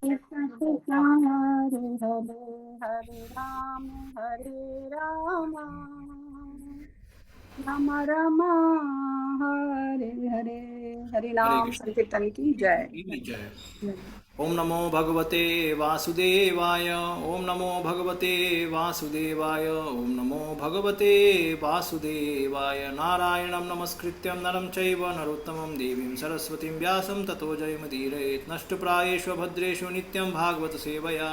कृष्ण कृष्ण हरे हरे, हरे राम राम राम हरे हरे। हरि हरे नाम कृष्ण संकीर्तन की जय। की जय। धन्यवाद। ओम नमो भगवते वासुदेवाय। ओम नमो भगवते वासुदेवाय। ओम नमो भगवते वासुदेवाय। नारायणं नमस्कृत्यं नरं चैव नरोत्तमं देवीं सरस्वतीं व्यासं ततो जयमुदीरयेत्। नष्टप्रायेषु भद्रेषु नित्यं भागवत सेवया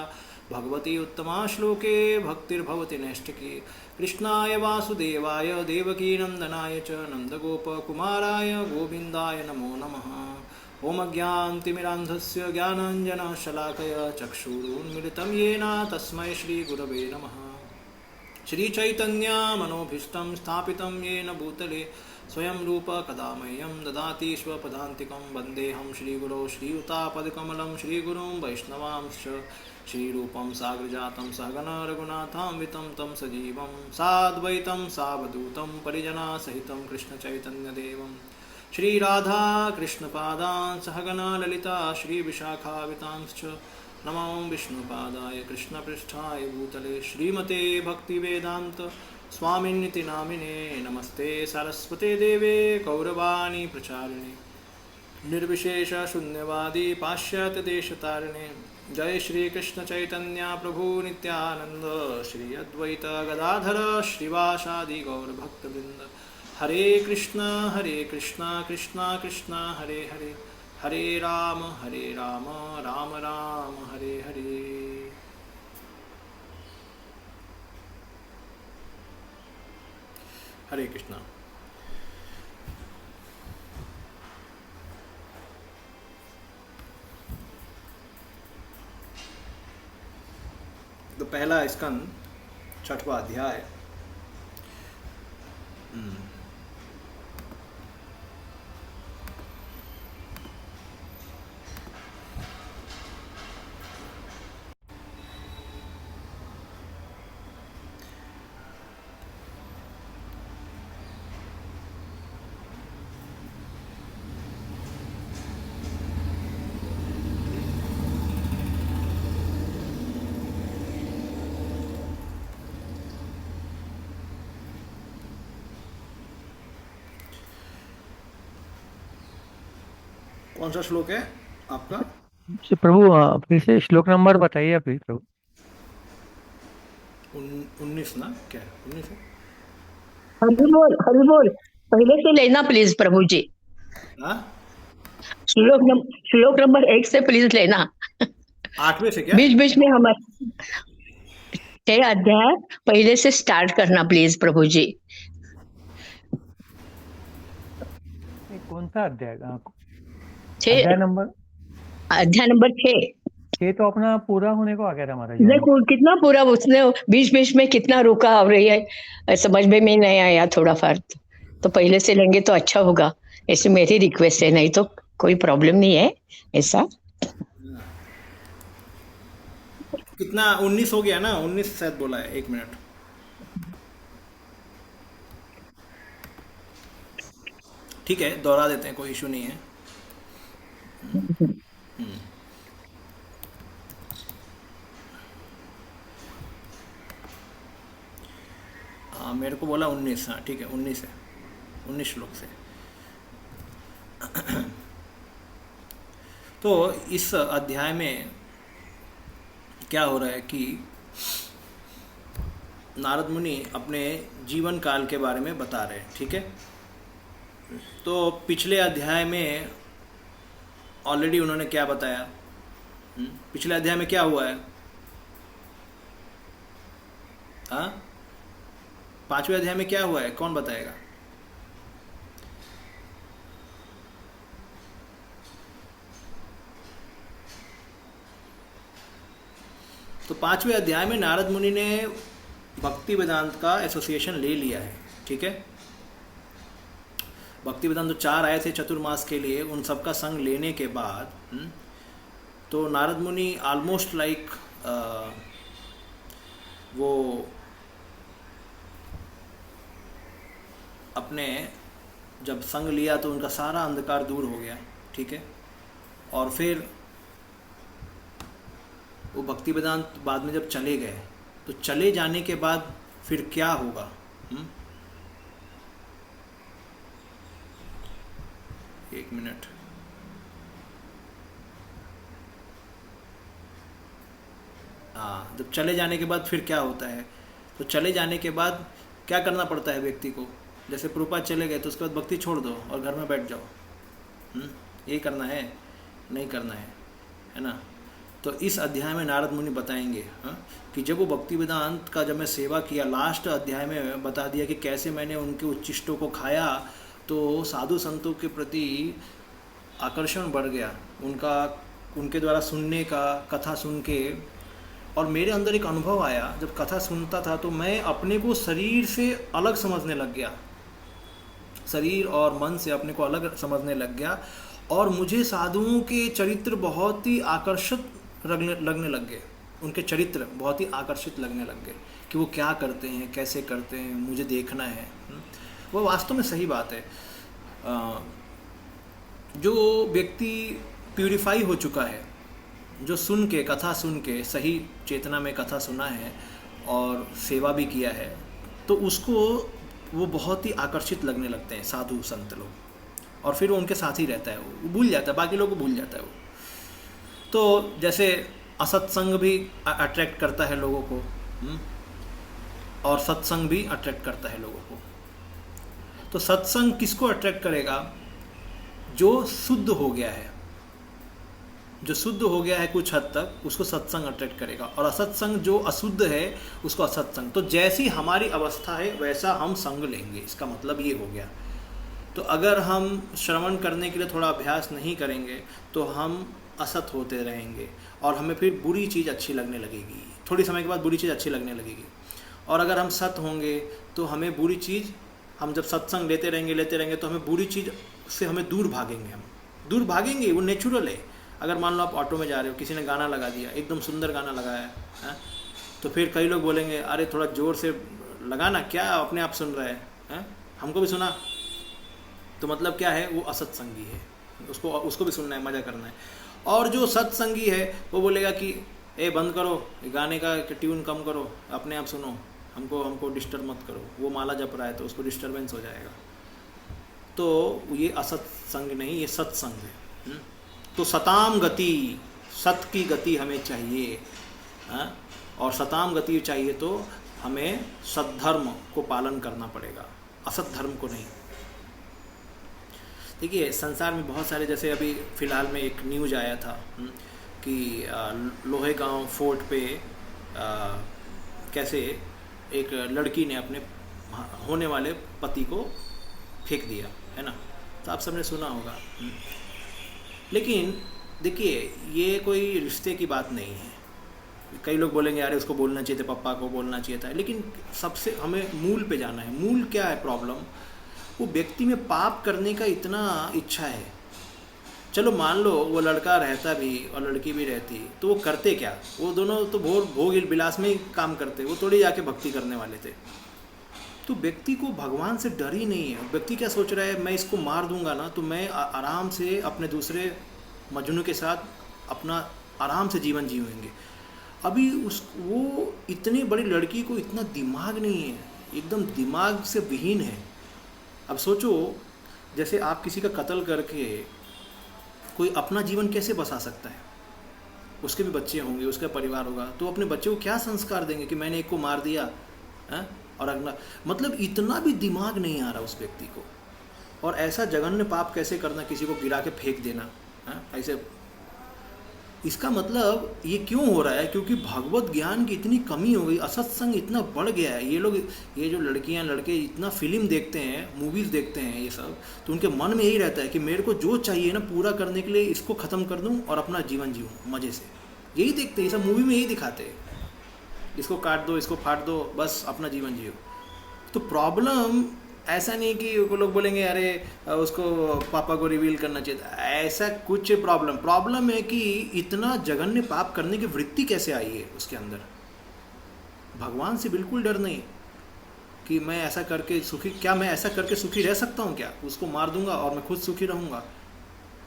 भगवती उत्तमा श्लोके भक्तिर्भवति नैष्ठिकी। कृष्णाय वासुदेवाय देवकीनन्दनाय च नन्दगोपकुमाराय गोविन्दाय नमो नमः। ॐ अज्ञानतिमिरान्धस्य ज्ञानाञ्जनशलाकया चक्षुरुन्मिलितं येन तस्मै श्रीगुरवे नमः। श्रीचैतन्यमनोभीष्टं स्थापितं येन भूतले स्वयं रूप कदा मह्यं ददाति स्वपदान्तिकं। वन्देऽहं श्रीगुरो श्रीयुतापदकमलं श्रीगुरुं वैष्णवांश्च। श्रीरूपं साग्रजातं सहगना रघुनाथान्वितं तं सजीवं साद्वैतं सावधूतं परिजनासहितं कृष्णचैतन्यदेवं श्रीराधा कृष्णपादान् सहगना ललिता श्रीविशाखावितांश्च। नमो विष्णुपादाय कृष्णपृष्ठाय भूतले श्रीमते भक्तिवेदान्त स्वामिन्निति नामिने। नमस्ते सरस्वते देवे गौरवाणी प्रचारिणे निर्विशेष शून्यवादी पाश्चात्य देशतारिणे। जय श्री कृष्ण चैतन्य प्रभु नित्यानंद श्री अद्वैत गदाधर श्रीवासादि गौरभक्तवृंद। हरे कृष्णा कृष्णा कृष्णा हरे हरे, हरे राम राम राम हरे हरे। हरे कृष्णा। तो पहला स्कंद छठवां अध्याय। कौन सा श्लोक है आपका? प्रभु फिर से श्लोक नंबर बताइए आप प्रभु। 19 ना? क्या है 19 है? हरि बोल हरि बोल। पहले से लेना प्लीज प्रभु जी। हाँ? श्लोक नंबर 1 से प्लीज लेना। 8वें से क्या? बीच बीच में हमारे 6 अध्याय पहले से स्टार्ट करना प्लीज प्रभु जी। ये कौन सा अध्याय? 6 अध्याय नंबर 6। 6 तो अपना पूरा होने को आ गया था महाराज जी देखो कितना पूरा उसने बीच बीच में कितना रुका हो रही है, समझ में नहीं आया थोड़ा फर्क। तो पहले से लेंगे तो अच्छा होगा, ऐसी मेरी रिक्वेस्ट है, नहीं तो कोई प्रॉब्लम नहीं है ऐसा। कितना 19 हो गया ना? 19 शायद बोला है। 1 मिनट। ठीक है, दोहरा देते हैं, कोई इशू नहीं है। हाँ, मेरे को बोला 19। हाँ ठीक है, 19 है। 19 श्लोक से। तो इस अध्याय में क्या हो रहा है कि नारद मुनि अपने जीवन काल के बारे में बता रहे हैं। ठीक है, तो पिछले अध्याय में ऑलरेडी उन्होंने क्या बताया? पिछले अध्याय में क्या हुआ है? हाँ, 5वें अध्याय में क्या हुआ है? कौन बताएगा? तो 5वें अध्याय में नारद मुनि ने भक्ति वेदांत का एसोसिएशन ले लिया है। ठीक है, भक्ति वेदांत तो 4 आए थे चतुर्मास के लिए, उन सबका संग लेने के बाद तो नारद मुनि ऑलमोस्ट लाइक वो अपने जब संग लिया तो उनका सारा अंधकार दूर हो गया। ठीक है, और फिर वो भक्ति वेदांत बाद में जब चले गए तो चले जाने के बाद फिर क्या होगा? एक मिनट। हाँ, जब चले जाने के बाद फिर क्या होता है? तो चले जाने के बाद क्या करना पड़ता है व्यक्ति को? जैसे प्रभुपाद चले गए तो उसके बाद भक्ति छोड़ दो और घर में बैठ जाओ। यही करना है? नहीं करना है ना? तो इस अध्याय में नारद मुनि बताएंगे कि जब वो भक्ति वेदांत का जब मैं सेवा किया, लास्ट अध्याय में बता दिया कि कैसे मैंने उनके उच्चिष्टों को खाया, तो साधु संतों के प्रति आकर्षण बढ़ गया, उनके द्वारा सुनने का, कथा सुन के। और मेरे अंदर एक अनुभव आया, जब कथा सुनता था तो मैं अपने को शरीर से अलग समझने लग गया, शरीर और मन से अपने को अलग समझने लग गया, और मुझे साधुओं के चरित्र बहुत ही आकर्षित लगने लग गए। उनके चरित्र बहुत ही आकर्षित लगने लग गए कि वो क्या करते हैं, कैसे करते हैं, मुझे देखना है। वो वास्तव में सही बात है। जो व्यक्ति प्यूरिफाई हो चुका है, जो सुन के, कथा सुन के सही चेतना में कथा सुना है और सेवा भी किया है, तो उसको वो बहुत ही आकर्षित लगने लगते हैं साधु संत लोग, और फिर वो उनके साथ ही रहता है, वो भूल जाता है, बाकी लोगों को भूल जाता है वो। तो जैसे असत्संग भी अट्रैक्ट करता है लोगों को, और सत्संग भी अट्रैक्ट करता है लोगों को। तो सत्संग किसको अट्रैक्ट करेगा? जो शुद्ध हो गया है, जो शुद्ध हो गया है कुछ हद तक, उसको सत्संग अट्रैक्ट करेगा। और असत्संग, जो अशुद्ध है, उसको असत्संग। तो जैसी हमारी अवस्था है वैसा हम संग लेंगे, इसका मतलब ये हो गया। तो अगर हम श्रवण करने के लिए थोड़ा अभ्यास नहीं करेंगे तो हम असत होते रहेंगे, और हमें फिर बुरी चीज़ अच्छी लगने लगेगी, थोड़ी समय के बाद बुरी चीज़ अच्छी लगने लगेगी। और अगर हम सत होंगे तो हमें बुरी चीज़, हम जब सत्संग लेते रहेंगे तो हमें बुरी चीज़ से हमें दूर भागेंगे, हम दूर भागेंगे, वो नेचुरल है। अगर मान लो आप ऑटो में जा रहे हो, किसी ने गाना लगा दिया, एकदम सुंदर गाना लगाया है, तो फिर कई लोग बोलेंगे अरे थोड़ा ज़ोर से लगाना, क्या अपने आप सुन रहे हैं, हमको भी सुना। तो मतलब क्या है? वो असत्संगी है, उसको भी सुनना है, मज़ा करना है। और जो सत्संगी है वो बोलेगा कि ए बंद करो, गाने का ट्यून कम करो, अपने आप सुनो, हमको डिस्टर्ब मत करो। वो माला जप रहा है तो उसको डिस्टर्बेंस हो जाएगा। तो ये असत्संग नहीं, ये सत्संग है। तो सताम गति, सत की गति हमें चाहिए, और सताम गति चाहिए तो हमें सद्धर्म को पालन करना पड़ेगा, असत धर्म को नहीं। देखिए संसार में बहुत सारे, जैसे अभी फ़िलहाल में एक न्यूज़ आया था कि लोहेगांव फोर्ट पे कैसे एक लड़की ने अपने होने वाले पति को फेंक दिया, है ना? तो आप सबने सुना होगा। लेकिन देखिए ये कोई रिश्ते की बात नहीं है। कई लोग बोलेंगे अरे उसको बोलना चाहिए था, पापा को बोलना चाहिए था, लेकिन सबसे हमें मूल पे जाना है। मूल क्या है प्रॉब्लम? वो व्यक्ति में पाप करने का इतना इच्छा है। चलो मान लो वो लड़का रहता भी और लड़की भी रहती, तो वो करते क्या? वो दोनों तो भोग विलास में ही काम करते, वो थोड़ी जाके भक्ति करने वाले थे। तो व्यक्ति को भगवान से डर ही नहीं है। व्यक्ति क्या सोच रहा है, मैं इसको मार दूंगा ना तो मैं आराम से अपने दूसरे मजनू के साथ अपना आराम से जीवन जीवेंगे। अभी वो इतनी बड़ी लड़की को इतना दिमाग नहीं है, एकदम दिमाग से विहीन है। अब सोचो, जैसे आप किसी का कत्ल करके कोई अपना जीवन कैसे बसा सकता है? उसके भी बच्चे होंगे, उसका परिवार होगा, तो अपने बच्चे को क्या संस्कार देंगे कि मैंने एक को मार दिया है? और अगला, मतलब इतना भी दिमाग नहीं आ रहा उस व्यक्ति को। और ऐसा जघन्य पाप कैसे करना, किसी को गिरा के फेंक देना है? ऐसे इसका मतलब ये क्यों हो रहा है? क्योंकि भगवत ज्ञान की इतनी कमी हो गई, असत्संग इतना बढ़ गया है। ये लोग, ये जो लड़कियां लड़के इतना फिल्म देखते हैं, मूवीज़ देखते हैं ये सब, तो उनके मन में यही रहता है कि मेरे को जो चाहिए ना पूरा करने के लिए इसको ख़त्म कर दूं और अपना जीवन जीऊँ मज़े से। यही देखते हैं, ये सब मूवी में यही दिखाते हैं, इसको काट दो, इसको फाड़ दो, बस अपना जीवन जियो। तो प्रॉब्लम ऐसा नहीं कि वो लोग बोलेंगे अरे उसको पापा को रिवील करना चाहिए, ऐसा कुछ प्रॉब्लम है कि इतना जघन्य पाप करने की वृत्ति कैसे आई है उसके अंदर। भगवान से बिल्कुल डर नहीं कि मैं ऐसा करके सुखी, क्या मैं ऐसा करके सुखी रह सकता हूँ क्या? उसको मार दूंगा और मैं खुद सुखी रहूँगा?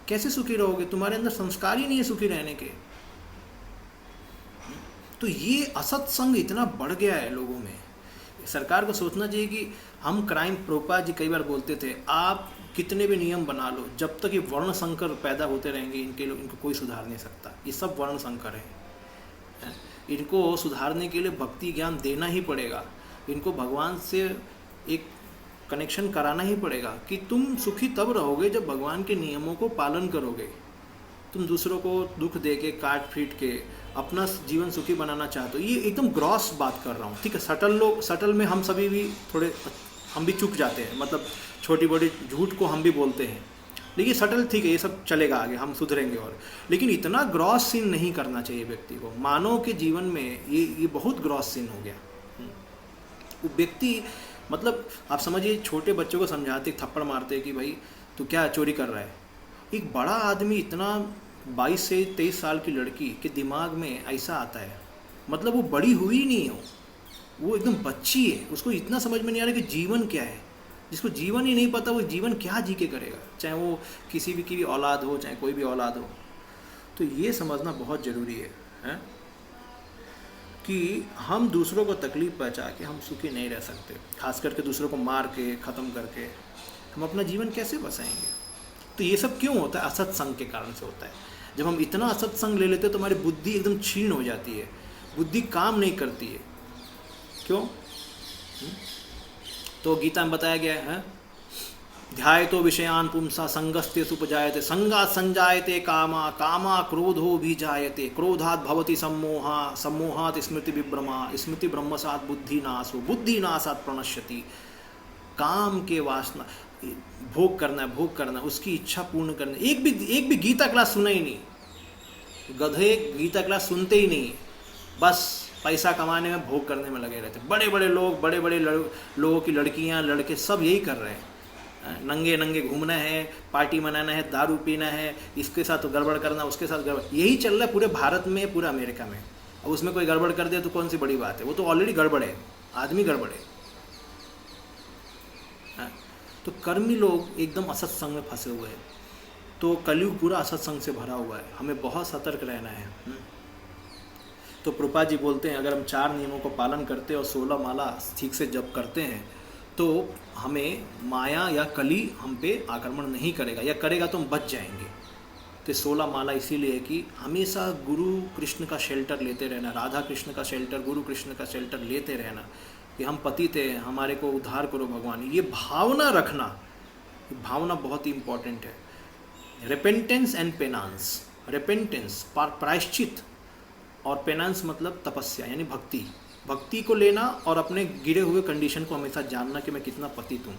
कैसे सुखी रहोगे? तुम्हारे अंदर संस्कार ही नहीं है सुखी रहने के। तो ये असत्संग इतना बढ़ गया है लोगों में। सरकार को सोचना चाहिए कि हम क्राइम, प्रोपा जी कई बार बोलते थे, आप कितने भी नियम बना लो, जब तक ये वर्ण संकर पैदा होते रहेंगे इनको कोई सुधार नहीं सकता। ये सब वर्ण संकर है। इनको सुधारने के लिए भक्ति ज्ञान देना ही पड़ेगा। इनको भगवान से एक कनेक्शन कराना ही पड़ेगा कि तुम सुखी तब रहोगे जब भगवान के नियमों को पालन करोगे। तुम दूसरों को दुख दे के, काट पीट के अपना जीवन सुखी बनाना चाहते हो। ये एकदम ग्रॉस बात कर रहा हूँ, ठीक है। सटल में हम सभी भी थोड़े, हम भी चूक जाते हैं, मतलब छोटी बड़ी झूठ को हम भी बोलते हैं, लेकिन सटल ठीक है, ये सब चलेगा, आगे हम सुधरेंगे। और लेकिन इतना ग्रॉस सीन नहीं करना चाहिए व्यक्ति को। मानव के जीवन में ये बहुत ग्रॉस सीन हो गया। वो व्यक्ति, मतलब आप समझिए, छोटे बच्चों को समझाते, थप्पड़ मारते कि भाई तू क्या चोरी कर रहा है। एक बड़ा आदमी इतना 22 से 23 साल की लड़की के दिमाग में ऐसा आता है, मतलब वो बड़ी हुई नहीं हो, वो एकदम बच्ची है। उसको इतना समझ में नहीं आ रहा कि जीवन क्या है। जिसको जीवन ही नहीं पता वो जीवन क्या जी के करेगा, चाहे वो किसी भी की औलाद हो, चाहे कोई भी औलाद हो। तो ये समझना बहुत ज़रूरी है कि हम दूसरों को तकलीफ़ पहुँचा के हम सुखी नहीं रह सकते। खास करके दूसरों को मार के, ख़त्म करके हम अपना जीवन कैसे बसाएंगे। तो ये सब क्यों होता है? असत्संग के कारण से होता है। जब हम इतना असत्संग ले लेते हैं तो हमारी बुद्धि एकदम क्षीण हो जाती है, बुद्धि काम नहीं करती है। क्यों? तो गीता में बताया गया है, ध्यायतो विषयान पुंसा संगस्ते सुपजायते, संगात् संजायते कामा, कामा क्रोधो भी जायते, क्रोधात् भवति सम्मोहा, सम्मोहात् स्मृति विभ्रमा, स्मृति ब्रह्मसात् बुद्धिनाशो, बुद्धिनाशात् प्रणश्यति। काम के वासना, भोग करना, उसकी इच्छा पूर्ण करना। एक भी गीता क्लास सुना ही नहीं, गधे गीता क्लास सुनते ही नहीं, बस पैसा कमाने में, भोग करने में लगे रहते। बड़े बड़े लोग, बड़े बड़े लोगों की लड़कियां, लड़के सब यही कर रहे हैं। नंगे नंगे घूमना है, पार्टी मनाना है, दारू पीना है, इसके साथ तो गड़बड़ करना, उसके साथ गड़बड़, यही चल रहा है पूरे भारत में, पूरे अमेरिका में। अब उसमें कोई गड़बड़ कर दे तो कौन सी बड़ी बात है, वो तो ऑलरेडी गड़बड़ है, आदमी गड़बड़ है। तो कर्मी लोग एकदम असत्संग में फंसे हुए हैं। तो कलयुग पूरा असत्संग से भरा हुआ है, हमें बहुत सतर्क रहना है। तो प्रभुपाद जी बोलते हैं, अगर हम 4 नियमों को पालन करते हैं और 16 माला ठीक से जप करते हैं तो हमें माया या कली हम पे आक्रमण नहीं करेगा, या करेगा तो हम बच जाएंगे। तो 16 माला इसीलिए है कि हमेशा गुरु कृष्ण का शेल्टर लेते रहना, राधा कृष्ण का शेल्टर, गुरु कृष्ण का शेल्टर लेते रहना कि हम पतित हैं, हमारे को उद्धार करो भगवान। ये भावना रखना, ये भावना बहुत ही इम्पॉर्टेंट है। रिपेंटेंस एंड पेनांस, रिपेंटेंस प्रायश्चित, और पेनांस मतलब तपस्या यानी भक्ति को लेना, और अपने गिरे हुए कंडीशन को हमेशा जानना कि मैं कितना पतित हूँ,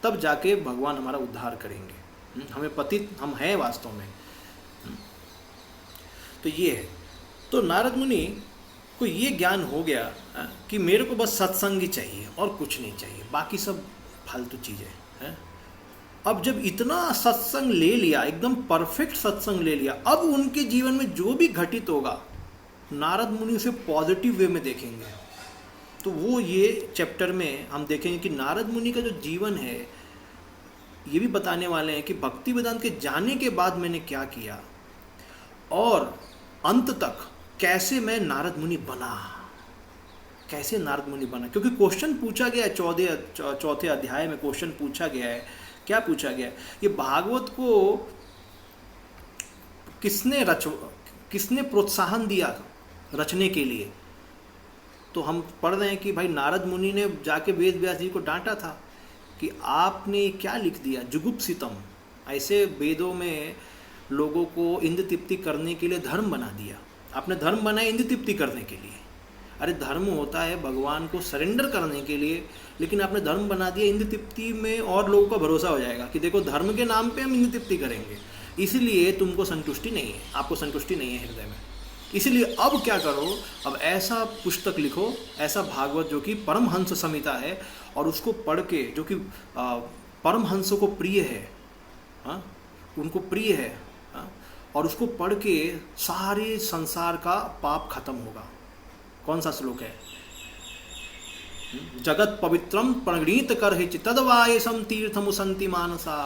तब जाके भगवान हमारा उद्धार करेंगे। हमें पतित हम हैं वास्तव में। तो ये है। तो नारद मुनि को ये ज्ञान हो गया कि मेरे को बस सत्संग ही चाहिए और कुछ नहीं चाहिए, बाकी सब फालतू चीज़ें हैं। अब जब इतना सत्संग ले लिया, एकदम परफेक्ट सत्संग ले लिया, अब उनके जीवन में जो भी घटित होगा नारद मुनि उसे पॉजिटिव वे में देखेंगे। तो वो ये चैप्टर में हम देखेंगे कि नारद मुनि का जो जीवन है, ये भी बताने वाले हैं कि भक्ति वेदांत के जाने के बाद मैंने क्या किया और अंत तक कैसे मैं नारद मुनि बना, कैसे नारद मुनि बना। क्योंकि क्वेश्चन पूछा गया है, चौथे अध्याय में क्वेश्चन पूछा गया है। क्या पूछा गया है? ये भागवत को किसने प्रोत्साहन दिया रचने के लिए? तो हम पढ़ रहे हैं कि भाई नारद मुनि ने जाके वेद व्यास जी को डांटा था कि आपने क्या लिख दिया, जुगुप्सितम। ऐसे वेदों में लोगों को इंद्र तृप्ति करने के लिए धर्म बना दिया। आपने धर्म बनाया इंद्र तृप्ति करने के लिए। अरे धर्म होता है भगवान को सरेंडर करने के लिए, लेकिन आपने धर्म बना दिया इंद्र तृप्ति में, और लोगों का भरोसा हो जाएगा कि देखो धर्म के नाम पे हम इंद्र तृप्ति करेंगे। इसलिए तुमको संतुष्टि नहीं है, आपको संतुष्टि नहीं है हृदय में। इसलिए अब क्या करो, अब ऐसा पुस्तक लिखो, ऐसा भागवत जो कि परमहंस संहिता है, और उसको पढ़ के, जो कि परमहंसों को प्रिय है, उनको प्रिय है, और उसको पढ़ के सारे संसार का पाप खत्म होगा। कौन सा श्लोक है? जगत पवित्रम प्रणीत कर तदवायसम तीर्थमुसंति मानसा।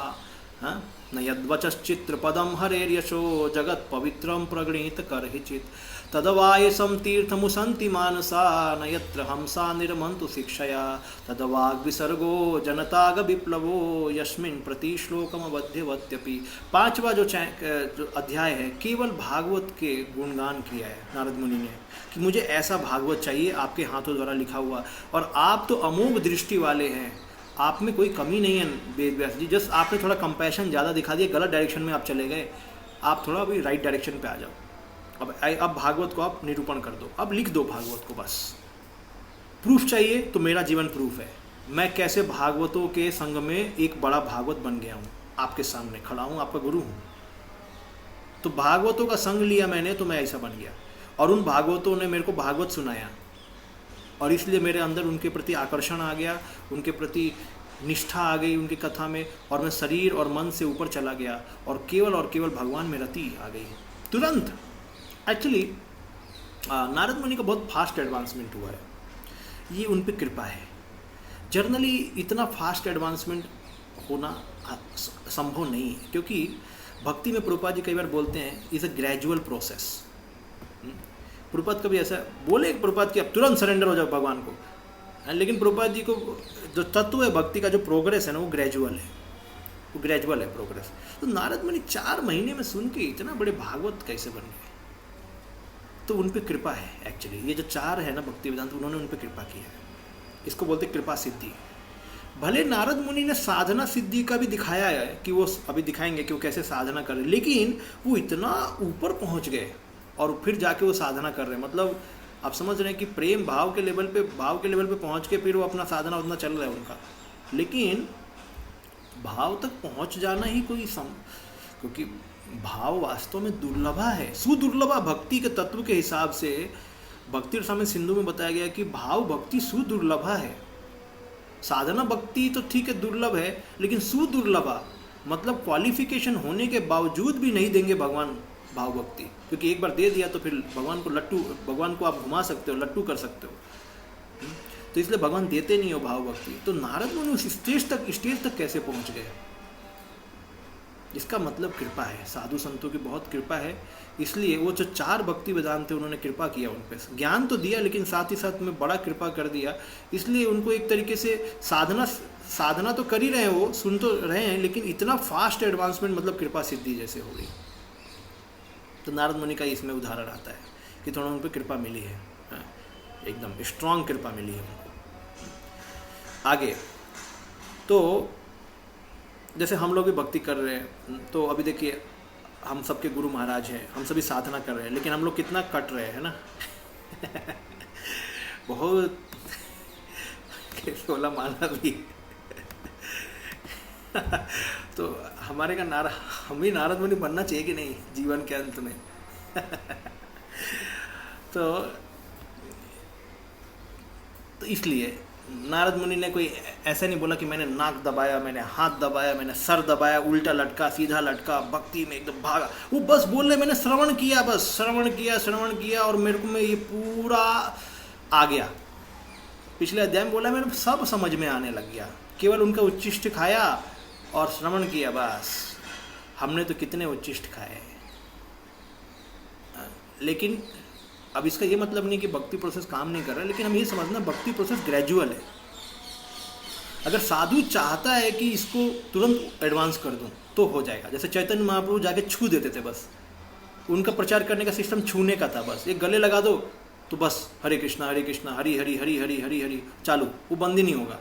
न यद्वचश्चित्रपदं हरेर्यशो जगत् पवित्रं प्रगृहीत करहिचित् तदवायसं तीर्थमुसन्ति मानसा न यत्र हंसा निर्मन्तु शिक्षया तदवाग्विसर्गो जनताग विप्लवो यस्मिन् प्रति श्लोकमवध्यवत्यपि। पांचवा जो अध्याय है केवल भागवत के गुणगान किया है नारद मुनि ने कि मुझे ऐसा भागवत चाहिए आपके हाथों द्वारा लिखा हुआ, और आप तो अमोघ दृष्टि वाले हैं, आप में कोई कमी नहीं है वेद व्यास जी। जस्ट आपने थोड़ा कंपैशन ज़्यादा दिखा दिया, गलत डायरेक्शन में आप चले गए, आप थोड़ा अभी राइट डायरेक्शन पे आ जाओ। अब भागवत को आप निरूपण कर दो, अब लिख दो भागवत को। बस प्रूफ चाहिए तो मेरा जीवन प्रूफ है। मैं कैसे भागवतों के संग में एक बड़ा भागवत बन गया हूँ, आपके सामने खड़ा हूँ, आपका गुरु हूँ। तो भागवतों का संग लिया मैंने तो मैं ऐसा बन गया, और उन भागवतों ने मेरे को भागवत सुनाया, और इसलिए मेरे अंदर उनके प्रति आकर्षण आ गया, उनके प्रति निष्ठा आ गई उनकी कथा में, और मैं शरीर और मन से ऊपर चला गया और केवल भगवान में रति आ गई तुरंत। एक्चुअली नारद मुनि का बहुत फास्ट एडवांसमेंट हुआ है, ये उन पर कृपा है। जर्नली इतना फास्ट एडवांसमेंट होना संभव नहीं है, क्योंकि भक्ति में प्रभुपाद जी कई बार बोलते हैं is a gradual process. Prabhupada कभी ऐसा बोले प्रभुपाद कि अब तुरंत सरेंडर हो जाओ भगवान को, लेकिन प्रभुपाद जी को जो तत्व है भक्ति का, जो प्रोग्रेस है ना, वो ग्रेजुअल है, वो ग्रेजुअल है प्रोग्रेस। तो नारद मुनि 4 महीने में सुन के इतना बड़े भागवत कैसे बन गए? तो उन पे कृपा है। एक्चुअली ये जो 4 है ना भक्ति वेदांत, उन्होंने उन पे कृपा की है, इसको बोलते कृपा सिद्धि। भले नारद मुनि ने साधना सिद्धि का भी दिखाया है कि वो अभी दिखाएंगे कि वो कैसे साधना कर रहे, लेकिन वो इतना ऊपर पहुंच गए और फिर जाके वो साधना कर रहे हैं। मतलब आप समझ रहे हैं कि प्रेम भाव के लेवल पे पहुंच के फिर वो अपना साधना उतना चल रहा है उनका। लेकिन भाव तक पहुंच जाना ही कोई क्योंकि भाव वास्तव में दुर्लभा है, सुदुर्लभा। भक्ति के तत्व के हिसाब से भक्ति रसामृत सिंधु में बताया गया कि भाव भक्ति सुदुर्लभा है। साधना भक्ति तो ठीक है दुर्लभ है, लेकिन सुदुर्लभा मतलब क्वालिफिकेशन होने के बावजूद भी नहीं देंगे भगवान भाव भक्ति, क्योंकि एक बार दे दिया तो फिर भगवान को आप घुमा सकते हो, लट्टू कर सकते हो। तो इसलिए भगवान देते नहीं हो भाव भक्ति। तो नारद मुनि उस स्टेज तक कैसे पहुंच गए? इसका मतलब कृपा है, साधु संतों की बहुत कृपा है। इसलिए वो जो 4 भक्ति वेदांत थे उन्होंने कृपा किया उन पर, ज्ञान तो दिया लेकिन साथ ही साथ में बड़ा कृपा कर दिया। इसलिए उनको एक तरीके से साधना तो कर ही रहे हैं, वो सुन तो रहे हैं, लेकिन इतना फास्ट एडवांसमेंट मतलब कृपा सिद्धि जैसे हो गई। तो नारद मुनि का इसमें उदाहरण आता है कि थोड़ा उन पर कृपा मिली है, एकदम स्ट्रांग कृपा मिली है उनको। आगे तो जैसे हम लोग भी भक्ति कर रहे हैं, तो अभी देखिए हम सबके गुरु महाराज हैं, हम सभी साधना कर रहे हैं, लेकिन हम लोग कितना कट रहे हैं ना बहुत सोलह माला भी तो हमारे का हम भी नारद मुनि बनना चाहिए कि नहीं जीवन के अंत में तो इसलिए नारद मुनि ने कोई ऐसा नहीं बोला कि मैंने नाक दबाया, मैंने हाथ दबाया, मैंने सर दबाया, उल्टा लटका, सीधा लटका, भक्ति में एकदम भागा। वो बस बोल रहे मैंने श्रवण किया, बस श्रवण किया और मेरे को में ये पूरा आ गया। पिछले अध्याय में बोला मैंने सब समझ में आने लग गया, केवल उनका उच्चिष्ट खाया और श्रवण किया बस। हमने तो कितने उच्चिष्ट खाए। लेकिन अब इसका ये मतलब नहीं कि भक्ति प्रोसेस काम नहीं कर रहा है, लेकिन हम ये समझना भक्ति प्रोसेस ग्रेजुअल है। अगर साधु चाहता है कि इसको तुरंत एडवांस कर दूं तो हो जाएगा। जैसे चैतन्य महाप्रभु जाके छू देते थे, बस उनका प्रचार करने का सिस्टम छूने का था। बस एक गले लगा दो तो बस हरे कृष्णा हरि हरि हरि हरि हरि हरि चालू, वो बंद ही नहीं होगा।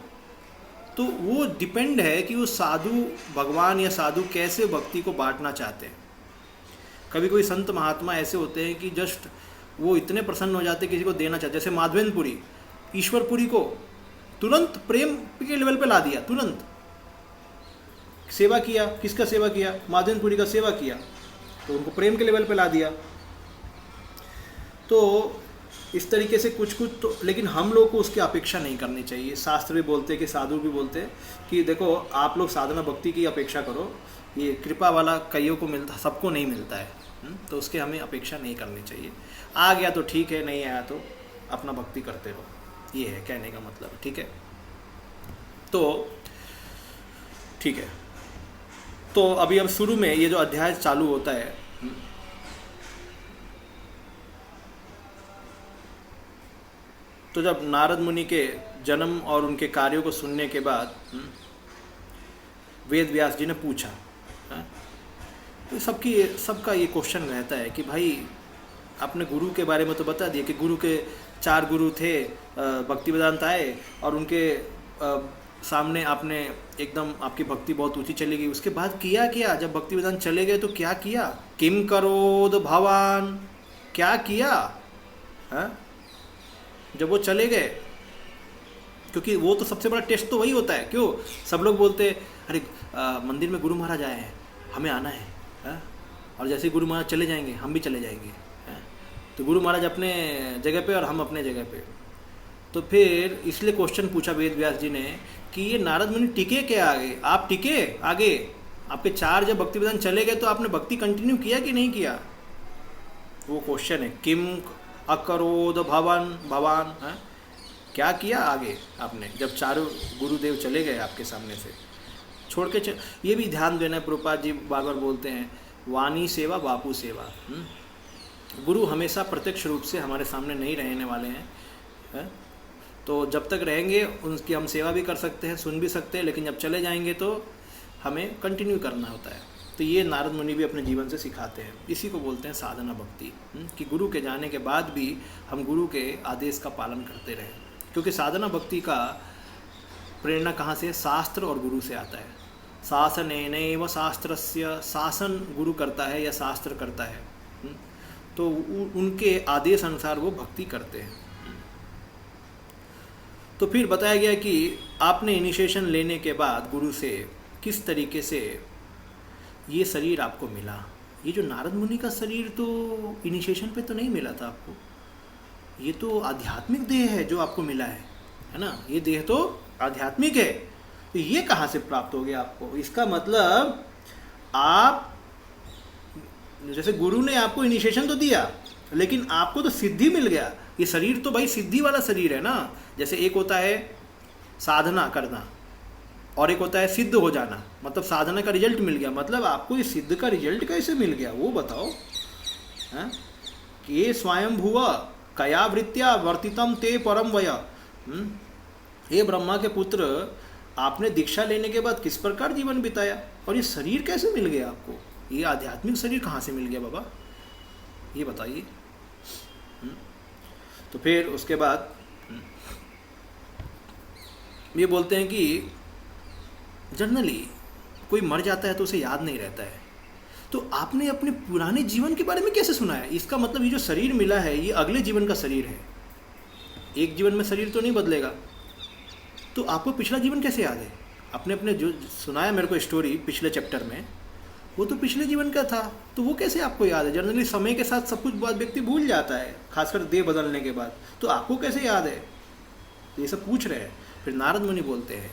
तो वो डिपेंड है कि वो साधु भगवान या साधु कैसे भक्ति को बांटना चाहते हैं। कभी कोई संत महात्मा ऐसे होते हैं कि जस्ट वो इतने प्रसन्न हो जाते किसी को देना चाहते, जैसे माधवेंद्रपुरी ईश्वरपुरी को तुरंत प्रेम के लेवल पे ला दिया, तुरंत सेवा किया। किसका सेवा किया? माधवेंद्रपुरी का सेवा किया, तो उनको प्रेम के लेवल पे ला दिया। तो इस तरीके से कुछ तो, लेकिन हम लोग को उसकी अपेक्षा नहीं करनी चाहिए। शास्त्र भी बोलते हैं कि साधु भी बोलते हैं कि देखो आप लोग साधना भक्ति की अपेक्षा करो, ये कृपा वाला कईयों को मिलता, सबको नहीं मिलता है। तो उसके हमें अपेक्षा नहीं करनी चाहिए। आ गया तो ठीक है, नहीं आया तो अपना भक्ति करते रहो, ये है कहने का मतलब। ठीक है, तो ठीक है। तो अभी अब शुरू में ये जो अध्याय चालू होता है, तो जब नारद मुनि के जन्म और उनके कार्यों को सुनने के बाद वेद व्यास जी ने पूछा, तो सबका ये क्वेश्चन रहता है कि भाई आपने गुरु के बारे में तो बता दिया कि गुरु के 4 गुरु थे, भक्ति वेदांत आए और उनके सामने आपने एकदम आपकी भक्ति बहुत ऊंची चली गई, उसके बाद किया क्या? जब भक्ति वेदांत चले गए तो क्या किया? किम करोद भवान, क्या किया है जब वो चले गए? क्योंकि वो तो सबसे बड़ा टेस्ट तो वही होता है। क्यों सब लोग बोलते अरे मंदिर में गुरु महाराज आए हैं, हमें आना है, और जैसे ही गुरु महाराज चले जाएंगे हम भी चले जाएंगे, तो गुरु महाराज अपने जगह पे और हम अपने जगह पे। तो फिर इसलिए क्वेश्चन पूछा वेद व्यास जी ने कि ये नारद मुनि टिके क्या आगे? आप टिके आगे? आपके 4 जब भक्ति वेदांत चले गए तो आपने भक्ति कंटिन्यू किया कि नहीं किया? वो क्वेश्चन है, किम अकरोद भवान, क्या किया आगे आपने जब 4 गुरुदेव चले गए आपके सामने से छोड़ के ये भी ध्यान देना है, प्रभुपाद जी बार बार बोलते हैं वाणी सेवा बापू सेवा। गुरु हमेशा प्रत्यक्ष रूप से हमारे सामने नहीं रहने वाले हैं, तो जब तक रहेंगे उनकी हम सेवा भी कर सकते हैं, सुन भी सकते हैं, लेकिन जब चले जाएंगे तो हमें कंटिन्यू करना होता है। तो ये नारद मुनि भी अपने जीवन से सिखाते हैं। इसी को बोलते हैं साधना भक्ति, कि गुरु के जाने के बाद भी हम गुरु के आदेश का पालन करते रहें, क्योंकि साधना भक्ति का प्रेरणा कहाँ से? शास्त्र और गुरु से आता है। शासनेनैव शास्त्रस्य, शासन गुरु करता है या शास्त्र करता है, तो उनके आदेश अनुसार वो भक्ति करते हैं। तो फिर बताया गया कि आपने इनिशिएशन लेने के बाद गुरु से किस तरीके से ये शरीर आपको मिला। ये जो नारद मुनि का शरीर तो इनिशिएशन पे तो नहीं मिला था आपको, ये तो आध्यात्मिक देह है जो आपको मिला है ना? ये देह तो आध्यात्मिक है, तो ये कहाँ से प्राप्त हो गया आपको? इसका मतलब आप, जैसे गुरु ने आपको इनिशिएशन तो दिया लेकिन आपको तो सिद्धि मिल गया। ये शरीर तो भाई सिद्धि वाला शरीर है ना। जैसे एक होता है साधना करना और एक होता है सिद्ध हो जाना, मतलब साधना का रिजल्ट मिल गया, मतलब आपको ये सिद्ध का रिजल्ट कैसे मिल गया वो बताओ। कि ये स्वयं भुव कया वृत्तिया वर्तितम ते परम वय। हे ब्रह्मा के पुत्र, आपने दीक्षा लेने के बाद किस प्रकार जीवन बिताया और ये शरीर कैसे मिल गया आपको? ये आध्यात्मिक शरीर कहाँ से मिल गया बाबा, ये बताइए। तो फिर उसके बाद ये बोलते हैं कि जनरली कोई मर जाता है तो उसे याद नहीं रहता है, तो आपने अपने पुराने जीवन के बारे में कैसे सुना है? इसका मतलब ये जो शरीर मिला है ये अगले जीवन का शरीर है, एक जीवन में शरीर तो नहीं बदलेगा, तो आपको पिछला जीवन कैसे याद है? आपने अपने जो सुनाया मेरे को स्टोरी पिछले चैप्टर में, वो तो पिछले जीवन का था, तो वो कैसे आपको याद है? जनरली समय के साथ सब कुछ बात व्यक्ति भूल जाता है, खासकर देह बदलने के बाद, तो आपको कैसे याद है? तो ये सब पूछ रहे हैं। फिर नारद मुनि बोलते हैं,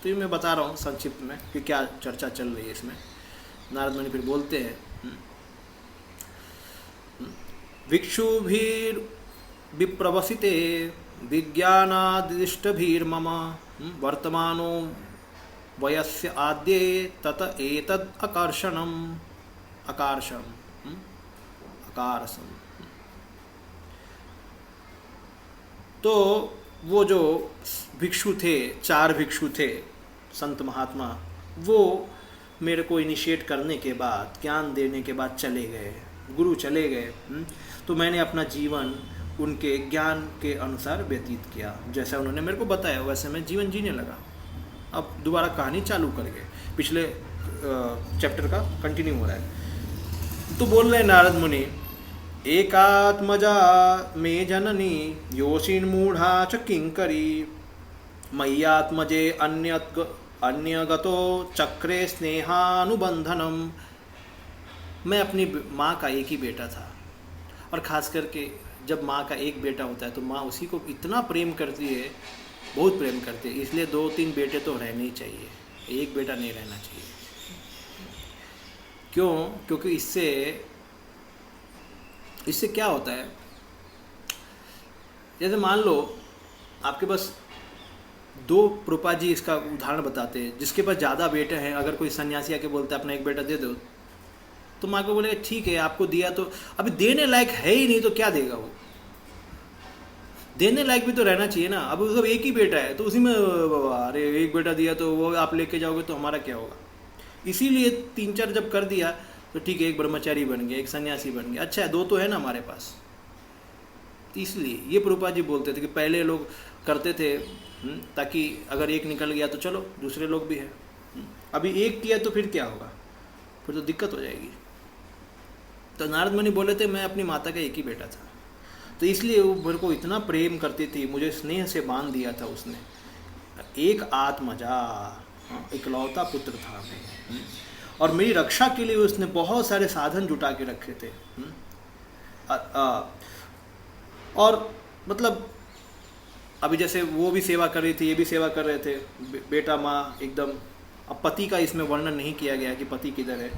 तो ये मैं बता रहा हूँ संक्षिप्त में कि क्या चर्चा चल रही है इसमें। नारद मुनि फिर बोलते हैं, भिक्षुभिर विप्रवसिते विज्ञानादिष्टभिर्मम वर्तमानो वयस्य आद्ये तत एतद आकर्षणम अकारसम। तो वो जो भिक्षु थे, 4 भिक्षु थे संत महात्मा, वो मेरे को इनिशिएट करने के बाद, ज्ञान देने के बाद चले गए, गुरु चले गए। तो मैंने अपना जीवन उनके ज्ञान के अनुसार व्यतीत किया, जैसा उन्होंने मेरे को बताया वैसे मैं जीवन जीने लगा। अब दोबारा कहानी चालू कर गए, पिछले चैप्टर का कंटिन्यू हो रहा है। तो बोल रहे नारद मुनि, एकात्मजा मे जननी योषिन्मूढ़ा च किंकरी मय्यात्मजे अन्यगतो चक्रे स्नेहानुबंधनम। मैं अपनी माँ का एक ही बेटा था, और ख़ास करके जब माँ का एक बेटा होता है तो माँ उसी को इतना प्रेम करती है, बहुत प्रेम करती है, इसलिए 2-3 बेटे तो रहने ही चाहिए, एक बेटा नहीं रहना चाहिए। क्यों? क्योंकि इससे क्या होता है, जैसे मान लो आपके पास दो प्रभुपा जी इसका उदाहरण बताते हैं, जिसके पास ज़्यादा बेटे हैं, अगर कोई सन्यासी आके बोलता है अपना एक बेटा दे दो, तो माँ को बोलेगा ठीक है आपको दिया, तो अभी देने लायक है ही नहीं तो क्या देगा वो, देने लायक भी तो रहना चाहिए ना। अब उसका एक ही बेटा है तो उसी में अरे एक बेटा दिया तो वो आप लेके जाओगे तो हमारा क्या होगा। इसीलिए 3-4 जब कर दिया तो ठीक है, एक ब्रह्मचारी बन गया, एक सन्यासी बन गया, अच्छा है, 2 तो है ना हमारे पास। तो इसलिए ये प्रभुपाद जी बोलते थे कि पहले लोग करते थे ताकि अगर एक निकल गया तो चलो दूसरे लोग भी हैं। अभी एक किया तो फिर क्या होगा, फिर तो दिक्कत हो जाएगी। तो नारद मुनि बोले थे मैं अपनी माता का एक ही बेटा था, तो इसलिए वो मेरे को इतना प्रेम करती थी, मुझे स्नेह से बांध दिया था उसने, एक आत्मजा, इकलौता पुत्र था मैं, और मेरी रक्षा के लिए उसने बहुत सारे साधन जुटा के रखे थे। और मतलब अभी जैसे वो भी सेवा कर रही थी, ये भी सेवा कर रहे थे, बेटा माँ एकदम। अब पति का इसमें वर्णन नहीं किया गया कि पति किधर है,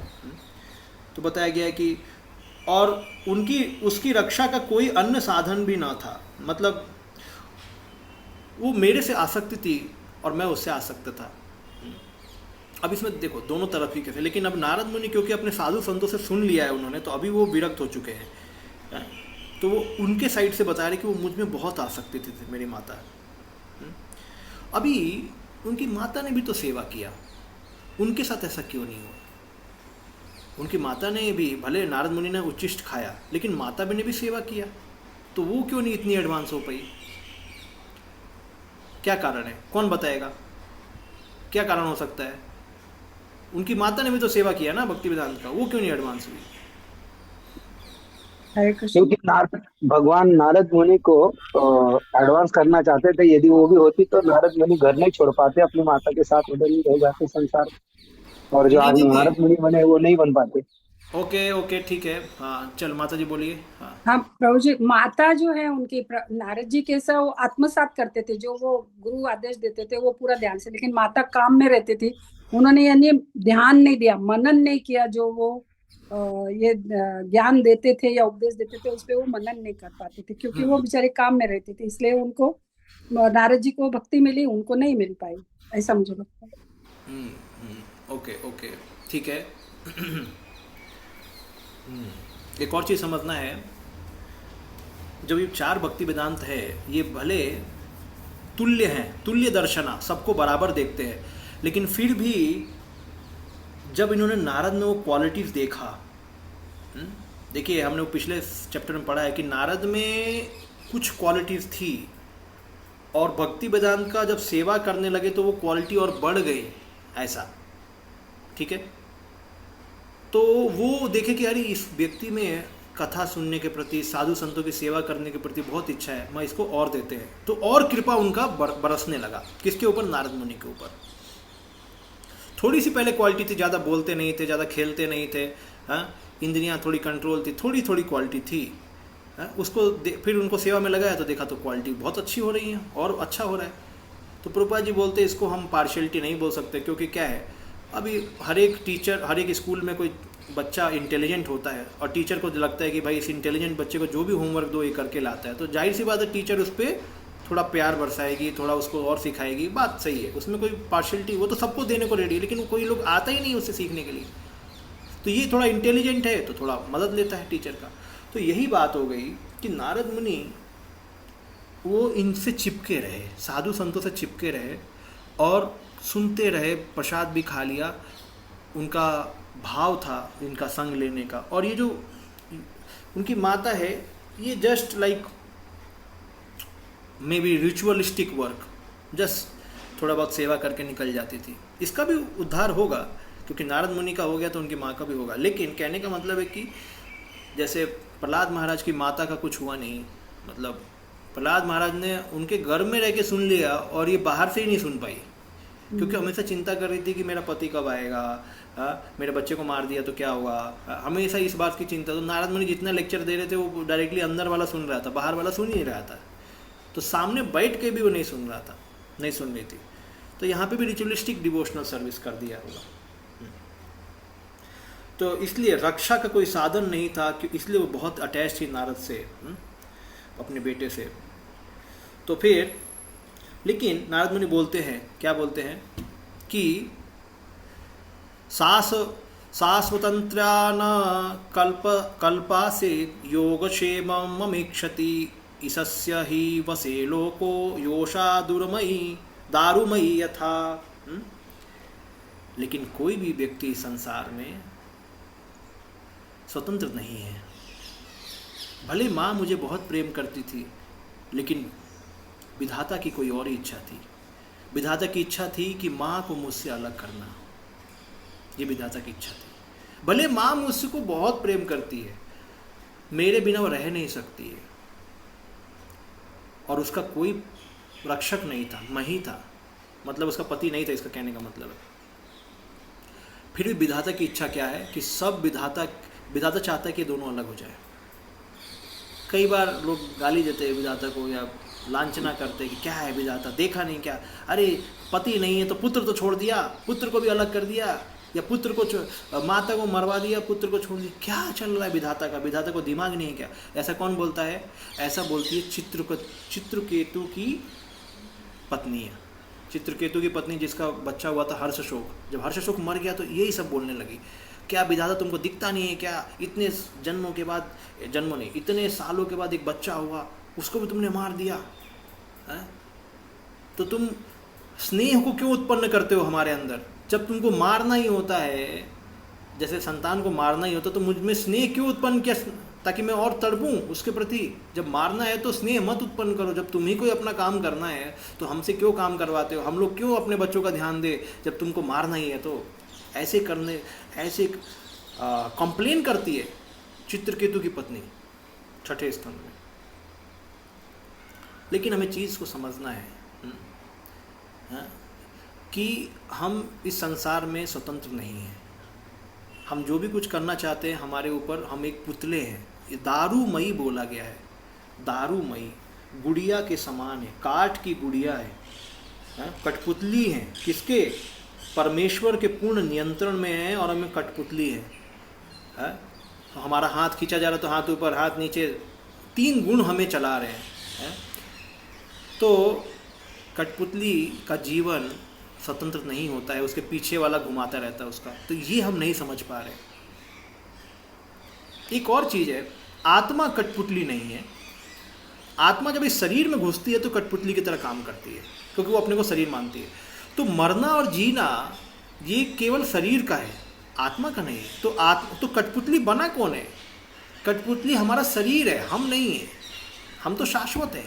तो बताया गया कि और उनकी उसकी रक्षा का कोई अन्य साधन भी ना था, मतलब वो मेरे से आसक्त थी और मैं उससे आसक्त था। अब इसमें देखो दोनों तरफ ही कैसे, लेकिन अब नारद मुनि क्योंकि अपने साधु संतों से सुन लिया है उन्होंने, तो अभी वो विरक्त हो चुके हैं, तो वो उनके साइड से बता रहे कि वो मुझ में बहुत आसक्ति थी मेरी माता। अभी उनकी माता ने भी तो सेवा किया, उनके साथ ऐसा क्यों नहीं हुआ। उनकी माता ने भी, भले नारद मुनि ने उच्चिष्ट खाया, लेकिन माता भी ने भी सेवा किया, तो वो क्यों नहीं इतनी एडवांस हो पाई। क्या कारण है, कौन बताएगा, क्या कारण हो सकता है। उनकी माता ने भी तो सेवा किया ना भक्ति वेदांत का, वो क्यों नहीं एडवांस हुई। हरे कृष्ण। क्योंकि भगवान नारद मुनि को एडवांस करना चाहते थे। यदि वो भी होती तो नारद मुनि घर नहीं छोड़ पाते, अपनी माता के साथ उधर ही रह जाते संसार, और जो नहीं आज नहीं नारद मुनि बने वो नहीं बन पाते। ओके ओके ठीक है, हाँ चल माता जी बोलिए। हाँ हाँ प्रभु जी, माता जो है उनकी नारद जी कैसा वो आत्मसात करते थे, जो वो गुरु आदेश देते थे वो पूरा ध्यान से, लेकिन माता काम में रहती थी, उन्होंने यानी ध्यान नहीं दिया, मनन नहीं किया, जो वो ये ज्ञान देते थे या उपदेश देते थे उस पर वो मनन नहीं कर पाते थे, क्योंकि वो बेचारे काम में रहते थे, इसलिए उनको नारद जी को भक्ति मिली, उनको नहीं मिल पाई, ऐसा मुझे लगता है। ओके ओके ठीक है। एक और चीज़ समझना है, जब ये 4 भक्ति वेदांत है, ये भले तुल्य हैं, तुल्य दर्शना, सबको बराबर देखते हैं, लेकिन फिर भी जब इन्होंने नारद में वो क्वालिटीज़ देखा, देखिए हमने वो पिछले चैप्टर में पढ़ा है कि नारद में कुछ क्वालिटीज़ थी, और भक्ति वेदांत का जब सेवा करने लगे तो वो क्वालिटी और बढ़ गई, ऐसा ठीक है। तो वो देखे कि अरे इस व्यक्ति में कथा सुनने के प्रति, साधु संतों की सेवा करने के प्रति बहुत इच्छा है, मैं इसको और देते हैं, तो और कृपा उनका बरसने लगा। किसके ऊपर, नारद मुनि के ऊपर। थोड़ी सी पहले क्वालिटी थी, ज़्यादा बोलते नहीं थे, ज़्यादा खेलते नहीं थे, हाँ, इंद्रियां थोड़ी कंट्रोल थी, थोड़ी थोड़ी क्वालिटी थी, हाँ, उसको फिर उनको सेवा में लगाया तो देखा तो क्वालिटी बहुत अच्छी हो रही है और अच्छा हो रहा है। तो प्रभुपाद जी बोलते इसको हम पार्शियलिटी नहीं बोल सकते, क्योंकि क्या है, अभी हर एक टीचर, हर एक स्कूल में कोई बच्चा इंटेलिजेंट होता है और टीचर को लगता है कि भाई इस इंटेलिजेंट बच्चे को जो भी होमवर्क दो ये करके लाता है, तो जाहिर सी बात है टीचर उस पर थोड़ा प्यार बरसाएगी, थोड़ा उसको और सिखाएगी, बात सही है, उसमें कोई पार्शियलिटी, वो तो सबको देने को रेडी है, लेकिन कोई लोग आता ही नहीं उससे सीखने के लिए, तो ये थोड़ा इंटेलिजेंट है तो थोड़ा मदद लेता है टीचर का। तो यही बात हो गई कि नारद मुनि वो इनसे चिपके रहे, साधु संतों से चिपके रहे और सुनते रहे, प्रसाद भी खा लिया, उनका भाव था इनका संग लेने का। और ये जो उनकी माता है, ये just like may be ritualistic work, just थोड़ा बहुत सेवा करके निकल जाती थी। इसका भी उद्धार होगा, क्योंकि नारद मुनि का हो गया तो उनकी माँ का भी होगा। लेकिन कहने का मतलब है कि जैसे प्रहलाद महाराज की माता का कुछ हुआ नहीं, मतलब प्रहलाद महाराज ने उनके घर में रह के सुन लिया और ये बाहर से ही नहीं सुन पाई, क्योंकि हमेशा चिंता कर रही थी कि मेरा पति कब आएगा, मेरे बच्चे को मार दिया तो क्या होगा, हमेशा इस बात की चिंता। तो नारद मुनि जितना लेक्चर दे रहे थे वो डायरेक्टली अंदर वाला सुन रहा था, बाहर वाला सुन ही नहीं रहा था, तो सामने बैठ के भी वो नहीं सुन रहा था, नहीं सुन रही थी। तो यहाँ पे भी रिचुअलिस्टिक डिवोशनल सर्विस कर दिया होगा। तो इसलिए रक्षा का कोई साधन नहीं था, इसलिए वो बहुत अटैच थी नारद से, अपने बेटे से। तो फिर लेकिन नारद मुनि बोलते हैं, क्या बोलते हैं कि शाश्वतंत्र्यान कल्पासे योगक्षेमं ममीक्षति ईशस्य ही वसे लोको योषा दुर्मयी दारुमयी यथा। लेकिन कोई भी व्यक्ति संसार में स्वतंत्र नहीं है। भले माँ मुझे बहुत प्रेम करती थी, लेकिन विधाता की कोई और ही इच्छा थी। विधाता की इच्छा थी कि माँ को मुझसे अलग करना, ये विधाता की इच्छा थी। भले माँ मुझसे को बहुत प्रेम करती है, मेरे बिना वो रह नहीं सकती है, और उसका कोई रक्षक नहीं था, मैं ही था, मतलब उसका पति नहीं था, इसका कहने का मतलब है। फिर भी विधाता की इच्छा क्या है कि सब विधाता चाहता है कि दोनों अलग हो जाए। कई बार लोग गाली देते हैं विधाता को, या लांछना करते हैं कि क्या है विधाता, देखा नहीं क्या, अरे पति नहीं है तो पुत्र तो छोड़ दिया, पुत्र को भी अलग कर दिया, या पुत्र को माता को मरवा दिया, पुत्र को छोड़ दिया। क्या चल रहा है विधाता का? विधाता को दिमाग नहीं है क्या? ऐसा कौन बोलता है? ऐसा बोलती है चित्रकेतु की पत्नी है। चित्रकेतु की पत्नी जिसका बच्चा हुआ था हर्षशोक, जब हर्षशोक मर गया तो यही सब बोलने लगी, क्या विधाता तुमको दिखता नहीं है क्या? इतने जन्मों के बाद, जन्मों नहीं, इतने सालों के बाद एक बच्चा हुआ, उसको भी तुमने मार दिया है? तो तुम स्नेह को क्यों उत्पन्न करते हो हमारे अंदर? जब तुमको मारना ही होता है, जैसे संतान को मारना ही होता, तो मुझ में स्नेह क्यों उत्पन्न किया, ताकि मैं और तड़पूं उसके प्रति? जब मारना है तो स्नेह मत उत्पन्न करो। जब तुम्ही को अपना काम करना है तो हमसे क्यों काम करवाते हो? हम लोग क्यों अपने बच्चों का ध्यान दे जब तुमको मारना ही है? तो ऐसे कंप्लेन करती है चित्रकेतु की पत्नी छठे स्कंद में। लेकिन हमें चीज़ को समझना है कि हम इस संसार में स्वतंत्र नहीं हैं। हम जो भी कुछ करना चाहते हैं, हमारे ऊपर हम एक पुतले हैं। ये दारूमयी बोला गया है, दारूमयी, गुड़िया के समान है, काठ की गुड़िया है, कठपुतली है। किसके? परमेश्वर के पूर्ण नियंत्रण में है, और हमें कठपुतली है। तो हमारा हाथ खींचा जा रहा है तो हाथ ऊपर हाथ नीचे, 3 गुण हमें चला रहे हैं। तो कठपुतली का जीवन स्वतंत्र नहीं होता है, उसके पीछे वाला घुमाता रहता है उसका। तो ये हम नहीं समझ पा रहे। एक और चीज़ है, आत्मा कठपुतली नहीं है। आत्मा जब इस शरीर में घुसती है तो कठपुतली की तरह काम करती है, क्योंकि वो अपने को शरीर मानती है। तो मरना और जीना ये केवल शरीर का है, आत्मा का नहीं है। तो कठपुतली बना कौन है? कठपुतली हमारा शरीर है, हम नहीं है। हम तो शाश्वत है।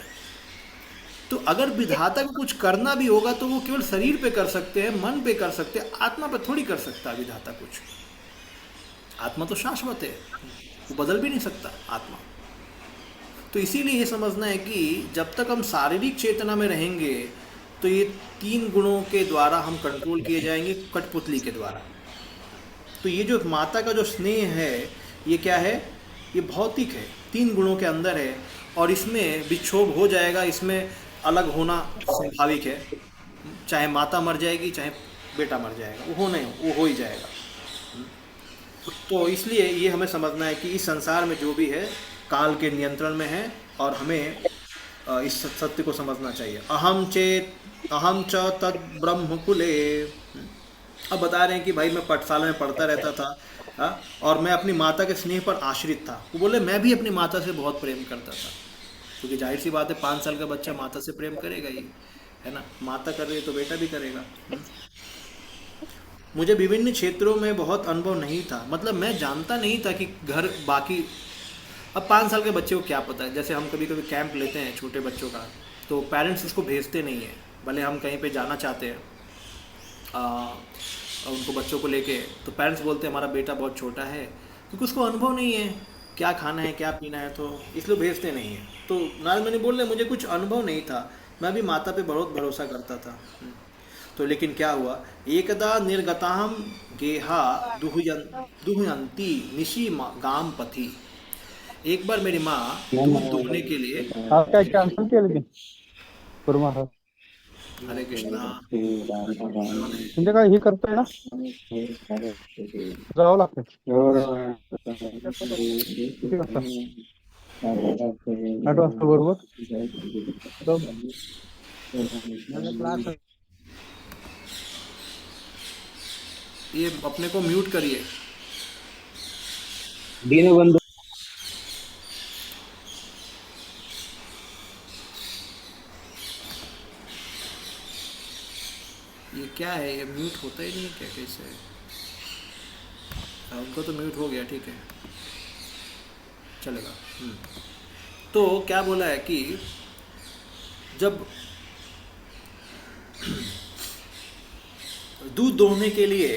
तो अगर विधाता को कुछ करना भी होगा तो वो केवल शरीर पे कर सकते हैं, मन पे कर सकते हैं, आत्मा पे थोड़ी कर सकता विधाता कुछ। आत्मा तो शाश्वत है, वो बदल भी नहीं सकता आत्मा। तो इसीलिए ये समझना है कि जब तक हम शारीरिक चेतना में रहेंगे तो ये 3 गुणों के द्वारा हम कंट्रोल किए जाएंगे, कठपुतली के द्वारा। तो ये जो माता का जो स्नेह है, ये क्या है? ये भौतिक है, 3 गुणों के अंदर है, और इसमें विक्षोभ हो जाएगा, इसमें अलग होना स्वाभाविक है। चाहे माता मर जाएगी, चाहे बेटा मर जाएगा, वो हो ही जाएगा। तो इसलिए ये हमें समझना है कि इस संसार में जो भी है काल के नियंत्रण में है, और हमें इस सत्य को समझना चाहिए। अहम च तद ब्रह्म कुले। अब बता रहे हैं कि भाई मैं पाठशाला में पढ़ता रहता था, और मैं अपनी माता के स्नेह पर आश्रित था। वो बोले मैं भी अपनी माता से बहुत प्रेम करता था, क्योंकि जाहिर सी बात है 5 साल का बच्चा माता से प्रेम करेगा ही, है ना? माता कर रही है तो बेटा भी करेगा। मुझे विभिन्न क्षेत्रों में बहुत अनुभव नहीं था, मतलब मैं जानता नहीं था कि घर बाकी। अब 5 साल के बच्चे को क्या पता है? जैसे हम कभी कभी कैंप लेते हैं छोटे बच्चों का, तो पेरेंट्स उसको भेजते नहीं है। भले हम कहीं पे जाना चाहते हैं उनको बच्चों को लेके, तो पेरेंट्स बोलते हैं हमारा बेटा बहुत छोटा है, क्योंकि उसको अनुभव नहीं है क्या खाना है क्या पीना है, तो इसलिए भेजते नहीं हैं। तो नारद मुनि बोल रहे मुझे कुछ अनुभव नहीं था, मैं भी माता पे बहुत भरोसा करता था। तो लेकिन क्या हुआ? एकदा निर्गताम गेहा दुहयंती निशी गाम पथी। एक बार मेरी माँ दूध दोहने के लिए, आपका कैंसिल किया लेकिन हरे कृष्णा, तुमचे काय हे करतोय ना जावं लागतं किती वाजता 8 वाजता बरोबर मैंने क्लास ये अपने को म्यूट करिए। दीनबंधु ये क्या है, ये म्यूट होता ही नहीं है क्या, कैसे है? उनको तो म्यूट हो गया, ठीक है चलेगा। तो क्या बोला है कि जब दूध दोहने के लिए,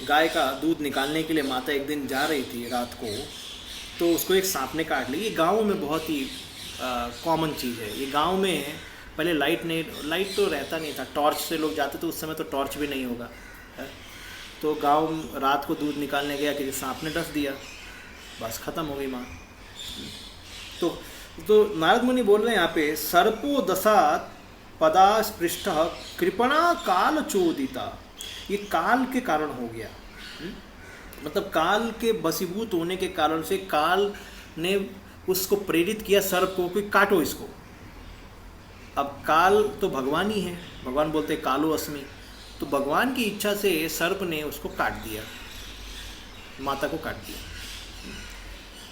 गाय का दूध निकालने के लिए माता एक दिन जा रही थी रात को, तो उसको एक सांप ने काट ली। ये गाँव में बहुत ही कॉमन चीज़ है। ये गांव में पहले लाइट तो रहता नहीं था, टॉर्च से लोग जाते थे, उस समय तो टॉर्च भी नहीं होगा है? तो गांव रात को दूध निकालने गया, किसी सांप ने डस दिया, बस ख़त्म हो गई माँ। तो नारद मुनि बोल रहे हैं यहाँ पे, सर्पो दशात पदा स्पृष्ट कृपणा काल चोदिता। ये काल के कारण हो गया, मतलब काल के बसीभूत होने के कारण से काल ने उसको प्रेरित किया सर्प को कि काटो इसको। अब काल तो भगवान ही है, भगवान बोलते हैं कालो अस्मि, तो भगवान की इच्छा से सर्प ने उसको काट दिया, माता को काट दिया।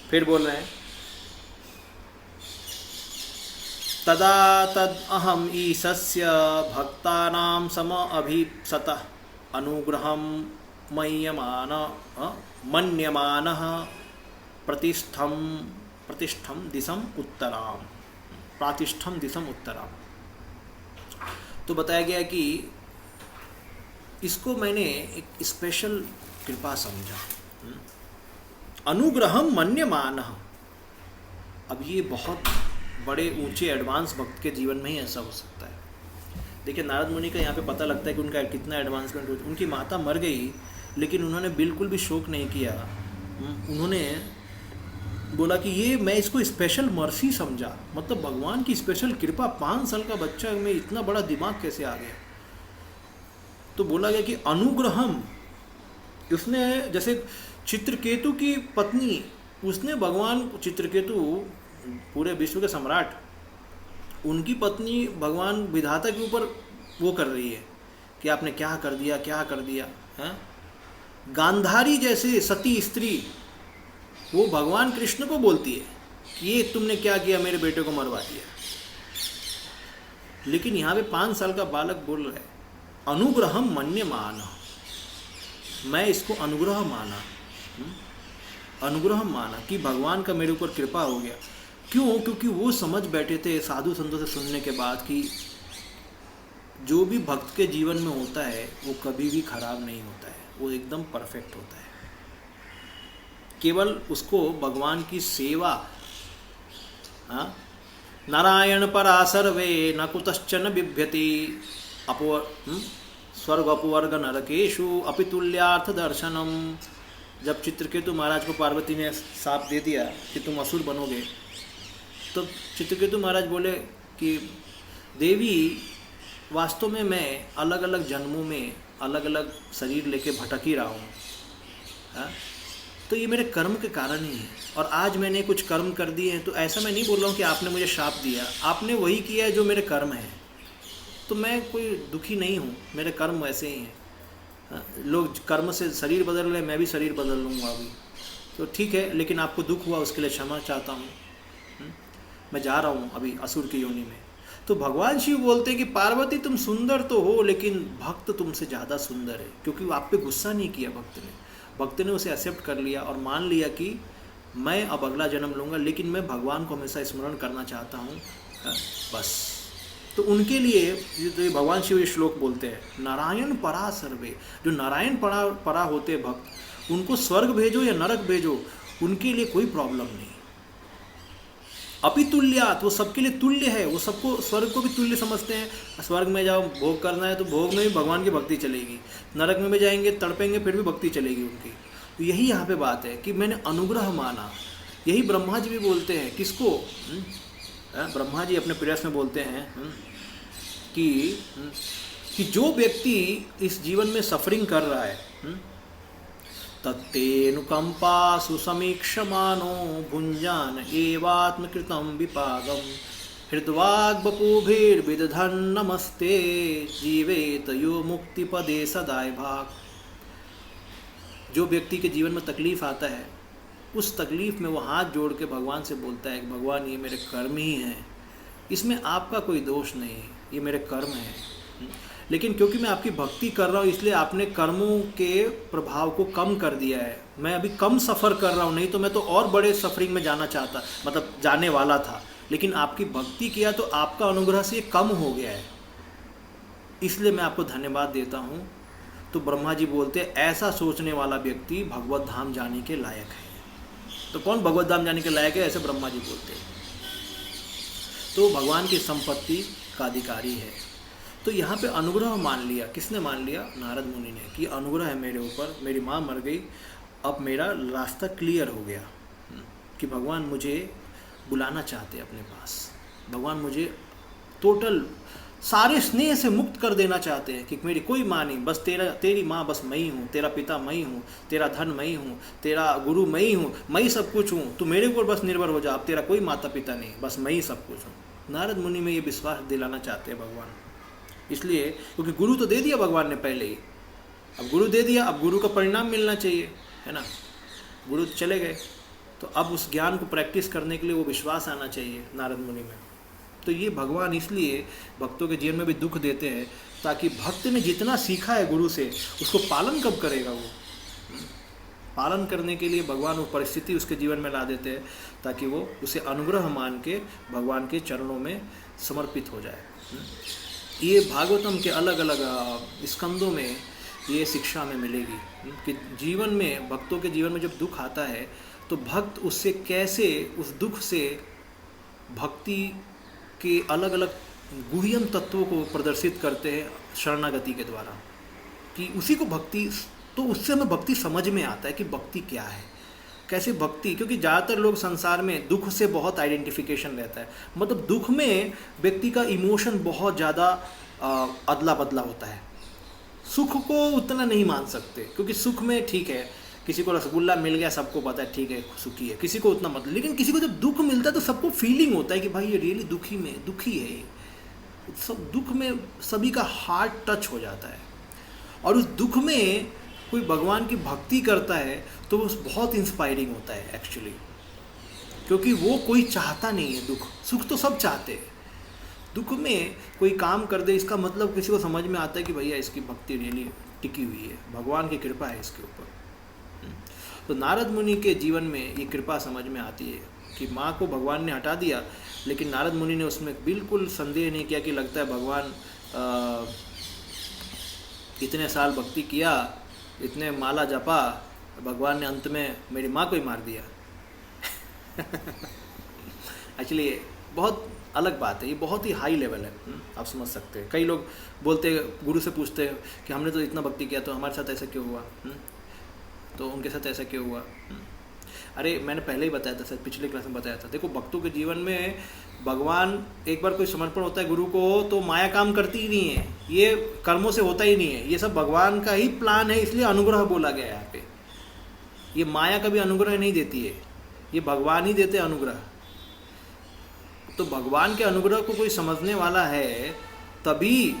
फिर बोल रहे हैं, तदा तद अहम ईशस्य भक्तानां सम अभीप्सतः अनुग्रहं मन्यमानः प्रतिष्ठम दिशम उत्तराम, प्रातिष्ठम दिशम उत्तराम। तो बताया गया कि इसको मैंने एक स्पेशल कृपा समझा। अनुग्रहम मन्यमानः, अब ये बहुत बड़े ऊंचे एडवांस भक्त के जीवन में ही ऐसा हो सकता है। देखिए नारद मुनि का यहाँ पे पता लगता है कि उनका कितना एडवांसमेंट हो। उनकी माता मर गई लेकिन उन्होंने बिल्कुल भी शोक नहीं किया। उन्होंने बोला कि ये मैं इसको स्पेशल मर्सी समझा, मतलब भगवान की स्पेशल कृपा। 5 साल का बच्चा में इतना बड़ा दिमाग कैसे आ गया। तो बोला गया कि अनुग्रहम, उसने जैसे चित्रकेतु की पत्नी, उसने भगवान चित्रकेतु पूरे विश्व के सम्राट, उनकी पत्नी भगवान विधाता के ऊपर वो कर रही है कि आपने क्या कर दिया, क्या कर दिया है। गांधारी जैसे सती स्त्री वो भगवान कृष्ण को बोलती है कि ये तुमने क्या किया, मेरे बेटे को मरवा दिया। लेकिन यहाँ पे 5 साल का बालक बोल रहा है अनुग्रहम मन्यमान, मैं इसको अनुग्रह माना, अनुग्रह माना कि भगवान का मेरे ऊपर कृपा हो गया। क्यों? क्योंकि वो समझ बैठे थे साधु संतों से सुनने के बाद कि जो भी भक्त के जीवन में होता है वो कभी भी खराब नहीं होता है, वो एकदम परफेक्ट होता है। केवल उसको भगवान की सेवा, नारायण परा सर्वे न कुतश्चन बिभ्यति स्वर्ग अपवर्ग नरकेशु अपितुल्यार्थ दर्शनम। जब चित्रकेतु महाराज को पार्वती ने साप दे दिया कि तुम असुर बनोगे, तो चित्रकेतु महाराज बोले कि देवी वास्तव में मैं अलग अलग जन्मों में अलग अलग शरीर लेके भटक ही रहा हूँ, तो ये मेरे कर्म के कारण ही है। और आज मैंने कुछ कर्म कर दिए हैं, तो ऐसा मैं नहीं बोल रहा हूँ कि आपने मुझे शाप दिया, आपने वही किया है जो मेरे कर्म है। तो मैं कोई दुखी नहीं हूँ, मेरे कर्म वैसे ही हैं। लोग कर्म से शरीर बदल रहे, मैं भी शरीर बदल लूँगा अभी, तो ठीक है। लेकिन आपको दुख हुआ उसके लिए क्षमा चाहता हूँ, मैं जा रहा हूँ अभी असुर की योनि में। तो भगवान शिव बोलते हैं कि पार्वती तुम सुंदर तो हो, लेकिन भक्त तुमसे ज़्यादा सुंदर है, क्योंकि वो आप पे गुस्सा नहीं किया भक्त ने उसे एक्सेप्ट कर लिया और मान लिया कि मैं अब अगला जन्म लूँगा, लेकिन मैं भगवान को हमेशा स्मरण करना चाहता हूँ, बस। तो उनके लिए तो ये भगवान शिव ये श्लोक बोलते हैं, नारायण परा सर्वे, जो नारायण परा होते भक्त, उनको स्वर्ग भेजो या नरक भेजो, उनके लिए कोई प्रॉब्लम नहीं। अपितुल्यात, वो सबके लिए तुल्य है, वो सबको स्वर्ग को भी तुल्य समझते हैं। स्वर्ग में जाओ भोग करना है तो भोग में भी भगवान की भक्ति चलेगी, नरक में भी जाएंगे तड़पेंगे फिर भी भक्ति चलेगी उनकी। तो यही यहाँ पे बात है कि मैंने अनुग्रह माना। यही ब्रह्मा जी भी बोलते हैं, किसको? ब्रह्मा जी अपने प्रेयस में बोलते हैं कि जो व्यक्ति इस जीवन में सफरिंग कर रहा है, तत्तेनुकंपा सुसमीक्षमानो भुंजान एवात्मकृतम विपागम हृद्वाग् बपुभिर्विदधन् नमस्ते जीवेत यो मुक्तिपदे सदाय भाग। जो व्यक्ति के जीवन में तकलीफ आता है, उस तकलीफ में वो हाथ जोड़ के भगवान से बोलता है कि भगवान ये मेरे कर्म ही हैं, इसमें आपका कोई दोष नहीं है, ये मेरे कर्म हैं। लेकिन क्योंकि मैं आपकी भक्ति कर रहा हूँ इसलिए आपने कर्मों के प्रभाव को कम कर दिया है, मैं अभी कम सफ़र कर रहा हूँ, नहीं तो मैं तो और बड़े सफरिंग में जाना चाहता, मतलब जाने वाला था, लेकिन आपकी भक्ति किया तो आपका अनुग्रह से ये कम हो गया है, इसलिए मैं आपको धन्यवाद देता हूँ। तो ब्रह्मा जी बोलते हैं ऐसा सोचने वाला व्यक्ति भगवत धाम जाने के लायक है। तो कौन भगवत धाम जाने के लायक है? ऐसे ब्रह्मा जी बोलते हैं। तो भगवान की संपत्ति का अधिकारी है। तो यहाँ पे अनुग्रह मान लिया, किसने मान लिया? नारद मुनि ने, कि अनुग्रह है मेरे ऊपर, मेरी माँ मर गई, अब मेरा रास्ता क्लियर हो गया कि भगवान मुझे बुलाना चाहते हैं अपने पास, भगवान मुझे टोटल सारे स्नेह से मुक्त कर देना चाहते हैं कि मेरी कोई माँ नहीं, बस तेरी माँ बस मैं ही हूँ, तेरा पिता मैं ही हूँ, तेरा धन मैं ही हूँ, तेरा गुरु मैं ही हूँ, मैं ही सब कुछ हूँ, तू मेरे ऊपर बस निर्भर हो जा, अब तेरा कोई माता पिता नहीं, बस मैं ही सब कुछ हूँ। नारद मुनि में ये विश्वास दिलाना चाहते हैं भगवान, इसलिए क्योंकि गुरु तो दे दिया भगवान ने पहले ही, अब गुरु दे दिया, अब गुरु का परिणाम मिलना चाहिए, है ना। गुरु चले गए तो अब उस ज्ञान को प्रैक्टिस करने के लिए वो विश्वास आना चाहिए नारद मुनि में। तो ये भगवान इसलिए भक्तों के जीवन में भी दुख देते हैं, ताकि भक्त ने जितना सीखा है गुरु से उसको पालन कब करेगा वो। पालन करने के लिए भगवान वो परिस्थिति उसके जीवन में ला देते हैं ताकि वो उसे अनुग्रह मान के भगवान के चरणों में समर्पित हो जाए। ये भागवतम के अलग अलग स्कंदों में ये शिक्षा में मिलेगी कि जीवन में, भक्तों के जीवन में जब दुख आता है तो भक्त उससे कैसे, उस दुख से भक्ति के अलग अलग गुह्यम तत्वों को प्रदर्शित करते हैं शरणागति के द्वारा, कि उसी को भक्ति, तो उससे हमें भक्ति समझ में आता है कि भक्ति क्या है, कैसे भक्ति। क्योंकि ज़्यादातर लोग संसार में दुख से बहुत आइडेंटिफिकेशन रहता है, मतलब दुख में व्यक्ति का इमोशन बहुत ज़्यादा अदला बदला होता है। सुख को उतना नहीं मान सकते, क्योंकि सुख में ठीक है, किसी को रसगुल्ला मिल गया सबको पता है ठीक है सुखी है, किसी को उतना मतलब, लेकिन किसी को जब दुख मिलता है तो सबको फीलिंग होता है कि भाई ये रियली दुखी है, सब दुख में सभी का हार्ट टच हो जाता है। और उस दुख में कोई भगवान की भक्ति करता है तो वो बहुत इंस्पायरिंग होता है एक्चुअली, क्योंकि वो कोई चाहता नहीं है दुख, सुख तो सब चाहते हैं, दुख में कोई काम कर दे इसका मतलब किसी को समझ में आता है कि भैया इसकी भक्ति रियली टिकी हुई है, भगवान की कृपा है इसके ऊपर। तो नारद मुनि के जीवन में ये कृपा समझ में आती है कि माँ को भगवान ने हटा दिया, लेकिन नारद मुनि ने उसमें बिल्कुल संदेह नहीं किया कि लगता है भगवान इतने साल भक्ति किया, इतने माला जपा, भगवान ने अंत में मेरी माँ को ही मार दिया। एक्चुअली ये बहुत अलग बात है, ये बहुत ही हाई लेवल है, आप समझ सकते हैं। कई लोग बोलते, गुरु से पूछते हैं कि हमने तो इतना भक्ति किया तो हमारे साथ ऐसा क्यों हुआ, तो उनके साथ ऐसा क्यों हुआ। अरे मैंने पहले ही बताया था, सर पिछले क्लास में बताया था, देखो भक्तों के जीवन में भगवान, एक बार कोई समर्पण होता है गुरु को तो माया काम करती ही नहीं है, ये कर्मों से होता ही नहीं है, ये सब भगवान का ही प्लान है, इसलिए अनुग्रह बोला गया है यहाँ पे। ये माया कभी अनुग्रह नहीं देती है, ये भगवान ही देते अनुग्रह। तो भगवान के अनुग्रह को कोई समझने वाला है तभी,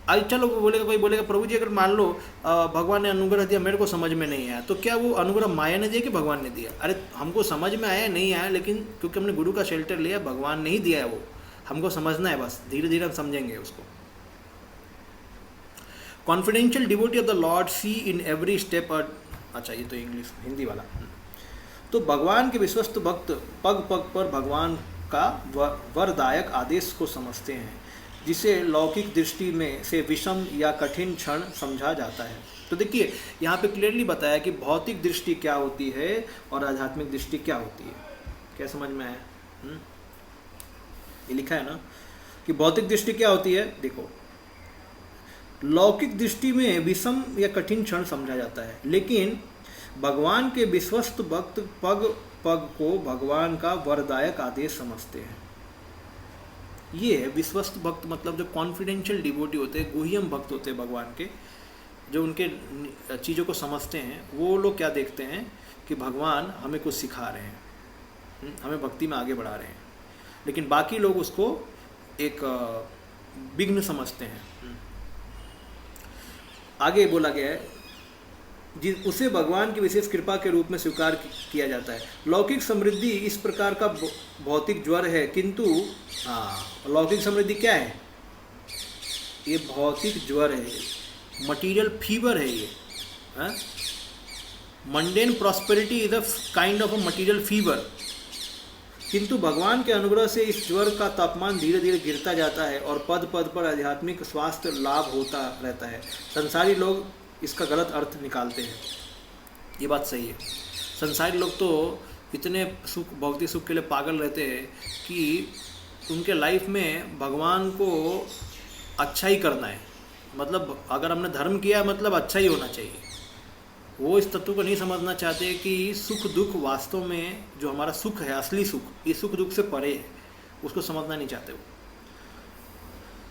आज चलो बोलेगा, कोई बोलेगा प्रभु जी अगर मान लो भगवान ने अनुग्रह दिया मेरे को समझ में नहीं आया, तो क्या वो अनुग्रह माया ने दिया कि भगवान ने दिया? अरे हमको समझ में आया नहीं आया, लेकिन क्योंकि हमने गुरु का शेल्टर लिया, भगवान ने ही दिया है, वो हमको समझना है, बस धीरे धीरे हम समझेंगे उसको। Confidential devotee of the lord see in every step. अच्छा ये तो इंग्लिश हिंदी वाला। तो भगवान के विश्वस्त भक्त पग पग पर भगवान का वरदायक आदेश को समझते हैं, जिसे लौकिक दृष्टि में से विषम या कठिन क्षण समझा जाता है। तो देखिए यहाँ पे क्लियरली बताया कि भौतिक दृष्टि क्या होती है और आध्यात्मिक दृष्टि क्या होती है। क्या समझ में आया? ये लिखा है ना कि भौतिक दृष्टि क्या होती है। देखो लौकिक दृष्टि में विषम या कठिन क्षण समझा जाता है, लेकिन भगवान के विश्वस्त भक्त पग पग को भगवान का वरदायक आदेश समझते हैं। ये विश्वस्त भक्त मतलब जो कॉन्फिडेंशियल डिवोटी होते हैं, गुह्यम भक्त होते हैं भगवान के, जो उनके चीज़ों को समझते हैं, वो लोग क्या देखते हैं कि भगवान हमें कुछ सिखा रहे हैं, हमें भक्ति में आगे बढ़ा रहे हैं। लेकिन बाकी लोग उसको एक विघ्न समझते हैं। आगे बोला गया है उसे भगवान की विशेष कृपा के रूप में स्वीकार किया जाता है। लौकिक समृद्धि इस प्रकार का भौतिक ज्वर है, किंतु लौकिक समृद्धि क्या है? ये भौतिक ज्वर है, मटीरियल फीवर है ये। Mundane prosperity is a kind of a material fever, किंतु भगवान के अनुग्रह से इस ज्वर का तापमान धीरे धीरे गिरता जाता है और पद पद पर आध्यात्मिक स्वास्थ्य लाभ होता रहता है। संसारी लोग इसका गलत अर्थ निकालते हैं, ये बात सही है। संसारी लोग तो इतने सुख, भौतिक सुख के लिए पागल रहते हैं कि उनके लाइफ में भगवान को अच्छा ही करना है, मतलब अगर हमने धर्म किया मतलब अच्छा ही होना चाहिए। वो इस तत्व को नहीं समझना चाहते कि सुख दुख वास्तव में जो हमारा सुख है, असली सुख, ये सुख दुख से परे है, उसको समझना नहीं चाहते वो।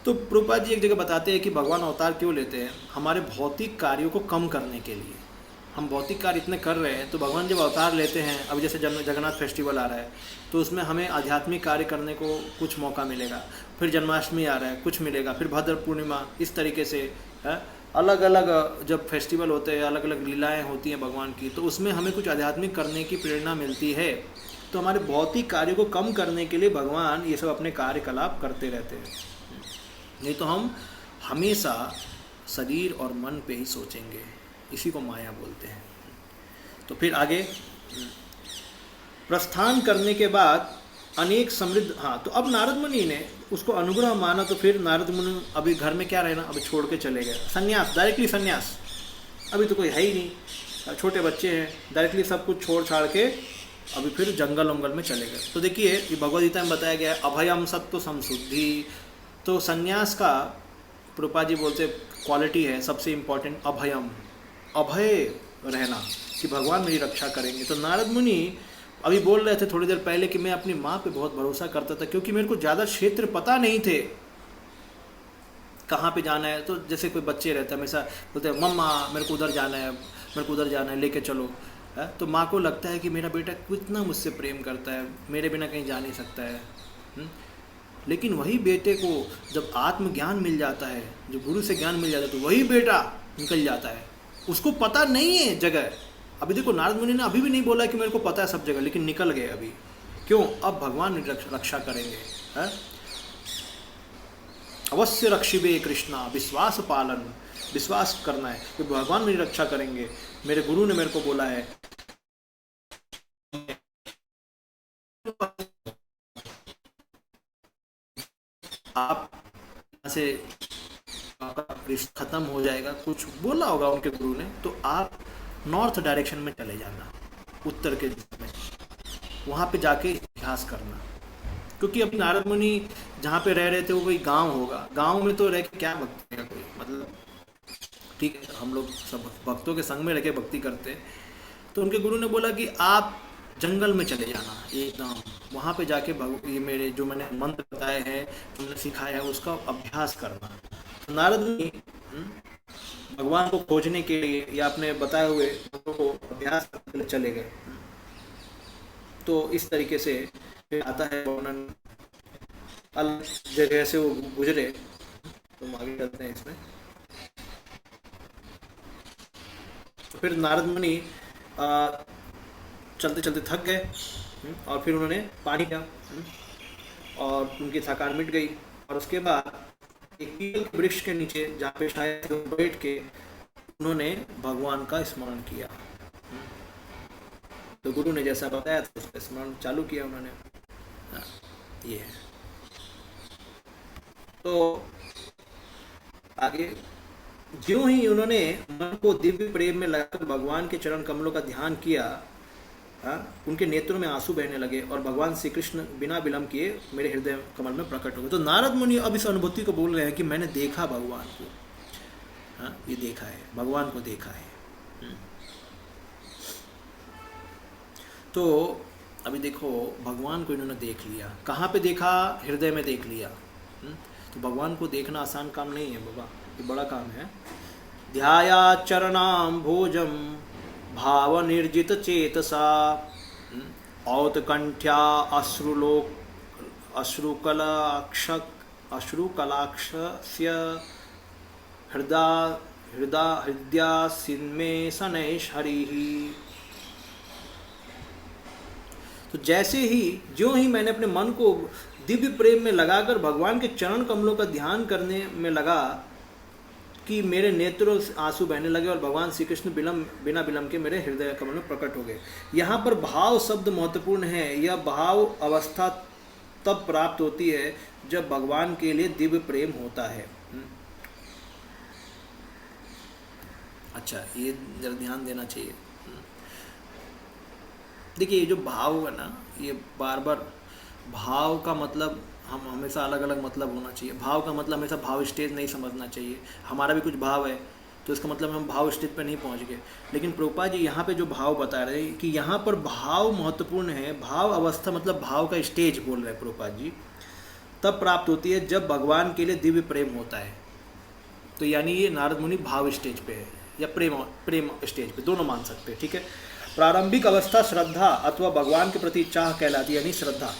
तो प्रभुपाद जी एक जगह बताते हैं कि भगवान अवतार क्यों लेते हैं? हमारे भौतिक कार्यों को कम करने के लिए। हम भौतिक कार्य इतने कर रहे हैं, तो भगवान जब अवतार लेते हैं, अभी जैसे जगन्नाथ फेस्टिवल आ रहा है, तो उसमें हमें आध्यात्मिक कार्य करने को कुछ मौका मिलेगा। फिर जन्माष्टमी आ रहा है, कुछ मिलेगा। फिर भद्र पूर्णिमा, इस तरीके से अलग अलग जब फेस्टिवल होते हैं, अलग अलग लीलाएं होती हैं भगवान की, तो उसमें हमें कुछ आध्यात्मिक करने की प्रेरणा मिलती है। तो हमारे भौतिक कार्य को कम करने के लिए भगवान ये सब अपने कार्यकलाप करते रहते हैं। नहीं तो हम हमेशा शरीर और मन पे ही सोचेंगे, इसी को माया बोलते हैं। तो फिर आगे प्रस्थान करने के बाद अनेक समृद्ध, तो अब नारद मुनि ने उसको अनुग्रह माना, तो फिर नारद मुनि अभी घर में क्या रहना, अभी छोड़ के चले गए। संन्यास, डायरेक्टली संन्यास। अभी तो कोई है ही नहीं, छोटे बच्चे हैं, डायरेक्टली सब कुछ छोड़ छाड़ के अभी फिर जंगल वंगल में चले गए। तो देखिए ये भगवद गीता में बताया गया है, अभयम सत्व संशुद्धि। तो संन्यास का प्रभुपाद जी बोलते क्वालिटी है सबसे इम्पोर्टेंट, अभयम, अभय रहना, कि भगवान मेरी रक्षा करेंगे। तो नारद मुनि अभी बोल रहे थे थोड़ी देर पहले कि मैं अपनी माँ पे बहुत भरोसा करता था, क्योंकि मेरे को ज़्यादा क्षेत्र पता नहीं थे कहाँ पे जाना है। तो जैसे कोई बच्चे रहते हैं हमेशा बोलते हैं मम्मा मेरे को उधर जाना है, मेरे को उधर जाना है, लेके चलो। है तो माँ को लगता है कि मेरा बेटा कितना मुझसे प्रेम करता है, मेरे बिना कहीं जा नहीं सकता है। लेकिन वही बेटे को जब आत्मज्ञान मिल जाता है, जो गुरु से ज्ञान मिल जाता है, तो वही बेटा निकल जाता है, उसको पता नहीं है जगह। अभी देखो नारद मुनि ने अभी भी नहीं बोला कि मेरे को पता है सब जगह, लेकिन निकल गए अभी। क्यों? अब भगवान रक्षा करेंगे। है अवश्य रक्षिबे कृष्णा, विश्वास पालन, विश्वास करना है कि भगवान मेरी रक्षा करेंगे। मेरे गुरु ने मेरे को बोला है। आप से रिश्ता खत्म हो जाएगा, कुछ बोला होगा उनके गुरु ने, तो आप नॉर्थ डायरेक्शन में चले जाना, उत्तर के दिशा में, वहाँ पे जाके इतिहास करना। क्योंकि अभी नारद मुनि जहाँ पे रह रहे थे वो कोई गांव होगा, गांव में तो रह के क्या भक्ति है कोई, मतलब ठीक है हम लोग सब भक्तों के संग में रह के भक्ति करते हैं। तो उनके गुरु ने बोला कि आप जंगल में चले जाना एकदम, वहाँ पे जाके ये मेरे जो मैंने मंत्र बताए हैं, जो मैंने सिखाया है, उसका अभ्यास करना। तो नारद मुनि भगवान को खोजने के लिए या अपने बताए हुए को अभ्यास करने के लिए चले गए। तो इस तरीके से फिर आता है वर्णन, अलग जगह से वो गुजरे। तो आगे चलते हैं इसमें। तो फिर नारद मुनि चलते चलते थक गए और फिर उन्होंने पानी पिया और उनकी थकान मिट गई। और उसके बाद एक पीपल के वृक्ष के नीचे जहाँ पे शायद बैठ के उन्होंने भगवान का स्मरण किया। तो गुरु ने जैसा बताया था उसका स्मरण चालू किया उन्होंने। ये है। तो आगे ज्यों ही उन्होंने मन को दिव्य प्रेम में लगाकर भगवान के चरण कमलों का ध्यान किया, उनके नेत्रों में आंसू बहने लगे और भगवान श्री कृष्ण बिना विलंब किए मेरे हृदय कमल में प्रकट हो गए। तो नारद मुनि अब इस अनुभूति को बोल रहे हैं कि मैंने देखा भगवान को। ये देखा है, भगवान को देखा है। तो अभी देखो भगवान को इन्होंने देख लिया। कहाँ पे देखा? हृदय में देख लिया। तो भगवान को देखना आसान काम नहीं है बाबा, ये बड़ा काम है। ध्याया चरणाम भोजम भाव निर्जित चेतसा औतकंठ्या अश्रुकलाक्षस्य हृदयासिन्मे शनैः हरिः। तो जैसे ही ज्यों ही मैंने अपने मन को दिव्य प्रेम में लगाकर भगवान के चरण कमलों का ध्यान करने में लगा कि मेरे नेत्रों से आंसू बहने लगे और भगवान श्री कृष्ण बिना विलंब के मेरे हृदय कमल में प्रकट हो गए। यहाँ पर भाव शब्द महत्वपूर्ण है। यह भाव अवस्था तब प्राप्त होती है जब भगवान के लिए दिव्य प्रेम होता है। अच्छा, ये जरा ध्यान देना चाहिए। देखिए, ये जो भाव है ना, ये बार बार भाव का मतलब हम हमेशा अलग अलग मतलब होना चाहिए। भाव का मतलब हमेशा भाव स्टेज नहीं समझना चाहिए। हमारा भी कुछ भाव है तो इसका मतलब हम भाव स्टेज पर नहीं पहुंच गए। लेकिन प्रभुपाद जी यहाँ पे जो भाव बता रहे हैं कि यहाँ पर भाव महत्वपूर्ण है। भाव अवस्था मतलब भाव का स्टेज बोल रहे हैं प्रभुपाद जी, तब प्राप्त होती है जब भगवान के लिए दिव्य प्रेम होता है। तो यानी ये नारद मुनि भाव स्टेज पे है या प्रेम स्टेज पे, दोनों मान सकते हैं। ठीक है। प्रारंभिक अवस्था श्रद्धा अथवा भगवान के प्रति चाह कहलाती है, यानी श्रद्धा।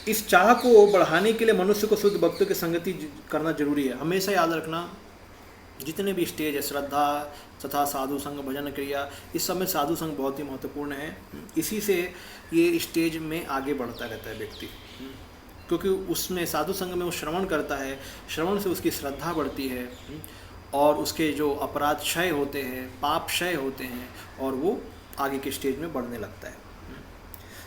इस चाह को बढ़ाने के लिए मनुष्य को शुद्ध भक्तों की संगति करना जरूरी है। हमेशा याद रखना, जितने भी स्टेज है, श्रद्धा तथा साधु संग, भजन क्रिया, इस सब में साधु संग बहुत ही महत्वपूर्ण है। इसी से ये स्टेज में आगे बढ़ता रहता है व्यक्ति, क्योंकि उसमें साधु संग में वो श्रवण करता है, श्रवण से उसकी श्रद्धा बढ़ती है और उसके जो अपराध क्षय होते हैं, पाप क्षय होते हैं और वो आगे के स्टेज में बढ़ने लगता है।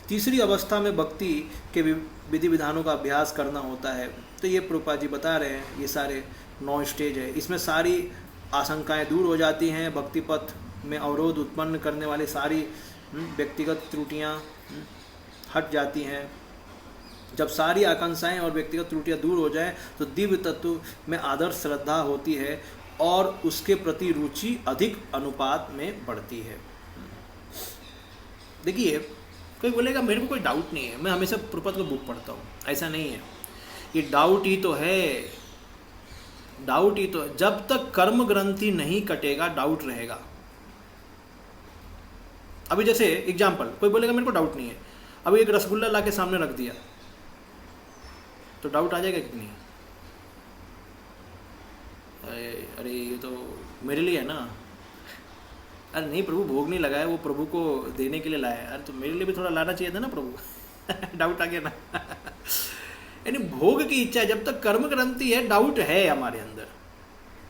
तीसरी अवस्था में भक्ति के विधि विधानों का अभ्यास करना होता है। तो ये प्रभुपाद जी बता रहे हैं, ये सारे 9 स्टेज है। इसमें सारी आशंकाएं दूर हो जाती हैं। भक्ति पथ में अवरोध उत्पन्न करने वाली सारी व्यक्तिगत त्रुटियां हट जाती हैं। जब सारी आकांक्षाएं और व्यक्तिगत त्रुटियां दूर हो जाएं तो दिव्य तत्व में आदर्श श्रद्धा होती है और उसके प्रति रुचि अधिक अनुपात में बढ़ती है। देखिए, कोई बोलेगा मेरे को कोई डाउट नहीं है, मैं हमेशा प्रभुपाद का बुक पढ़ता हूँ। ऐसा नहीं है, ये डाउट ही तो है, डाउट ही तो है। जब तक कर्म ग्रंथि नहीं कटेगा डाउट रहेगा। अभी जैसे एग्जाम्पल, कोई बोलेगा मेरे को डाउट नहीं है, अभी एक रसगुल्ला ला के सामने रख दिया तो डाउट आ जाएगा कि नहीं? अरे ये तो मेरे लिए है ना। अरे नहीं प्रभु, भोग नहीं लगाया, वो प्रभु को देने के लिए लाया। अरे तो मेरे लिए भी थोड़ा लाना चाहिए था ना प्रभु। डाउट आ गया ना। यानी भोग की इच्छा है, जब तक कर्म ग्रंथि है डाउट है हमारे अंदर।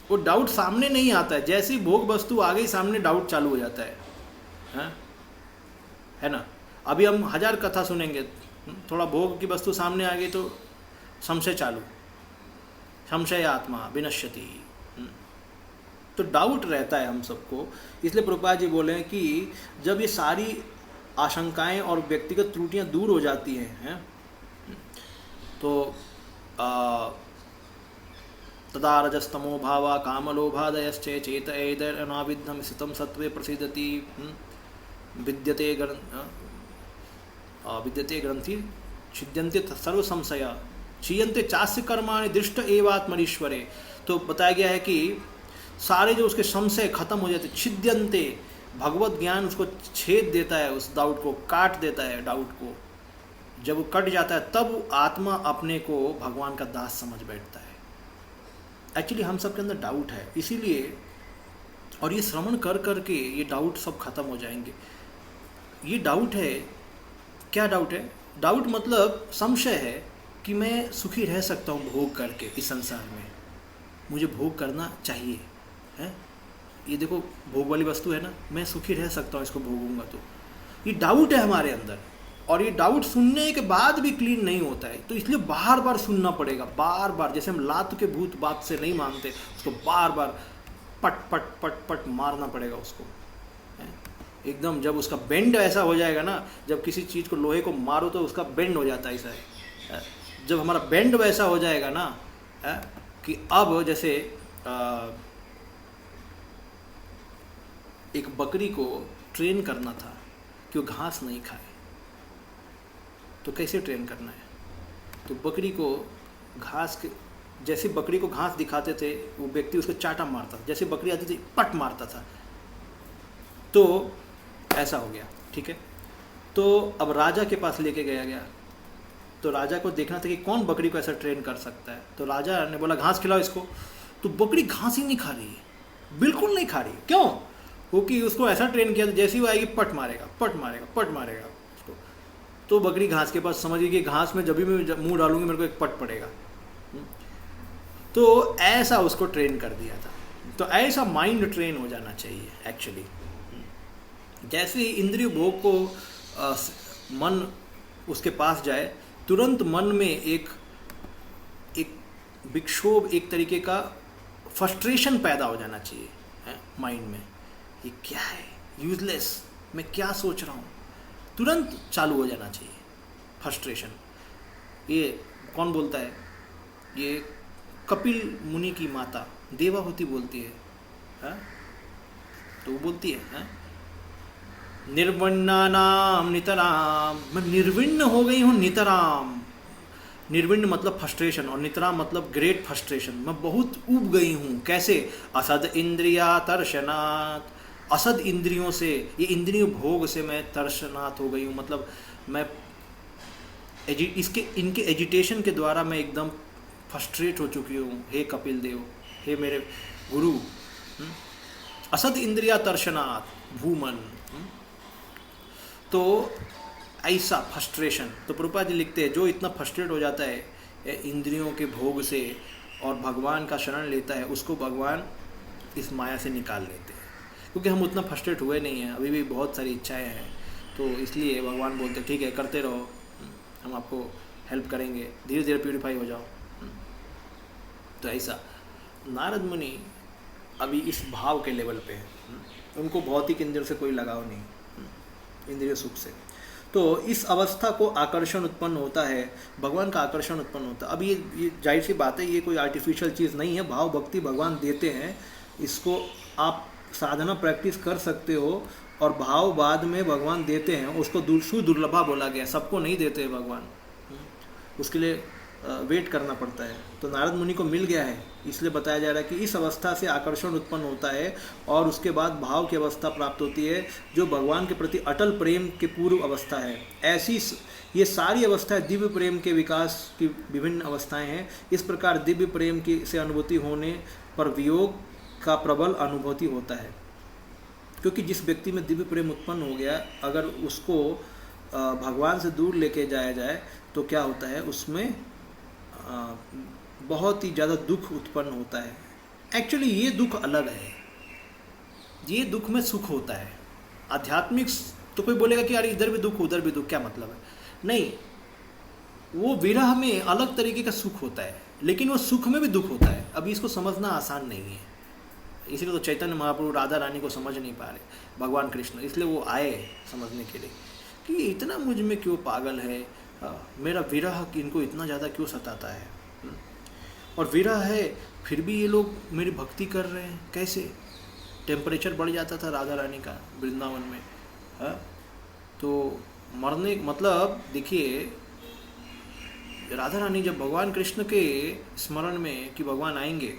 वो डाउट सामने नहीं आता है, जैसी भोग वस्तु आ गई सामने डाउट चालू हो जाता है। हाँ? है ना। अभी हम 1000 कथा सुनेंगे, थोड़ा भोग की वस्तु सामने आ गई तो संशय चालू, संशय आत्मा विनश्यति। तो डाउट रहता है हम सबको। इसलिए प्रभुपाद जी बोले कि जब ये सारी आशंकाएं और व्यक्तिगत त्रुटियां दूर हो जाती हैं, तो तदा रजस्तमो भावा कामलोभादयश्च चेतैर्नाविद्धं स्थितं सत्त्वे प्रसिद्धति विद्यते ग्रंथि छिद्यन्ते सर्व संशया क्षीयन्ते चास्य कर्माणि दृष्ट एवात्मनीश्वरे। तो बताया गया है कि सारे जो उसके संशय खत्म हो जाते, छिद्यन्ते, भगवत ज्ञान उसको छेद देता है, उस डाउट को काट देता है। डाउट को जब वो कट जाता है तब आत्मा अपने को भगवान का दास समझ बैठता है। एक्चुअली हम सबके अंदर डाउट है, इसीलिए, और ये श्रवण कर करके ये डाउट सब खत्म हो जाएंगे। ये डाउट है, क्या डाउट है? डाउट मतलब संशय है कि मैं सुखी रह सकता हूँ भोग करके इस संसार में, मुझे भोग करना चाहिए है। ये देखो भोग वाली वस्तु है ना, मैं सुखी रह सकता हूँ इसको भोगूंगा तो। ये डाउट है हमारे अंदर, और ये डाउट सुनने के बाद भी क्लीन नहीं होता है। तो इसलिए बार बार सुनना पड़ेगा, बार बार। जैसे हम लात के भूत बात से नहीं मानते, उसको बार बार पट पट पट पट मारना पड़ेगा उसको एकदम। जब उसका बेंड ऐसा हो जाएगा ना, जब किसी चीज़ को लोहे को मारो तो उसका बेंड हो जाता है ऐसा है। जब हमारा बेंड वैसा हो जाएगा ना कि अब जैसे एक बकरी को ट्रेन करना था कि वो घास नहीं खाए, तो कैसे ट्रेन करना है? तो बकरी को घास के, जैसे बकरी को घास दिखाते थे वो व्यक्ति उसको चाटा मारता था, जैसे बकरी आती थी पट मारता था। तो ऐसा हो गया, ठीक है। तो अब राजा के पास लेके गया, तो राजा को देखना था कि कौन बकरी को ऐसा ट्रेन कर सकता है। तो राजा ने बोला घास खिलाओ इसको। तो बकरी घास ही नहीं खा रही है, बिल्कुल नहीं खा रही। क्यों? क्योंकि उसको ऐसा ट्रेन किया था जैसे ही वो आएगी पट मारेगा पट मारेगा पट मारेगा उसको। तो बकरी घास के पास समझ गई कि घास में जब भी मैं मुंह डालूंगी मेरे को एक पट पड़ेगा। तो ऐसा उसको ट्रेन कर दिया था। तो ऐसा माइंड ट्रेन हो जाना चाहिए एक्चुअली। जैसे ही इंद्रिय भोग को मन उसके पास जाए, तुरंत मन में एक विक्षोभ, एक तरीके का फ्रस्ट्रेशन पैदा हो जाना चाहिए माइंड में। ये क्या है, यूजलेस, मैं क्या सोच रहा हूँ, तुरंत चालू हो जाना चाहिए फ्रस्ट्रेशन। ये कौन बोलता है? ये कपिल मुनि की माता देवाहुति बोलती है, तो वो बोलती है निर्विण्णानाम नितराम, मैं निर्विण्ण हो गई हूँ नितराम। निर्विण्ण मतलब फ्रस्ट्रेशन और नितराम मतलब ग्रेट फ्रस्ट्रेशन। मैं बहुत ऊब गई हूँ। कैसे? असद इंद्रिया तर्शनात्, असद इंद्रियों से, ये इंद्रियों भोग से मैं तर्शनात् हो गई हूँ। मतलब मैं इनके एजिटेशन के द्वारा मैं एकदम फ्रस्ट्रेट हो चुकी हूँ। हे कपिल देव, हे मेरे गुरु, असद इंद्रिया तर्शनात् भूमन। तो ऐसा फ्रस्ट्रेशन, तो प्रभुपाद जी लिखते हैं जो इतना फ्रस्ट्रेट हो जाता है इंद्रियों के भोग से और भगवान का शरण लेता है, उसको भगवान इस माया से निकाल लेते हैं। क्योंकि हम उतना फ्रस्ट्रेट हुए नहीं हैं, अभी भी बहुत सारी इच्छाएं हैं। तो इसलिए भगवान बोलते हैं ठीक है करते रहो, हम आपको हेल्प करेंगे, धीरे धीरे प्यूरिफाई हो जाओ। तो ऐसा नारद मुनि अभी इस भाव के लेवल पे हैं, उनको भौतिक इंद्रियों से कोई लगाव नहीं, इंद्रिय सुख से। तो इस अवस्था को आकर्षण उत्पन्न होता है, भगवान का आकर्षण उत्पन्न होता है। अब ये जाहिर सी बात है, ये कोई आर्टिफिशियल चीज़ नहीं है। भाव भक्ति भगवान देते हैं, इसको आप साधना प्रैक्टिस कर सकते हो। और भाव बाद में भगवान देते हैं, उसको सुदुर्लभा बोला गया, सबको नहीं देते भगवान, उसके लिए वेट करना पड़ता है। तो नारद मुनि को मिल गया है, इसलिए बताया जा रहा है कि इस अवस्था से आकर्षण उत्पन्न होता है और उसके बाद भाव की अवस्था प्राप्त होती है, जो भगवान के प्रति अटल प्रेम के पूर्व अवस्था है। ऐसी ये सारी अवस्थाएं दिव्य प्रेम के विकास की विभिन्न अवस्थाएं हैं। इस प्रकार दिव्य प्रेम की से अनुभूति होने पर वियोग का प्रबल अनुभूति होता है। क्योंकि जिस व्यक्ति में दिव्य प्रेम उत्पन्न हो गया, अगर उसको भगवान से दूर लेके जाया जाए तो क्या होता है, उसमें बहुत ही ज़्यादा दुख उत्पन्न होता है। एक्चुअली ये दुख अलग है, ये दुख में सुख होता है। आध्यात्मिक तो कोई बोलेगा कि यार इधर भी दुख उधर भी दुख, क्या मतलब है? नहीं, वो विरह में अलग तरीके का सुख होता है, लेकिन वो सुख में भी दुख होता है। अभी इसको समझना आसान नहीं है, इसलिए तो चैतन्य महाप्रभु राधा रानी को समझ नहीं पा रहे, भगवान कृष्ण, इसलिए वो आए समझने के लिए कि इतना मुझ में क्यों पागल है, मेरा विरह इनको इतना ज़्यादा क्यों सताता है। और विरह है फिर भी ये लोग मेरी भक्ति कर रहे हैं, कैसे? टेम्परेचर बढ़ जाता था राधा रानी का वृंदावन में। तो मरने मतलब देखिए, राधा रानी जब भगवान कृष्ण के स्मरण में कि भगवान आएंगे,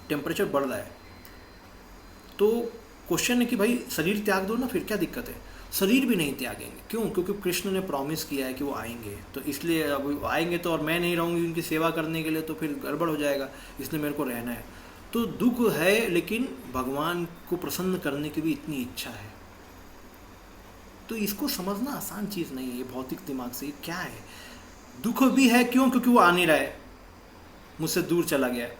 टेम्परेचर बढ़ रहा है, तो क्वेश्चन है कि भाई शरीर त्याग दो ना, फिर क्या दिक्कत है? शरीर भी नहीं त्यागेंगे। क्यों? क्योंकि कृष्ण ने प्रॉमिस किया है कि वो आएंगे, तो इसलिए अब आएंगे तो और मैं नहीं रहूँगी उनकी सेवा करने के लिए, तो फिर गड़बड़ हो जाएगा, इसलिए मेरे को रहना है। तो दुख है, लेकिन भगवान को प्रसन्न करने की भी इतनी इच्छा है। तो इसको समझना आसान चीज़ नहीं है ये भौतिक दिमाग से। क्या है? दुख भी है, क्यों? क्योंकि वो आ नहीं रहा है, मुझसे दूर चला गया है,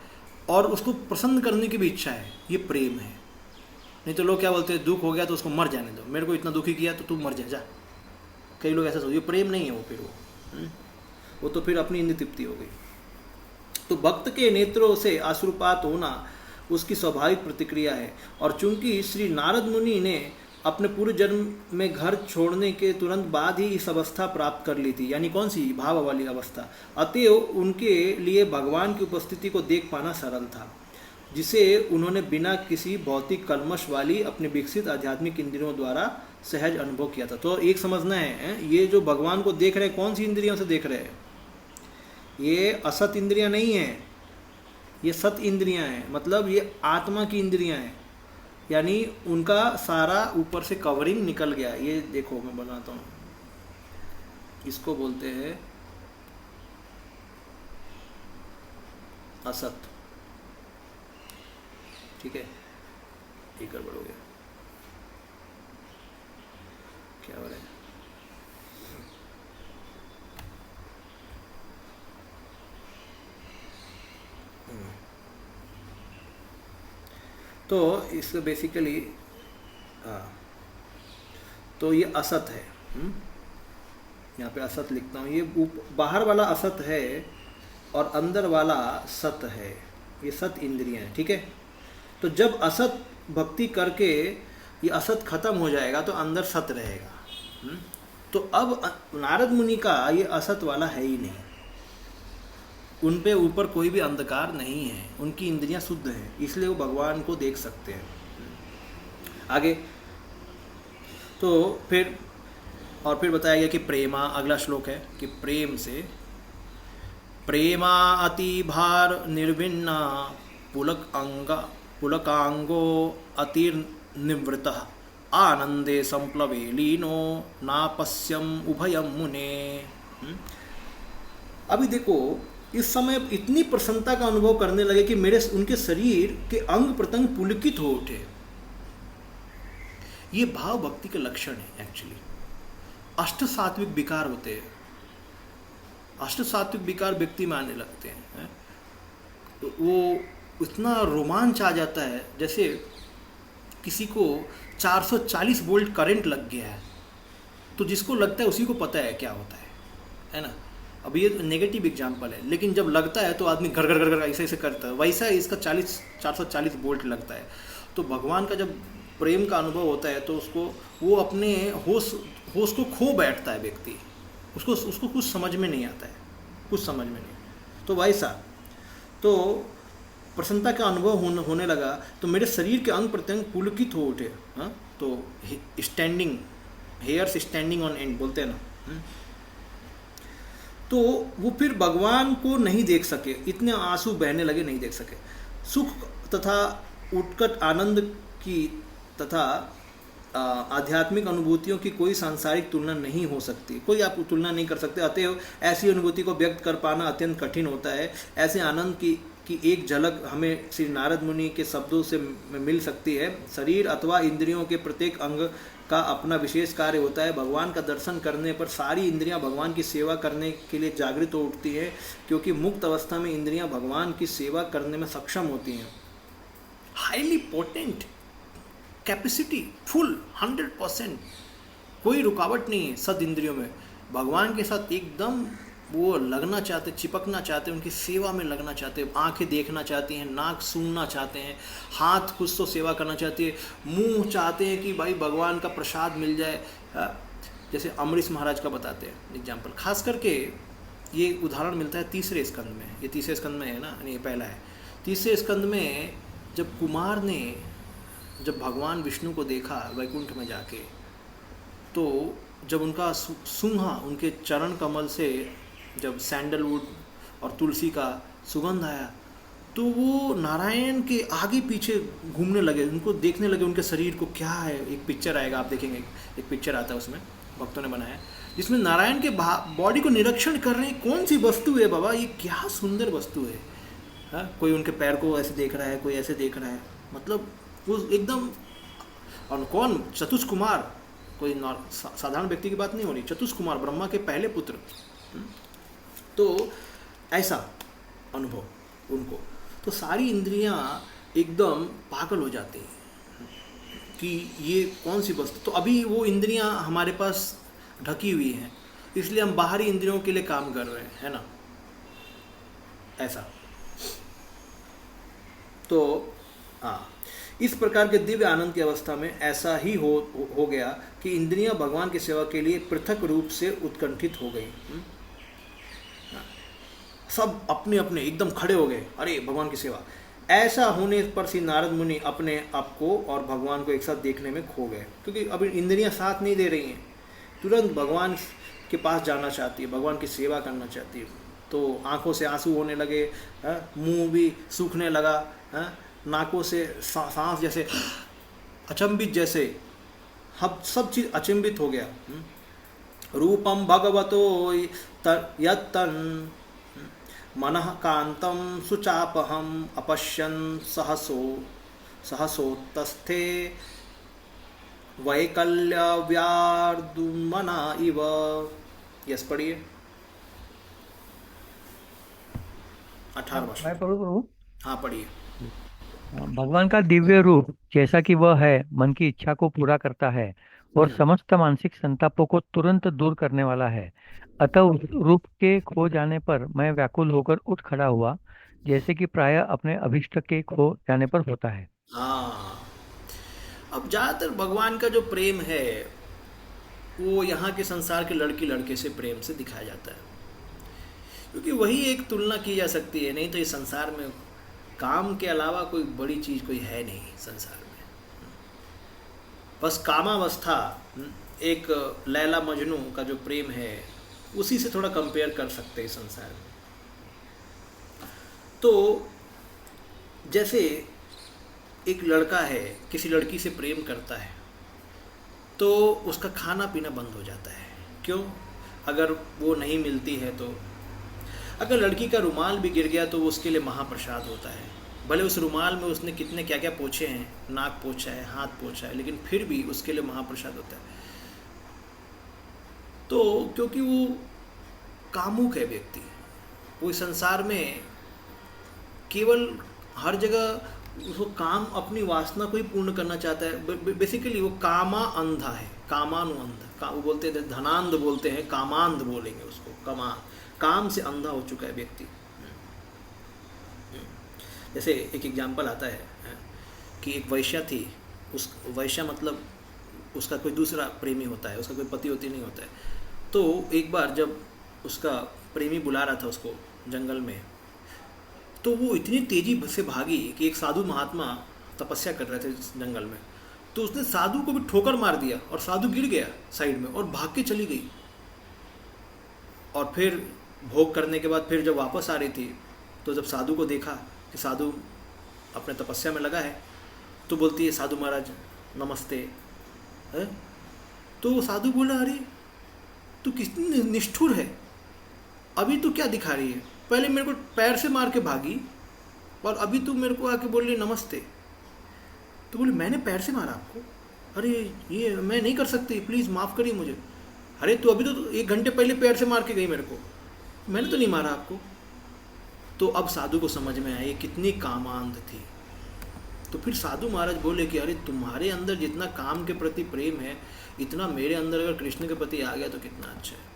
और उसको प्रसन्न करने की भी इच्छा है। ये प्रेम है। नहीं तो लोग क्या बोलते हैं, दुख हो गया तो उसको मर जाने दो, मेरे को इतना दुखी किया तो तू मर जा। कई लोग ऐसा सोचते, प्रेम नहीं है वो, फिर वो तो फिर अपनी इंद्रिय तृप्ति हो गई। तो भक्त के नेत्रों से अश्रुपात होना उसकी स्वाभाविक प्रतिक्रिया है। और चूंकि श्री नारद मुनि ने अपने पूर्व जन्म में घर छोड़ने के तुरंत बाद ही इस अवस्था प्राप्त कर ली थी, यानी कौन सी? भाव वाली अवस्था। अतएव उनके लिए भगवान की उपस्थिति को देख पाना सरल था, जिसे उन्होंने बिना किसी भौतिक कलमश वाली अपने विकसित आध्यात्मिक इंद्रियों द्वारा सहज अनुभव किया था। तो एक समझना है, ये जो भगवान को देख रहे हैं, कौन सी इंद्रियों से देख रहे हैं? ये असत इंद्रियां नहीं हैं, ये सत इंद्रियां हैं। मतलब ये आत्मा की इंद्रियां हैं, यानी उनका सारा ऊपर से कवरिंग निकल गया। ये देखो मैं बनाता हूँ, इसको बोलते हैं असत, ठीक है, ये गड़बड़ हो गया, क्या हो रहा है? तो इसको बेसिकली तो ये असत है, यहाँ पे असत लिखता हूँ, ये बाहर वाला असत है और अंदर वाला सत है, ये सत इंद्रियां हैं, ठीक है। तो जब असत भक्ति करके ये असत खत्म हो जाएगा तो अंदर सत रहेगा। तो अब नारद मुनि का ये असत वाला है ही नहीं, उन पे ऊपर कोई भी अंधकार नहीं है, उनकी इंद्रियां शुद्ध हैं, इसलिए वो भगवान को देख सकते हैं। आगे तो फिर बताया गया कि प्रेमा, अगला श्लोक है कि प्रेम से, प्रेमा अति भार निर्विन्ना पुलकांगो अतिर्निवृतः आनंदे संप्लवे लीनो नापश्यम उभयम मुने। अभी देखो इस समय इतनी प्रसन्नता का अनुभव करने लगे कि उनके शरीर के अंग प्रत्यंग पुलकित हो उठे। ये भाव भक्ति के लक्षण है। एक्चुअली अष्ट सात्विक विकार होते हैं, अष्ट सात्विक विकार व्यक्ति में आने लगते हैं, तो वो इतना रोमांच आ जाता है जैसे किसी को 440 वोल्ट करंट लग गया है, तो जिसको लगता है उसी को पता है क्या होता है ना। अब ये नेगेटिव एग्जाम्पल है, लेकिन जब लगता है तो आदमी घर घर घर ऐसे ऐसे करता है, वैसा है इसका 440 वोल्ट लगता है। तो भगवान का जब प्रेम का अनुभव होता है तो उसको वो अपने होश को खो बैठता है व्यक्ति, उसको कुछ समझ में नहीं आता है, कुछ समझ में नहीं। तो वैसा तो प्रसन्नता का अनुभव होने लगा, तो मेरे शरीर के अंग प्रत्यंग पुलकित हो उठे। हाँ, तो standing, hairs standing on and बोलते हैं ना। तो वो फिर भगवान को नहीं देख सके, इतने आंसू बहने लगे, नहीं देख सके। सुख तथा उत्कट आनंद की तथा आध्यात्मिक अनुभूतियों की कोई सांसारिक तुलना नहीं हो सकती, कोई आप तुलना नहीं कर सकते। अतएव ऐसी अनुभूति को व्यक्त कर पाना अत्यंत कठिन होता है। ऐसे आनंद की एक झलक हमें श्री नारद मुनि के शब्दों से मिल सकती है। शरीर अथवा इंद्रियों के प्रत्येक अंग का अपना विशेष कार्य होता है। भगवान का दर्शन करने पर सारी इंद्रियां भगवान की सेवा करने के लिए जागृत हो उठती है, क्योंकि मुक्त अवस्था में इंद्रियां भगवान की सेवा करने में सक्षम होती हैं। हाईली पोटेंट कैपेसिटी, फुल 100%, कोई रुकावट नहीं है सद इंद्रियों में। भगवान के साथ एकदम वो लगना चाहते, चिपकना चाहते, उनकी सेवा में लगना चाहते, आंखें देखना चाहती हैं, नाक सूंघना चाहते हैं, हाथ खुद तो सेवा करना चाहती है, मुंह चाहते हैं कि भाई भगवान का प्रसाद मिल जाए। जैसे अमरीश महाराज का बताते हैं एग्जाम्पल, खास करके ये उदाहरण मिलता है तीसरे स्कंद में। ये तीसरे स्कंद में है ना, ये पहला है। तीसरे स्कंद में जब कुमार ने जब भगवान विष्णु को देखा वैकुंठ में जाके, तो जब उनका सूंघा, उनके चरण कमल से जब सैंडलवुड और तुलसी का सुगंध आया, तो वो नारायण के आगे पीछे घूमने लगे, उनको देखने लगे, उनके शरीर को क्या है। एक पिक्चर आएगा, आप देखेंगे, एक पिक्चर आता है उसमें, भक्तों ने बनाया, जिसमें नारायण के बॉडी को निरीक्षण कर रहे हैं, कौन सी वस्तु है बाबा, ये क्या सुंदर वस्तु है। हाँ, कोई उनके पैर को ऐसे देख रहा है, कोई ऐसे देख रहा है, मतलब वो एकदम। और कौन? चतुष कुमार, कोई साधारण व्यक्ति की बात नहीं हो रही, चतुष कुमार, ब्रह्मा के पहले पुत्र। तो ऐसा अनुभव उनको, तो सारी इंद्रियां एकदम पागल हो जाती हैं कि ये कौन सी वस्तु। तो अभी वो इंद्रियां हमारे पास ढकी हुई हैं, इसलिए हम बाहरी इंद्रियों के लिए काम कर रहे हैं, है ना, ऐसा। तो हाँ, इस प्रकार के दिव्य आनंद की अवस्था में ऐसा ही हो गया कि इंद्रियां भगवान की सेवा के लिए पृथक रूप से उत्कंठित हो गई। सब अपने अपने एकदम खड़े हो गए, अरे भगवान की सेवा। ऐसा होने पर श्री नारद मुनि अपने आप को और भगवान को एक साथ देखने में खो गए, क्योंकि अभी इंद्रियां साथ नहीं दे रही हैं। तुरंत भगवान के पास जाना चाहती है, भगवान की सेवा करना चाहती है। तो आंखों से आंसू होने लगे, मुंह भी सूखने लगा, नाकों से सांस जैसे अचंबित, जैसे सब चीज अचंबित हो गया। रूपम भगवतो यत्तन मनः कांतं सुचापहम अपश्यन् सहसोत्तस्थे वैकल्यव्यार्दुमना इव। यस पढ़िए 18वां मैं पढ़ूँ प्रभु? हाँ पढ़िए। भगवान का दिव्य रूप जैसा कि वह है, मन की इच्छा को पूरा करता है और समस्त मानसिक संतापों को तुरंत दूर करने वाला है। अतः उस रूप के खो जाने पर मैं व्याकुल होकर उठ खड़ा हुआ, जैसे कि प्रायः अपने अभिष्ट के खो जाने पर होता है। हाँ, अब ज़्यादातर भगवान का जो प्रेम है वो यहाँ के संसार के लड़की लड़के से प्रेम से दिखाया जाता है, क्योंकि वही एक तुलना की जा सकती है। नहीं तो इस संसार में काम के अलावा कोई बड़ी चीज़ कोई है नहीं संसार में। बस कामावस्था, एक लैला मजनू का जो प्रेम है उसी से थोड़ा कंपेयर कर सकते हैं इस संसार में। तो जैसे एक लड़का है किसी लड़की से प्रेम करता है तो उसका खाना पीना बंद हो जाता है। क्यों? अगर वो नहीं मिलती है तो अगर लड़की का रुमाल भी गिर गया तो वो उसके लिए महाप्रसाद होता है। भले उस रुमाल में उसने कितने क्या क्या पोछे हैं, नाक पोछा है, हाथ पोछा है, लेकिन फिर भी उसके लिए महाप्रसाद होता है। तो क्योंकि वो कामुक है व्यक्ति, वो इस संसार में केवल हर जगह उसको काम, अपनी वासना को ही पूर्ण करना चाहता है। बेसिकली वो कामा अंधा है, कामानुअंध। वो बोलते हैं धनांध बोलते हैं, कामांध बोलेंगे उसको। काम से अंधा हो चुका है व्यक्ति। जैसे एक एग्जाम्पल आता है कि एक वैश्या थी, उस वैश्या मतलब उसका कोई दूसरा प्रेमी होता है, उसका कोई पति होती नहीं होता है। तो एक बार जब उसका प्रेमी बुला रहा था उसको जंगल में, तो वो इतनी तेजी से भागी कि एक साधु महात्मा तपस्या कर रहे थे जंगल में, तो उसने साधु को भी ठोकर मार दिया और साधु गिर गया साइड में और भाग के चली गई। और फिर भोग करने के बाद फिर जब वापस आ रही थी तो जब साधु को देखा कि साधु अपने तपस्या में लगा है, तो बोलती है साधु महाराज नमस्ते है। तो वो साधु बोला अरे तू कितनी निष्ठुर है, अभी तू क्या दिखा रही है? पहले मेरे को पैर से मार के भागी और अभी तू मेरे को आके बोल रही नमस्ते। तो बोले मैंने पैर से मारा आपको? अरे ये मैं नहीं कर सकती, प्लीज़ माफ़ करिए मुझे। अरे तू अभी तो 1 घंटे पहले पैर से मार के गई मेरे को, मैंने तो नहीं मारा आपको। तो अब साधु को समझ में आया ये कितनी कामांध थी। तो फिर साधु महाराज बोले कि अरे तुम्हारे अंदर जितना काम के प्रति प्रेम है, इतना मेरे अंदर अगर कृष्ण के प्रति आ गया तो कितना अच्छा है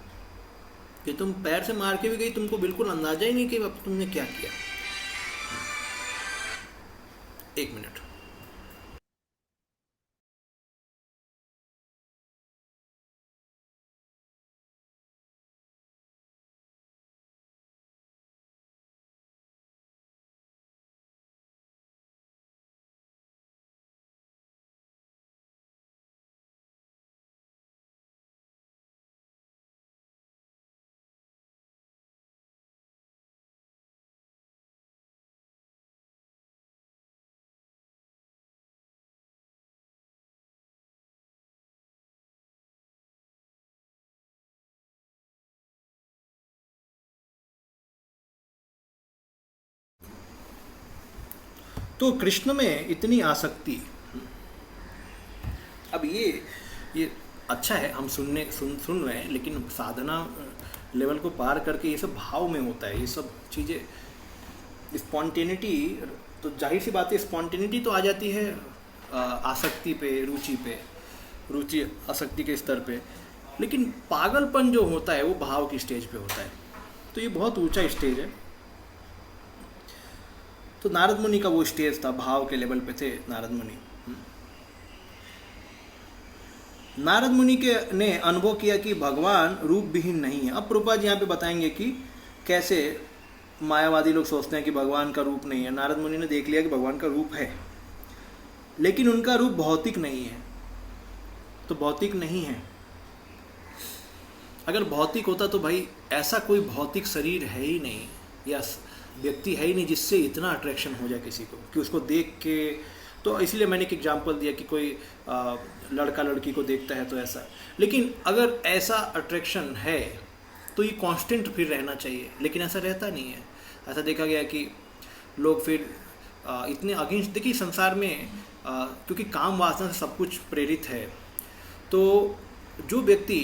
कि तुम पैर से मार के भी गई, तुमको बिल्कुल अंदाजा ही नहीं कि अब तुमने क्या किया। 1 मिनट। तो कृष्ण में इतनी आसक्ति, अब ये अच्छा है हम सुन रहे हैं, लेकिन साधना लेवल को पार करके ये सब भाव में होता है। ये सब चीज़ें स्पॉन्टेनिटी, तो जाहिर सी बात है स्पॉन्टेनिटी तो आ जाती है आसक्ति पे, रुचि आसक्ति के स्तर पे, लेकिन पागलपन जो होता है वो भाव की स्टेज पे होता है। तो ये बहुत ऊंचा स्टेज है। तो नारद मुनि का वो स्टेज था, भाव के लेवल पे थे नारद मुनि। नारद मुनि के ने अनुभव किया कि भगवान रूप विहीन नहीं है। अब प्रभुपाद जी यहाँ पे बताएंगे कि कैसे मायावादी लोग सोचते हैं कि भगवान का रूप नहीं है। नारद मुनि ने देख लिया कि भगवान का रूप है, लेकिन उनका रूप भौतिक नहीं है। तो भौतिक नहीं है, अगर भौतिक होता तो भाई ऐसा कोई भौतिक शरीर है ही नहीं या व्यक्ति है ही नहीं जिससे इतना अट्रैक्शन हो जाए किसी को कि उसको देख के। तो इसलिए मैंने एक एग्जांपल दिया कि कोई लड़का लड़की को देखता है तो ऐसा। लेकिन अगर ऐसा अट्रैक्शन है तो ये कांस्टेंट फिर रहना चाहिए, लेकिन ऐसा रहता नहीं है। ऐसा देखा गया कि लोग फिर इतने अगेंस्ट, देखिए संसार में क्योंकि काम वासना से सब कुछ प्रेरित है, तो जो व्यक्ति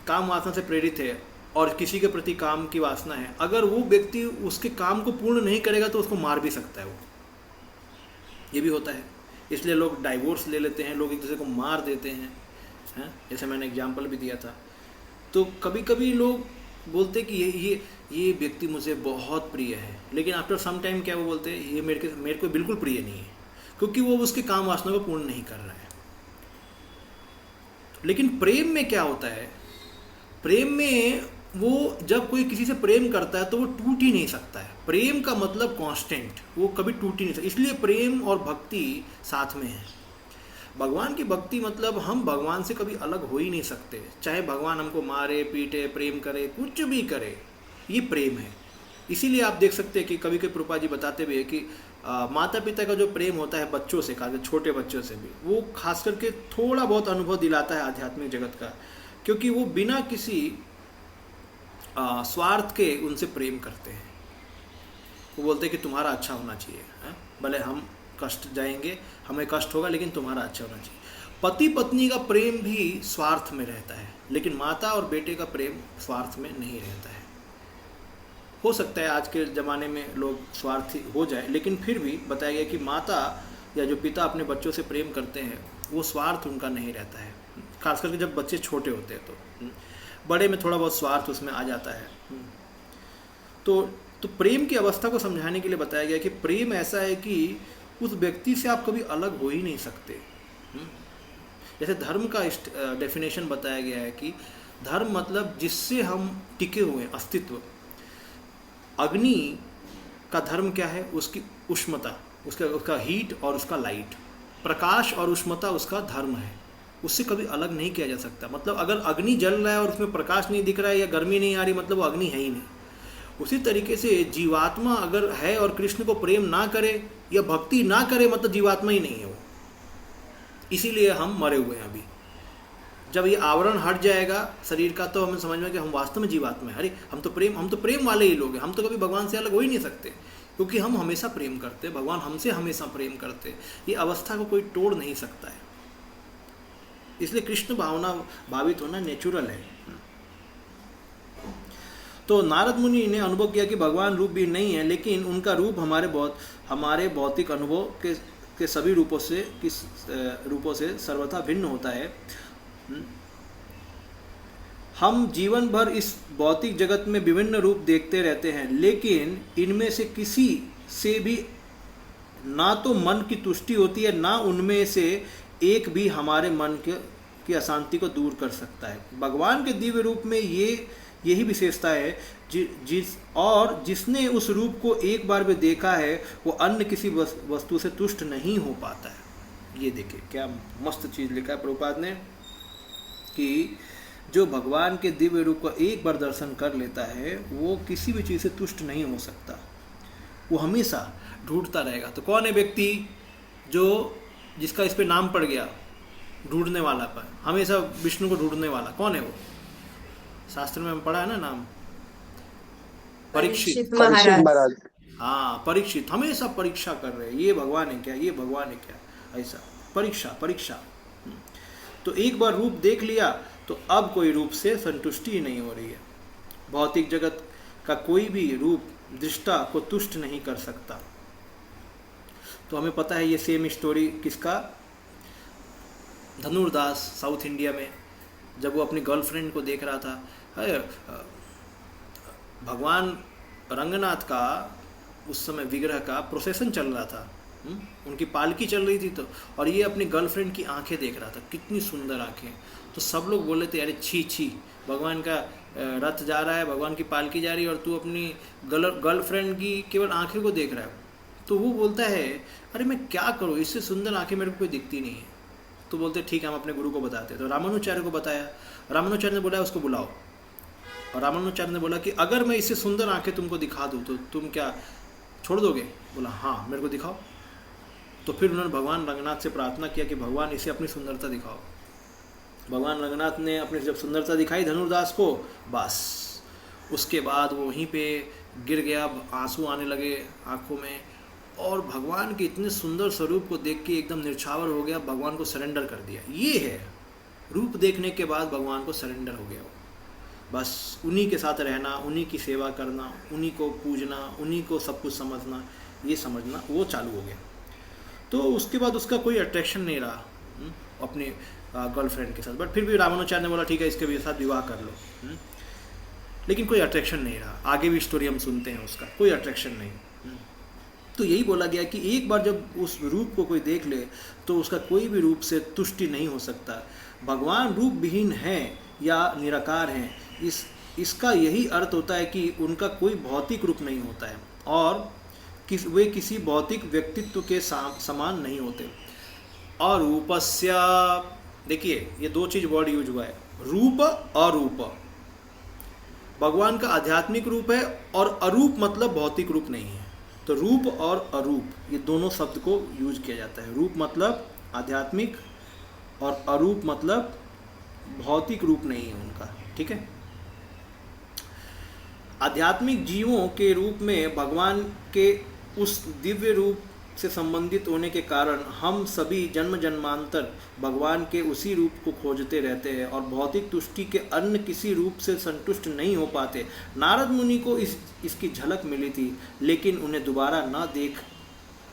काम वासना से प्रेरित है और किसी के प्रति काम की वासना है, अगर वो व्यक्ति उसके काम को पूर्ण नहीं करेगा तो उसको मार भी सकता है वो, ये भी होता है। इसलिए लोग डाइवोर्स ले लेते हैं, लोग एक दूसरे को मार देते हैं, जैसे मैंने एग्जाम्पल भी दिया था। तो कभी कभी लोग बोलते हैं कि ये व्यक्ति मुझे बहुत प्रिय है, लेकिन आफ्टर सम टाइम क्या वो बोलते हैं ये मेरे को बिल्कुल प्रिय नहीं है, क्योंकि वो उसके काम वासना को पूर्ण नहीं कर रहा है। लेकिन प्रेम में क्या होता है, प्रेम में वो जब कोई किसी से प्रेम करता है तो वो टूट ही नहीं सकता है। प्रेम का मतलब कांस्टेंट, वो कभी टूट ही नहीं सकता। इसलिए प्रेम और भक्ति साथ में है। भगवान की भक्ति मतलब हम भगवान से कभी अलग हो ही नहीं सकते, चाहे भगवान हमको मारे पीटे प्रेम करे कुछ भी करे, ये प्रेम है। इसीलिए आप देख सकते हैं कि कभी कभी प्रभुपाद जी बताते भी है कि माता पिता का जो प्रेम होता है बच्चों से, खासकर छोटे बच्चों से भी, वो खास करके थोड़ा बहुत अनुभव दिलाता है आध्यात्मिक जगत का, क्योंकि वो बिना किसी स्वार्थ के उनसे प्रेम करते हैं। वो बोलते हैं कि तुम्हारा अच्छा होना चाहिए, भले हम कष्ट जाएंगे, हमें कष्ट होगा, लेकिन तुम्हारा अच्छा होना चाहिए। पति पत्नी का प्रेम भी स्वार्थ में रहता है, लेकिन माता और बेटे का प्रेम स्वार्थ में नहीं रहता है। हो सकता है आज के ज़माने में लोग स्वार्थी हो जाए, लेकिन फिर भी बताया गया कि माता या जो पिता अपने बच्चों से प्रेम करते हैं वो स्वार्थ उनका नहीं रहता है, खास करके जब बच्चे छोटे होते हैं। तो बड़े में थोड़ा बहुत स्वार्थ उसमें आ जाता है। तो प्रेम की अवस्था को समझाने के लिए बताया गया कि प्रेम ऐसा है कि उस व्यक्ति से आप कभी अलग हो ही नहीं सकते। जैसे धर्म का डेफिनेशन बताया गया है कि धर्म मतलब जिससे हम टिके हुए हैं, अस्तित्व। अग्नि का धर्म क्या है, उसकी उष्णता, उसका हीट और उसका लाइट, प्रकाश और उष्णता उसका धर्म है, उससे कभी अलग नहीं किया जा सकता। मतलब अगर अग्नि जल रहा है और उसमें प्रकाश नहीं दिख रहा है या गर्मी नहीं आ रही, मतलब वो अग्नि है ही नहीं। उसी तरीके से जीवात्मा अगर है और कृष्ण को प्रेम ना करे या भक्ति ना करे, मतलब जीवात्मा ही नहीं है वो। इसीलिए हम मरे हुए हैं अभी। जब ये आवरण हट जाएगा शरीर का, तो हमें समझ में कि हम वास्तव में जीवात्मा है। अरे हम तो प्रेम वाले ही लोग हैं, हम तो कभी भगवान से अलग हो ही नहीं सकते, क्योंकि हम हमेशा प्रेम करते, भगवान हमसे हमेशा प्रेम करते। ये अवस्था को कोई तोड़ नहीं सकता है। इसलिए कृष्ण भावना भावित होना नेचुरल है। तो नारद मुनि ने अनुभव किया कि भगवान रूप भी नहीं है, लेकिन उनका रूप हमारे भौतिक अनुभव के सभी रूपों से सर्वथा भिन्न होता है। हम जीवन भर इस भौतिक जगत में विभिन्न रूप देखते रहते हैं, लेकिन इनमें से किसी से भी ना तो मन की तुष्टि होती है, ना उनमें से एक भी हमारे मन की अशांति को दूर कर सकता है। भगवान के दिव्य रूप में यही विशेषता है, जिसने उस रूप को एक बार भी देखा है वो अन्य किसी वस्तु से तुष्ट नहीं हो पाता है। ये देखिए क्या मस्त चीज़ लिखा है प्रभुपाद ने कि जो भगवान के दिव्य रूप को एक बार दर्शन कर लेता है वो किसी भी चीज़ से तुष्ट नहीं हो सकता, वो हमेशा ढूंढता रहेगा। तो कौन है व्यक्ति जिसका इस पे नाम पड़ गया, ढूंढने वाला पर, हमेशा विष्णु को ढूंढने वाला, कौन है वो? शास्त्र में हम पढ़ा है ना नाम, परीक्षित महाराज। हाँ, परीक्षित हमेशा परीक्षा कर रहे हैं, ये भगवान है क्या, ये भगवान है क्या, ऐसा परीक्षा। तो एक बार रूप देख लिया तो अब कोई रूप से संतुष्टि ही नहीं हो रही है। भौतिक जगत का कोई भी रूप दृष्टा को तुष्ट नहीं कर सकता। तो हमें पता है ये सेम स्टोरी किसका, धनुर्दास साउथ इंडिया में, जब वो अपनी गर्लफ्रेंड को देख रहा था, भगवान रंगनाथ का उस समय विग्रह का प्रोसेसन चल रहा था, उनकी पालकी चल रही थी, तो और ये अपनी गर्लफ्रेंड की आंखें देख रहा था, कितनी सुंदर आंखें। तो सब लोग बोले थे अरे छी, भगवान का रथ जा रहा है, भगवान की पालकी जा रही है और तू अपनी गर्लफ्रेंड की केवल आंखें को देख रहा है। तो वो बोलता है अरे मैं क्या करूँ, इससे सुंदर आंखें मेरे को कोई दिखती नहीं है। तो बोलते ठीक है हम अपने गुरु को बताते। तो रामानुचार्य को बताया, रामानुचार्य ने बोला उसको बुलाओ, और रामानुचार्य ने बोला कि अगर मैं इससे सुंदर आंखें तुमको दिखा दूँ तो तुम क्या छोड़ दोगे? बोला हाँ मेरे को दिखाओ। तो फिर उन्होंने भगवान रंगनाथ से प्रार्थना किया कि भगवान इसे अपनी सुंदरता दिखाओ। भगवान रंगनाथ ने अपनी जब सुंदरता दिखाई धनुर्दास को, बस उसके बाद वो वहीं पे गिर गया, आंसू आने लगे आंखों में, और भगवान के इतने सुंदर स्वरूप को देख के एकदम निर्छावर हो गया, भगवान को सरेंडर कर दिया। ये है रूप देखने के बाद भगवान को सरेंडर हो गया वो। बस उन्हीं के साथ रहना, उन्हीं की सेवा करना, उन्हीं को पूजना, उन्हीं को सब कुछ समझना, ये समझना वो चालू हो गया। तो उसके बाद उसका कोई अट्रैक्शन नहीं रहा अपने गर्लफ्रेंड के साथ, बट फिर भी रामानुचार्य ने बोला ठीक है इसके साथ विवाह कर लो, लेकिन कोई अट्रैक्शन नहीं रहा। आगे भी स्टोरी हम सुनते हैं उसका, कोई अट्रैक्शन नहीं। तो यही बोला गया कि एक बार जब उस रूप को कोई देख ले तो उसका कोई भी रूप से तुष्टि नहीं हो सकता। भगवान रूप विहीन है या निराकार हैं, इसका यही अर्थ होता है कि उनका कोई भौतिक रूप नहीं होता है और वे किसी भौतिक व्यक्तित्व के समान नहीं होते। और रूपस्य, देखिए ये दो चीज वर्ड यूज हुआ है, रूप अरूप। भगवान का आध्यात्मिक रूप है और अरूप मतलब भौतिक रूप नहीं है। तो रूप और अरूप ये दोनों शब्द को यूज किया जाता है। रूप मतलब आध्यात्मिक और अरूप मतलब भौतिक रूप नहीं है उनका, ठीक है। आध्यात्मिक जीवों के रूप में भगवान के उस दिव्य रूप से संबंधित होने के कारण हम सभी जन्म जन्मांतर भगवान के उसी रूप को खोजते रहते हैं और भौतिक तुष्टि के अन्य किसी रूप से संतुष्ट नहीं हो पाते। नारद मुनि को इसकी झलक मिली थी, लेकिन उन्हें दोबारा न देख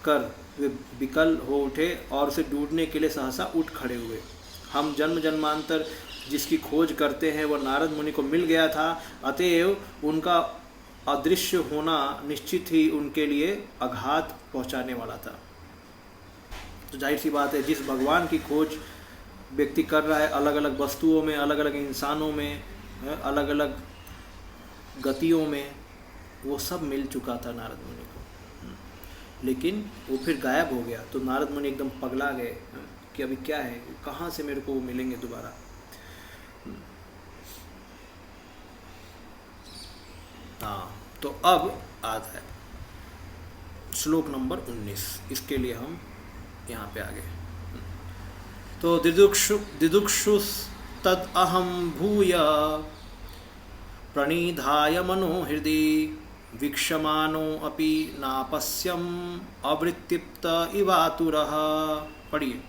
कर वे विकल हो उठे और उसे ढूंढने के लिए सहसा उठ खड़े हुए। हम जन्म जन्मांतर जिसकी खोज करते हैं वह नारद मुनि को मिल गया था, अतएव उनका अदृश्य होना निश्चित ही उनके लिए आघात पहुंचाने वाला था। तो जाहिर सी बात है, जिस भगवान की खोज व्यक्ति कर रहा है अलग अलग वस्तुओं में, अलग अलग इंसानों में, अलग अलग गतियों में, वो सब मिल चुका था नारद मुनि को, लेकिन वो फिर गायब हो गया। तो नारद मुनि एकदम पगला गए कि अभी क्या है, कहाँ से मेरे को वो मिलेंगे दोबारा। हाँ, तो अब आता है श्लोक नंबर 19, इसके लिए हम यहाँ पे आ गए। तो दिदुक्षु तद अहम भूय प्रणिधाय मनो हृदि वीक्षमानो अपि नापश्यम अवृत्तिप्त इवातुरः। पढ़िए।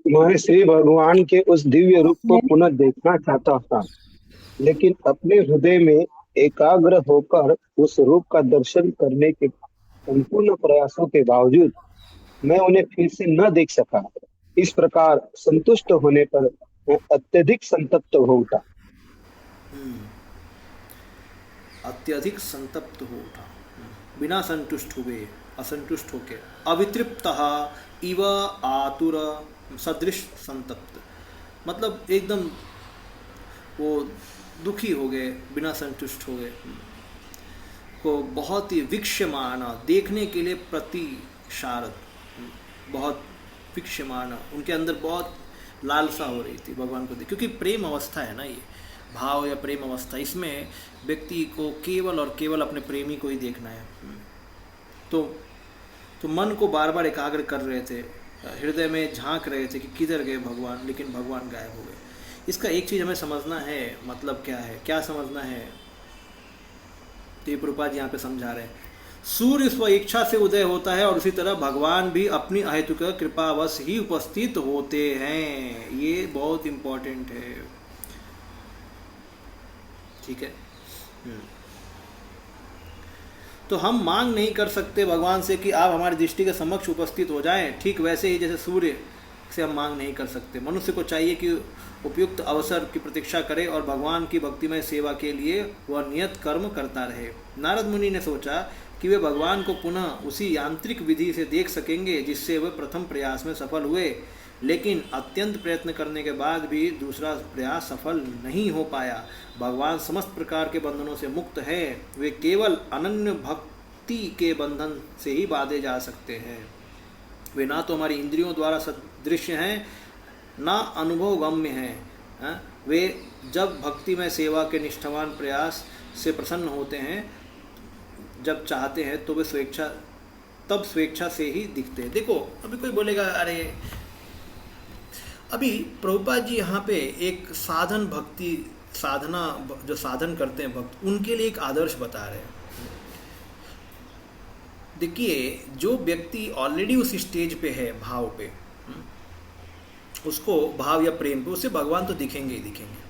मैं श्री भगवान के उस दिव्य रूप को पुनः देखना चाहता था, लेकिन अपने हृदय में एकाग्र होकर उस रूप का दर्शन करने के संपूर्ण प्रयासों के बावजूद मैं उन्हें फिर से न देख सका। इस प्रकार संतुष्ट होने पर मैं अत्यधिक संतप्त हो उठा। अत्यधिक संतप्त हो उठा, बिना संतुष्ट हुए, असंतुष्ट होके, अवितृप्त इव आतुर सदृश संतप्त, मतलब एकदम वो दुखी हो गए, बिना संतुष्ट हो गए, को बहुत ही वीक्षमान, देखने के लिए प्रति शारद, बहुत वीक्षमान, उनके अंदर बहुत लालसा हो रही थी भगवान को देख, क्योंकि प्रेम अवस्था है ना, ये भाव या प्रेम अवस्था, इसमें व्यक्ति को केवल और केवल अपने प्रेमी को ही देखना है। तो मन को बार बार एकाग्र कर रहे थे, हृदय में झांक रहे थे कि किधर गए भगवान, लेकिन भगवान गायब हो गए। इसका एक चीज़ हमें समझना है, मतलब क्या है, क्या समझना है, तो ये प्रभुपाद जी यहाँ पे समझा रहे हैं। सूर्य स्व इच्छा से उदय होता है और उसी तरह भगवान भी अपनी अहेतुक कृपावश ही उपस्थित होते हैं। ये बहुत इम्पोर्टेंट है, ठीक है। तो हम मांग नहीं कर सकते भगवान से कि आप हमारी दृष्टि के समक्ष उपस्थित हो जाएं, ठीक वैसे ही जैसे सूर्य से हम मांग नहीं कर सकते। मनुष्य को चाहिए कि उपयुक्त अवसर की प्रतीक्षा करे और भगवान की भक्तिमय सेवा के लिए वह नियत कर्म करता रहे। नारद मुनि ने सोचा कि वे भगवान को पुनः उसी यांत्रिक विधि से देख सकेंगे जिससे वे प्रथम प्रयास में सफल हुए, लेकिन अत्यंत प्रयत्न करने के बाद भी दूसरा प्रयास सफल नहीं हो पाया। भगवान समस्त प्रकार के बंधनों से मुक्त है, वे केवल अनन्य भक्ति के बंधन से ही बांधे जा सकते हैं। वे ना तो हमारी इंद्रियों द्वारा सदृश्य हैं, ना अनुभव गम्य हैं। वे जब भक्ति में सेवा के निष्ठावान प्रयास से प्रसन्न होते हैं, जब चाहते हैं, तो वे स्वेच्छा से ही दिखते हैं। देखो, अभी कोई बोलेगा अरे अभी प्रभुपाद जी यहाँ पे एक साधन भक्ति साधना जो साधन करते हैं भक्त, उनके लिए एक आदर्श बता रहे हैं। देखिए, जो व्यक्ति ऑलरेडी उस स्टेज पे है, भाव पे, उसको भाव या प्रेम पे, उसे भगवान तो दिखेंगे ही दिखेंगे।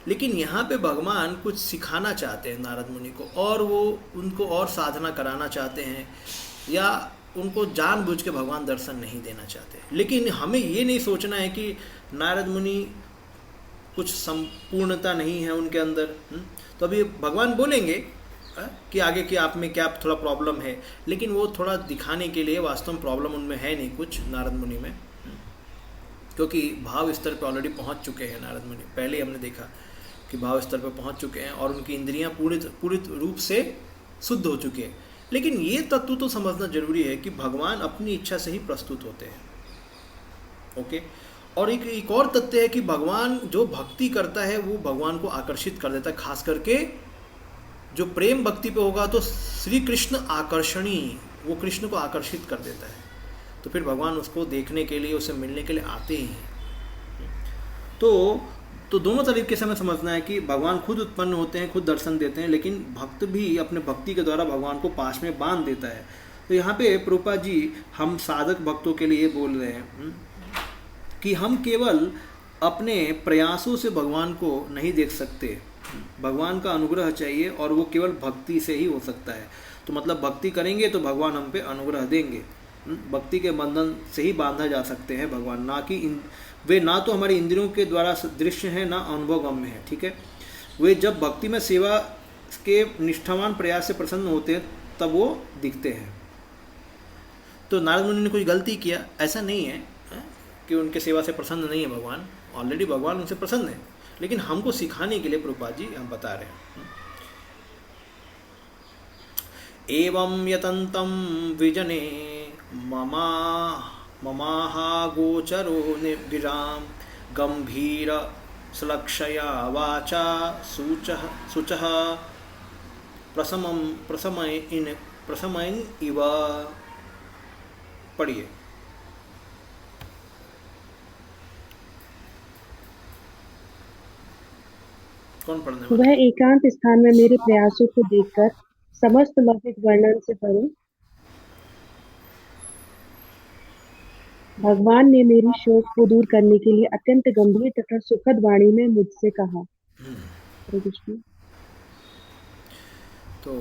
लेकिन यहाँ पे भगवान कुछ सिखाना चाहते हैं नारद मुनि को, और वो उनको और साधना कराना चाहते हैं, या उनको जानबूझ के भगवान दर्शन नहीं देना चाहते। लेकिन हमें ये नहीं सोचना है कि नारद मुनि कुछ संपूर्णता नहीं है उनके अंदर। तो अभी भगवान बोलेंगे कि आगे कि आप में क्या थोड़ा प्रॉब्लम है, लेकिन वो थोड़ा दिखाने के लिए वास्तव में प्रॉब्लम उनमें है नहीं कुछ, नारद मुनि में, क्योंकि भाव स्तर पे ऑलरेडी पहुंच चुके हैं नारद मुनि। पहले हमने देखा कि भाव स्तर पे पहुंच चुके हैं और उनकी इंद्रियां पूरी रूप से शुद्ध हो चुकी है। लेकिन ये तत्व तो समझना जरूरी है कि भगवान अपनी इच्छा से ही प्रस्तुत होते हैं। ओके, और एक और तथ्य है कि भगवान जो भक्ति करता है वो भगवान को आकर्षित कर देता है। खास करके जो प्रेम भक्ति पे होगा तो श्री कृष्ण आकर्षणी, वो कृष्ण को आकर्षित कर देता है। तो फिर भगवान उसको देखने के लिए, उससे मिलने के लिए आते ही हैं। तो दोनों तरीके से हमें समझना है कि भगवान खुद उत्पन्न होते हैं, खुद दर्शन देते हैं, लेकिन भक्त भी अपने भक्ति के द्वारा भगवान को पास में बांध देता है। तो यहाँ पे प्रभुपाद जी हम साधक भक्तों के लिए बोल रहे हैं कि हम केवल अपने प्रयासों से भगवान को नहीं देख सकते, भगवान का अनुग्रह चाहिए, और वो केवल भक्ति से ही हो सकता है। तो मतलब भक्ति करेंगे तो भगवान हम पे अनुग्रह देंगे। भक्ति के बंधन से ही बांधा जा सकते हैं भगवान, ना कि वे ना तो हमारी इंद्रियों के द्वारा दृश्य हैं, ना अनुभवगम्य है। ठीक है, वे जब भक्ति में सेवा के निष्ठावान प्रयास से प्रसन्न होते हैं तब वो दिखते हैं। तो नारद मुनि ने कुछ गलती किया ऐसा नहीं है कि उनके सेवा से प्रसन्न नहीं है भगवान, ऑलरेडी भगवान उनसे प्रसन्न है, लेकिन हमको सिखाने के लिए प्रभुपाद जी हम बता रहे हैं। एवं यतन्तं विजने ममाहागोचरो निर्गिरां गंभीर सुलक्षया वाचा शुचः प्रसमयन् इव। पढ़िए। कौन पढ़ने वाला? वह एकांत स्थान में मेरे प्रयासों को देखकर समस्त लौकिक वर्णन से परे भगवान ने मेरी शोक को दूर करने के लिए अत्यंत गंभीर तथा सुखद वाणी में मुझसे कहा। हरे कृष्ण। तो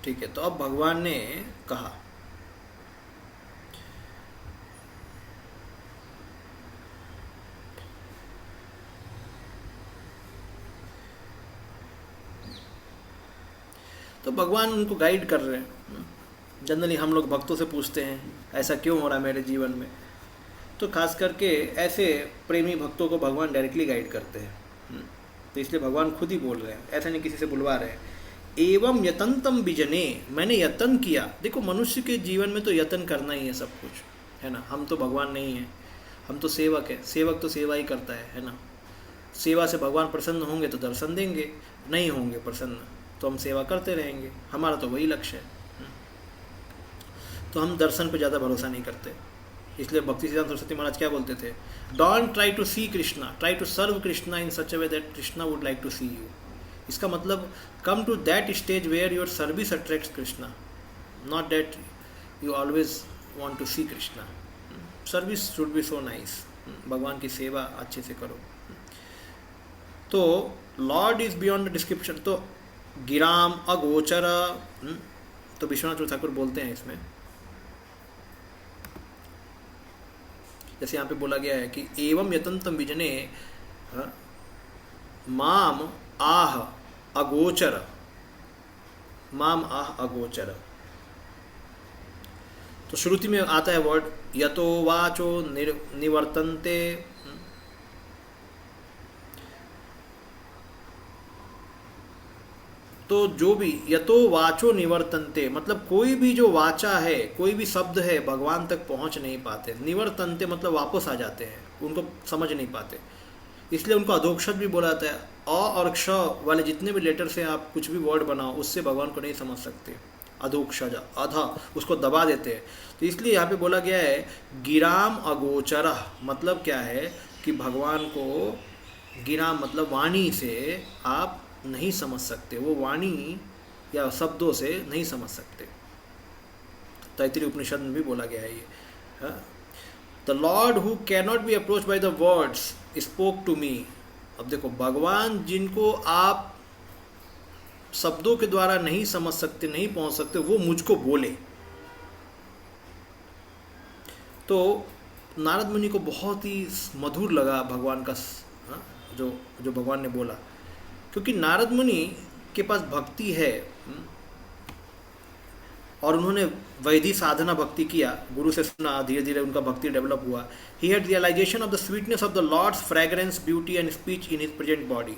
ठीक है, तो अब भगवान ने कहा तो भगवान उनको गाइड कर रहे हैं। जनरली हम लोग भक्तों से पूछते हैं ऐसा क्यों हो रहा है मेरे जीवन में, तो खास करके ऐसे प्रेमी भक्तों को भगवान डायरेक्टली गाइड करते हैं। तो इसलिए भगवान खुद ही बोल रहे हैं, ऐसा नहीं किसी से बुलवा रहे हैं। एवं यतंतम बिजने, मैंने यतन किया। देखो मनुष्य के जीवन में तो यतन करना ही है सब कुछ, है ना। हम तो भगवान नहीं हैं, हम तो सेवक है। सेवक तो सेवा ही करता है ना। सेवा से भगवान प्रसन्न होंगे तो दर्शन देंगे, नहीं होंगे प्रसन्न तो हम सेवा करते रहेंगे। हमारा तो वही लक्ष्य है। तो हम दर्शन पे ज़्यादा भरोसा नहीं करते। इसलिए भक्ति सिद्धांत सरस्वती महाराज क्या बोलते थे, don't try to see Krishna, try to serve Krishna in such a way that Krishna would like to see you. इसका मतलब come to that stage where your service attracts Krishna, not that you always want to see Krishna. Service should be so nice, भगवान की सेवा अच्छे से करो। तो lord is beyond the description. तो गिराम अगोचर, तो विश्वनाथ ठाकुर बोलते हैं इसमें, जैसे यहाँ पे बोला गया है कि एवं यतंतम विजने माम आह अगोचर, माम आह अगोचर। तो श्रुति में आता है वर्ड यतो वाचो निवर्तन्ते। तो जो भी यतो वाचो निवर्तन्ते, मतलब कोई भी जो वाचा है, कोई भी शब्द है, भगवान तक पहुंच नहीं पाते। निवर्तन्ते मतलब वापस आ जाते हैं, उनको समझ नहीं पाते। इसलिए उनको अधोक्षज भी बोला जाता है। अ और क्ष वाले जितने भी लेटर से आप कुछ भी वर्ड बनाओ उससे भगवान को नहीं समझ सकते। अधोक्षज अधा उसको दबा देते हैं। तो इसलिए यहाँ पे बोला गया है गिराम अगोचर, मतलब क्या है कि भगवान को गिराम मतलब वाणी से आप नहीं समझ सकते, वो वाणी या शब्दों से नहीं समझ सकते। तैत्तिरीय उपनिषद में भी बोला गया है ये। The lord who cannot be approach by the words spoke to me. अब देखो भगवान जिनको आप शब्दों के द्वारा नहीं समझ सकते, नहीं पहुंच सकते, वो मुझको बोले। तो नारद मुनि को बहुत ही मधुर लगा भगवान का जो भगवान ने बोला, क्योंकि नारद मुनि के पास भक्ति है और उन्होंने वैधि साधना भक्ति किया, गुरु से सुना, धीरे धीरे उनका भक्ति डेवलप हुआ। He had realisation of the sweetness of the lord's fragrance, beauty and speech in his present body.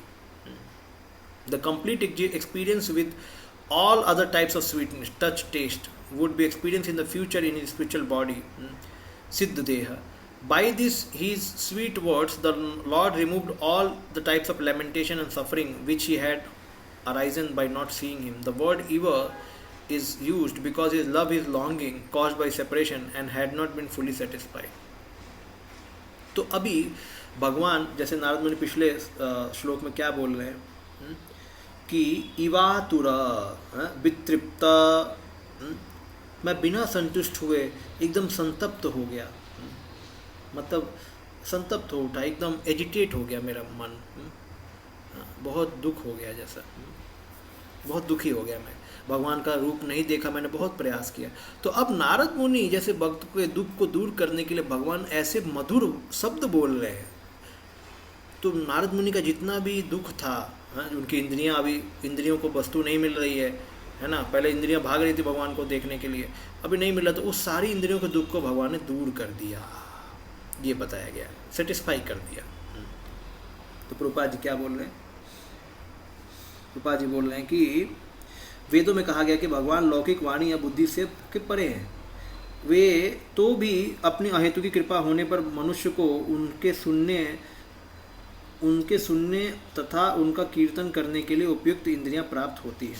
The complete experience with all other types of sweetness, touch, taste, would be experienced in the future in his spiritual body, Siddha Deha. By this, his sweet words, the Lord removed all the types of lamentation and suffering which he had arisen by not seeing him. The word eva is used because his love is longing caused by separation and had not been fully satisfied. तो अभी भगवान जैसे नारद मुनि पिछले श्लोक में क्या बोल रहे हैं कि इवातुर वितृप्त, मैं बिना संतुष्ट हुए एकदम संतप्त हो गया, मतलब संतप्त हो उठा, एकदम एजिटेट हो गया मेरा मन, बहुत दुख हो गया, जैसा बहुत दुखी हो गया मैं, भगवान का रूप नहीं देखा, मैंने बहुत प्रयास किया। तो अब नारद मुनि जैसे भक्त के दुख को दूर करने के लिए भगवान ऐसे मधुर शब्द बोल रहे हैं। तो नारद मुनि का जितना भी दुख था, उनकी इंद्रियां, अभी इंद्रियों को वस्तु नहीं मिल रही है ना, पहले इंद्रियां भाग रही थी भगवान को देखने के लिए, अभी नहीं मिला, तो उस सारी इंद्रियों के दुख को भगवान ने दूर कर दिया, ये बताया गया, सेटिस्फाई कर दिया। तो प्रभुपाद जी क्या बोल रहे हैं? प्रभुपाद जी बोल रहे हैं कि वेदों में कहा गया कि भगवान लौकिक वाणी या बुद्धि से के परे हैं, वे तो भी अपनी अहेतु की कृपा होने पर मनुष्य को उनके सुनने तथा उनका कीर्तन करने के लिए उपयुक्त इंद्रियां प्राप्त होती है।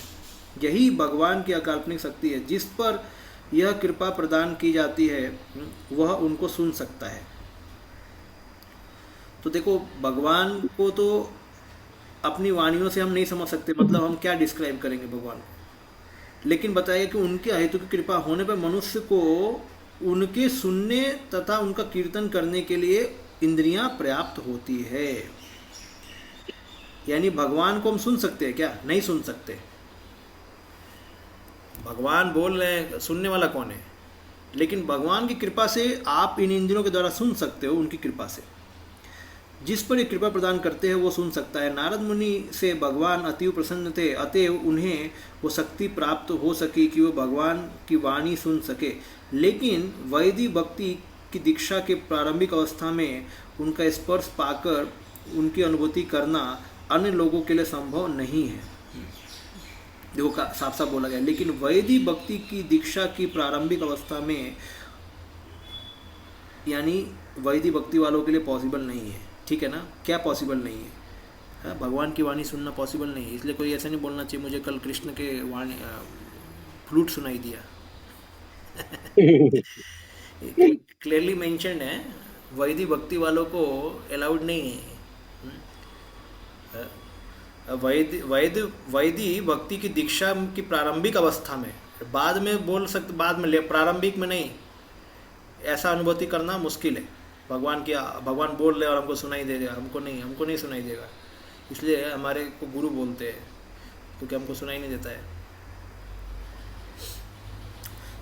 यही भगवान की अकाल्पनिक शक्ति है, जिस पर यह कृपा प्रदान की जाती है वह उनको सुन सकता है। तो देखो भगवान को तो अपनी वाणियों से हम नहीं समझ सकते, मतलब हम क्या डिस्क्राइब करेंगे भगवान को, लेकिन बताया कि उनके अहेतु की कृपा होने पर मनुष्य को उनके सुनने तथा उनका कीर्तन करने के लिए इंद्रियां पर्याप्त होती है। यानी भगवान को हम सुन सकते हैं क्या? नहीं सुन सकते। भगवान बोल रहे हैं, सुनने वाला कौन है? लेकिन भगवान की कृपा से आप इन इंद्रियों के द्वारा सुन सकते हो, उनकी कृपा से। जिस पर ये कृपा प्रदान करते हैं वो सुन सकता है। नारद मुनि से भगवान अतीव प्रसन्न थे, अतएव उन्हें वो शक्ति प्राप्त हो सकी कि वो भगवान की वाणी सुन सके। लेकिन वैदिक भक्ति की दीक्षा के प्रारंभिक अवस्था में उनका स्पर्श पाकर उनकी अनुभूति करना अन्य लोगों के लिए संभव नहीं है। देखो साफ साफ बोला गया, लेकिन वैदिक भक्ति की दीक्षा की प्रारंभिक अवस्था में, यानी वैदिक भक्ति वालों के लिए पॉसिबल नहीं है। ठीक है ना? क्या पॉसिबल नहीं है? भगवान की वाणी सुनना पॉसिबल नहीं है। इसलिए कोई ऐसा नहीं बोलना चाहिए मुझे कल कृष्ण के वाणी फ्लूट सुनाई दिया। क्लियरली मेंशन्ड है, वैदिक भक्ति वालों को अलाउड नहीं है। वैदिक भक्ति की दीक्षा की प्रारंभिक अवस्था में, बाद में बोल सकते, बाद में, प्रारंभिक में नहीं, ऐसा अनुभूति करना मुश्किल है। भगवान बोल रहे और हमको सुनाई दे देगा, हमको नहीं सुनाई देगा। इसलिए हमारे को गुरु बोलते हैं, क्योंकि हमको सुनाई नहीं देता है।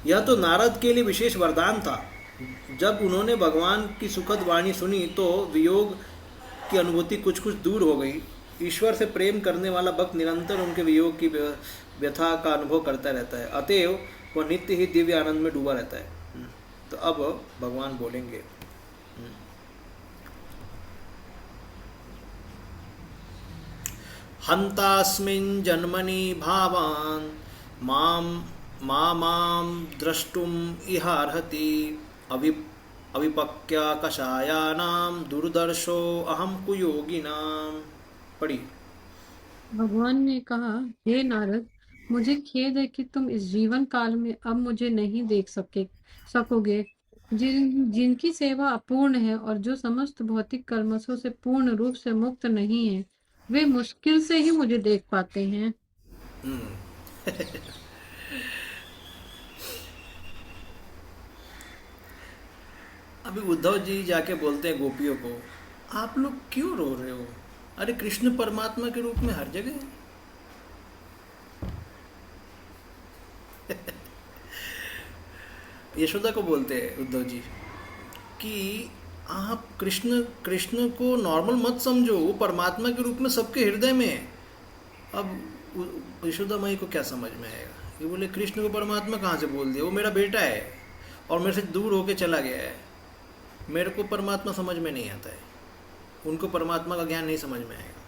यह तो नारद के लिए विशेष वरदान था। जब उन्होंने भगवान की सुखद वाणी सुनी तो वियोग की अनुभूति कुछ कुछ दूर हो गई। ईश्वर से प्रेम करने वाला भक्त निरंतर उनके वियोग की व्यथा का अनुभव करता रहता है, अतएव वह नित्य ही दिव्य आनंद में डूबा रहता है। तो अब भगवान बोलेंगे, हंतास्मिन् जन्मनि भावान् माम द्रष्टुम इहार्हति अविपक्या कषायानाम दुर्दर्शो अहम कुयोगिनाम। पढ़िए। भगवान ने कहा, हे नारद, मुझे खेद है कि तुम इस जीवन काल में अब मुझे नहीं देख सकोगे। जिनकी सेवा अपूर्ण है और जो समस्त भौतिक कर्मों से पूर्ण रूप से मुक्त नहीं है, वे मुश्किल से ही मुझे देख पाते हैं। अभी उद्धव जी जाके बोलते हैं गोपियों को, आप लोग क्यों रो रहे हो? अरे कृष्ण परमात्मा के रूप में हर जगह है। यशोदा को बोलते हैं उद्धव जी कि आप कृष्ण कृष्ण को नॉर्मल मत समझो, वो परमात्मा के रूप में सबके हृदय में है। अब यशोदा माई को क्या समझ में आएगा? ये बोले कृष्ण को परमात्मा कहाँ से बोल दिया? वो मेरा बेटा है और मेरे से दूर होके चला गया है, मेरे को परमात्मा समझ में नहीं आता है, उनको परमात्मा का ज्ञान नहीं समझ में आएगा।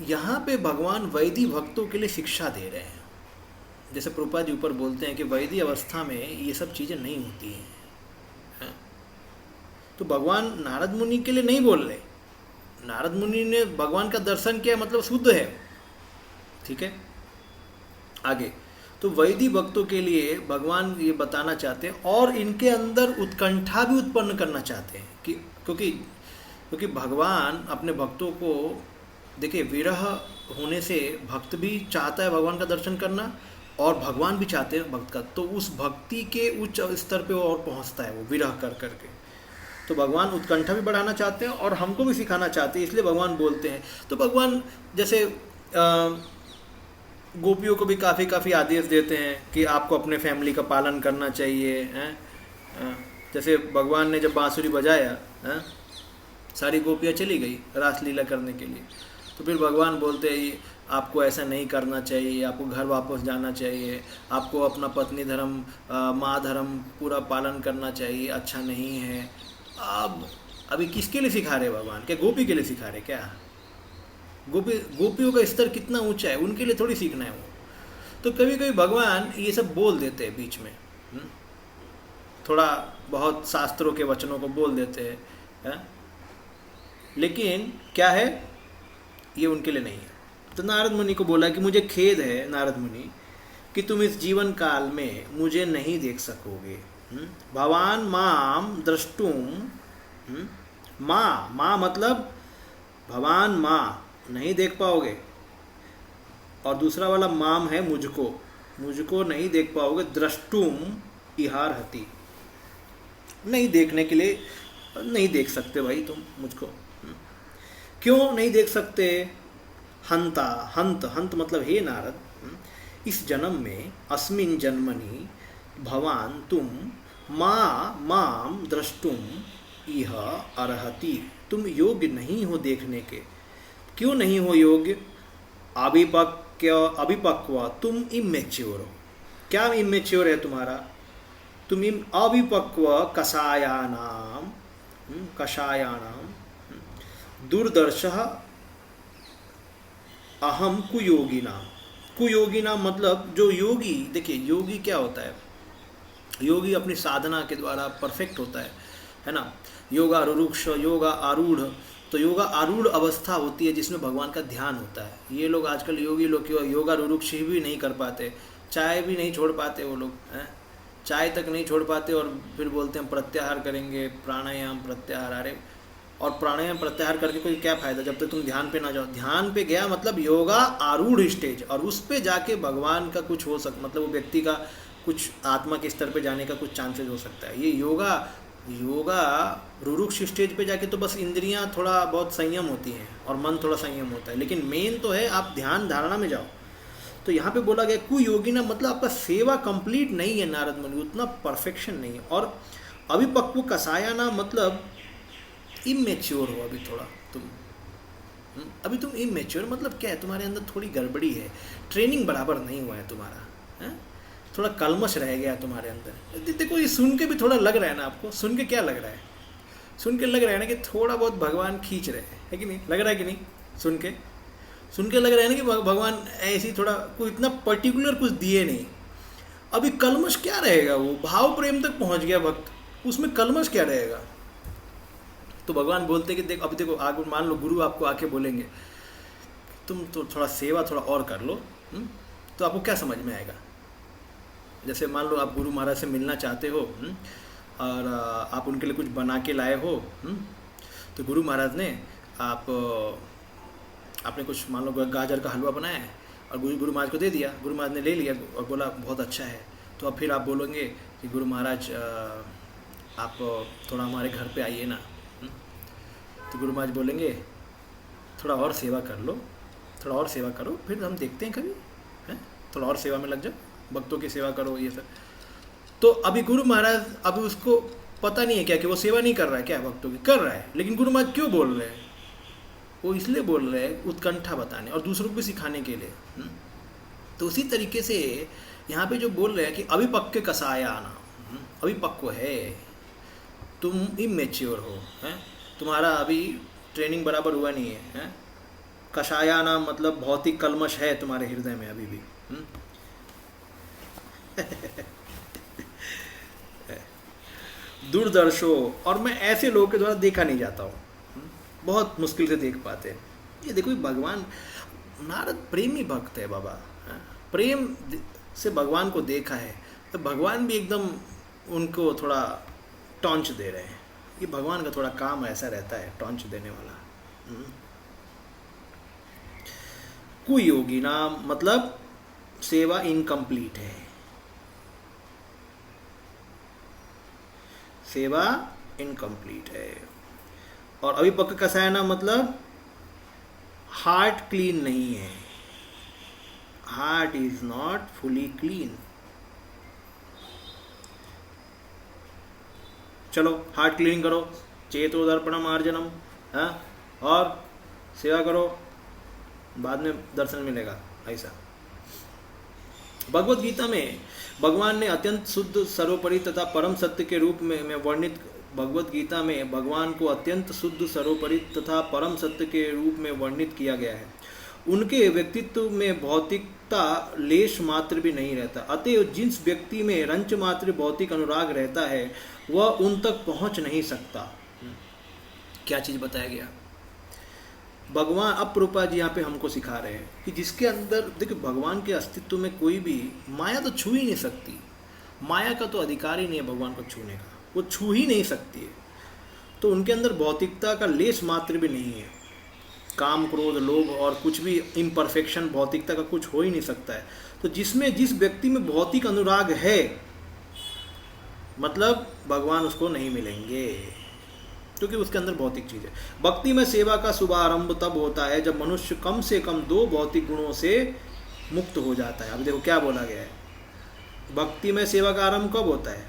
यहाँ पे भगवान वैदी भक्तों के लिए शिक्षा दे रहे हैं। जैसे प्रभुपाद जी ऊपर बोलते हैं कि वैदी अवस्था में ये सब चीज़ें नहीं होती हैं, है? तो भगवान नारद मुनि के लिए नहीं बोल रहे। नारद मुनि ने भगवान का दर्शन किया, मतलब शुद्ध है, ठीक है। आगे तो वैदी भक्तों के लिए भगवान ये बताना चाहते हैं और इनके अंदर उत्कंठा भी उत्पन्न करना चाहते हैं कि क्योंकि भगवान अपने भक्तों को, देखिए, विरह होने से भक्त भी चाहता है भगवान का दर्शन करना और भगवान भी चाहते हैं भक्त का, तो उस भक्ति के उच्च स्तर पे वो और पहुंचता है वो विरह कर करके। तो भगवान उत्कंठा भी बढ़ाना चाहते हैं और हमको भी सिखाना चाहते हैं, इसलिए भगवान बोलते हैं। तो भगवान जैसे गोपियों को भी काफ़ी आदेश देते हैं कि आपको अपने फैमिली का पालन करना चाहिए, हैं। जैसे भगवान ने जब बांसुरी बजाया, हैं, सारी गोपियाँ चली गई रासलीला करने के लिए, तो फिर भगवान बोलते हैं आपको ऐसा नहीं करना चाहिए, आपको घर वापस जाना चाहिए, आपको अपना पत्नी धर्म, माँ धर्म पूरा पालन करना चाहिए, अच्छा नहीं है। अब अभी किसके लिए सिखा रहे भगवान? क्या गोपी के लिए सिखा रहे क्या? गोपियों का स्तर कितना ऊंचा है, उनके लिए थोड़ी सीखना है वो। तो कभी कभी भगवान ये सब बोल देते हैं बीच में, थोड़ा बहुत शास्त्रों के वचनों को बोल देते हैं, लेकिन क्या है, ये उनके लिए नहीं है। तो नारद मुनि को बोला कि मुझे खेद है नारद मुनि कि तुम इस जीवन काल में मुझे नहीं देख सकोगे। भवान माम द्रष्टुम, माँ मतलब भवान माँ नहीं देख पाओगे, और दूसरा वाला माम है मुझको नहीं देख पाओगे। द्रष्टुम इहारहति, नहीं देखने के लिए नहीं देख सकते भाई तुम मुझको। क्यों नहीं देख सकते? हंत मतलब हे नारद, इस जन्म में अस्मिन जन्मनि भवान तुम माम द्रष्टुम इह अर्हति, तुम योग्य नहीं हो देखने के। क्यों नहीं हो योग्य? अभिपक्व, तुम इमेच्योर हो। क्या इमेच्योर है तुम्हारा? तुम अभिपक्व कषायानाम दुर्दर्शः अहम कुयोगिना मतलब जो योगी, देखिए योगी क्या होता है? योगी अपनी साधना के द्वारा परफेक्ट होता है ना। योगा रुरुक्ष, योगा आरूढ़, तो योगा आरूढ़ अवस्था होती है जिसमें भगवान का ध्यान होता है। ये लोग आजकल योगी लोग योगा रुरुक्ष भी नहीं कर पाते, चाय भी नहीं छोड़ पाते वो लोग, हैं, चाय तक नहीं छोड़ पाते, और फिर बोलते हैं प्रत्याहार करेंगे, प्राणायाम प्रत्याहार। अरे और प्राणायाम प्रत्याहार करके कोई क्या फ़ायदा जब तक तुम ध्यान पे ना जाओ। ध्यान पे गया मतलब योगा आरूढ़ स्टेज, और उस पे जाके भगवान का कुछ हो सकता, मतलब वो व्यक्ति का कुछ आत्मा के स्तर पे जाने का कुछ चांसेस हो सकता है। ये योगा रुरुक्ष स्टेज पे जाके तो बस इंद्रियां थोड़ा बहुत संयम होती हैं और मन थोड़ा संयम होता है, लेकिन मेन तो है आप ध्यान धारणा में जाओ। तो यहाँ पे बोला गया कुयोगिना मतलब आपका सेवा कंप्लीट नहीं है नारद मुनि, उतना परफेक्शन नहीं है। और अभिपक्व कषायाना मतलब इमेच्योर हो अभी थोड़ा तुम, अभी तुम इमेच्योर मतलब क्या है? तुम्हारे अंदर थोड़ी गड़बड़ी है, ट्रेनिंग बराबर नहीं हुआ है तुम्हारा, है? थोड़ा कलमश रह गया तुम्हारे अंदर। देखो ये सुन के भी थोड़ा लग रहा है ना आपको, सुन के क्या लग रहा है? सुन के लग रहा है ना कि थोड़ा बहुत भगवान खींच रहे हैं, है कि नहीं? लग रहा है कि नहीं? सुन के लग रहा है ना कि भगवान ऐसी थोड़ा कोई इतना पर्टिकुलर कुछ दिए नहीं। अभी कलमश क्या रहेगा? वो भाव प्रेम तक पहुंच गया भक्त, उसमें कलमश क्या रहेगा? तो भगवान बोलते कि देख, अब देखो आगे मान लो गुरु आपको आके बोलेंगे तुम तो थोड़ा सेवा थोड़ा और कर लो, तो आपको क्या समझ में आएगा? जैसे मान लो आप गुरु महाराज से मिलना चाहते हो, और आप उनके लिए कुछ बना के लाए हो, तो गुरु महाराज ने आपने कुछ मान लो गाजर का हलवा बनाया है और गुरु महाराज को दे दिया, गुरु महाराज ने ले लिया और बोला बहुत अच्छा है, तो अब फिर आप बोलोगे कि गुरु महाराज आप थोड़ा हमारे घर पे आइए ना, तो गुरु महाराज बोलेंगे थोड़ा और सेवा कर लो, थोड़ा और सेवा करो, फिर हम देखते हैं कभी, हैं, थोड़ा और सेवा में लग जाओ, भक्तों की सेवा करो, ये सब। तो अभी गुरु महाराज अभी उसको पता नहीं है क्या कि वो सेवा नहीं कर रहा है, क्या भक्तों की कर रहा है, लेकिन गुरु महाराज क्यों बोल रहे हैं? वो इसलिए बोल रहे हैं उत्कंठा बताने और दूसरों को भी सिखाने के लिए। तो उसी तरीके से यहाँ पे जो बोल रहे हैं कि अभी पक्के कसाया आना, अभी पक्व है, तुम इमेच्योर हो, हैं, तुम्हारा अभी ट्रेनिंग बराबर हुआ नहीं है, हैं? कषाया नाम मतलब भौतिक कलमश है तुम्हारे हृदय में अभी भी। दूरदर्शो, और मैं ऐसे लोगों के द्वारा देखा नहीं जाता हूँ, बहुत मुश्किल से देख पाते हैं। ये देखो भगवान नारद प्रेमी भक्त है बाबा, प्रेम से भगवान को देखा है, तो भगवान भी एकदम उनको थोड़ा टॉन्च दे रहे हैं। ये भगवान का थोड़ा काम ऐसा रहता है, टॉन्च देने वाला। कुयोगी नाम मतलब सेवा इनकम्प्लीट है, सेवा इनकम्प्लीट है। और अभी पक्का कसायना मतलब हार्ट क्लीन नहीं है, heart is not fully clean. चलो हार्ट क्लीन करो, चेतो दर्पणम अर्जनम, और सेवा करो, बाद में दर्शन मिलेगा। ऐसा भगवत गीता में भगवान ने अत्यंत शुद्ध सर्वोपरि तथा परम सत्य के रूप में वर्णित, भगवत गीता में भगवान को अत्यंत शुद्ध सर्वोपरि तथा परम सत्य के रूप में वर्णित किया गया है। उनके व्यक्तित्व में भौतिकता लेश मात्र भी नहीं रहता, अतएव जिस व्यक्ति में रंच मात्र भौतिक अनुराग रहता है वह उन तक पहुंच नहीं सकता। क्या चीज बताया गया? भगवान अब प्रभुपाद जी यहाँ पे हमको सिखा रहे हैं कि जिसके अंदर देखिए भगवान के अस्तित्व में कोई भी माया तो छू ही नहीं सकती, माया का तो अधिकार ही नहीं है भगवान को छूने का, वो छू ही नहीं सकती है। तो उनके अंदर भौतिकता का लेश मात्र भी नहीं है, काम क्रोध लोभ और कुछ भी इम्परफेक्शन भौतिकता का कुछ हो ही नहीं सकता है। तो जिस व्यक्ति में भौतिक अनुराग है मतलब भगवान उसको नहीं मिलेंगे, क्योंकि उसके अंदर भौतिक चीज है। भक्ति में सेवा का शुभारंभ तब होता है जब मनुष्य कम से कम 2 भौतिक गुणों से मुक्त हो जाता है। अब देखो क्या बोला गया है, भक्ति में सेवा का आरंभ कब होता है?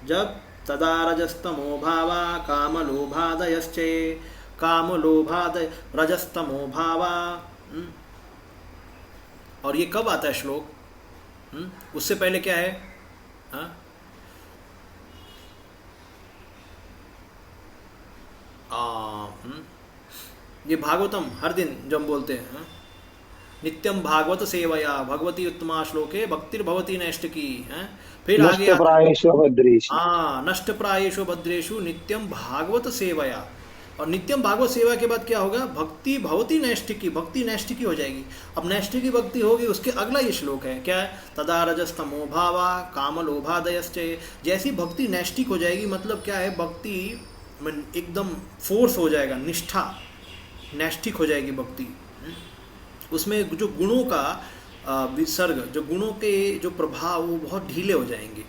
जब तदा रजस्तमो भावा काम लोभादयश्चे, काम लोभादय रजस्तमो भावा। और ये कब आता है श्लोक? उससे पहले क्या है? ये भागवतम हर दिन जो हम बोलते हैं, नित्यम भागवत सेवया भगवती उत्तमा श्लोके भक्तिर्भवती नैष्टिकी। फिर आगे नष्ट प्रायेषु भद्रेषु नित्यम भागवत सेवया। और नित्यम भागवत सेवा के बाद क्या होगा? भक्ति भवती नैष्टिकी, भक्ति नैष्टिकी हो जाएगी। अब नैष्टिकी भक्ति होगी, उसके अगला ये श्लोक है क्या है? तदा रजस्तमो भावा काम लोभादयश्चे। जैसी भक्ति नैष्टिक हो जाएगी मतलब क्या है? भक्ति एकदम फोर्स हो जाएगा, निष्ठा नैष्ठिक हो जाएगी भक्ति। उसमें जो गुणों का विसर्ग, जो गुणों के जो प्रभाव वो बहुत ढीले हो जाएंगे।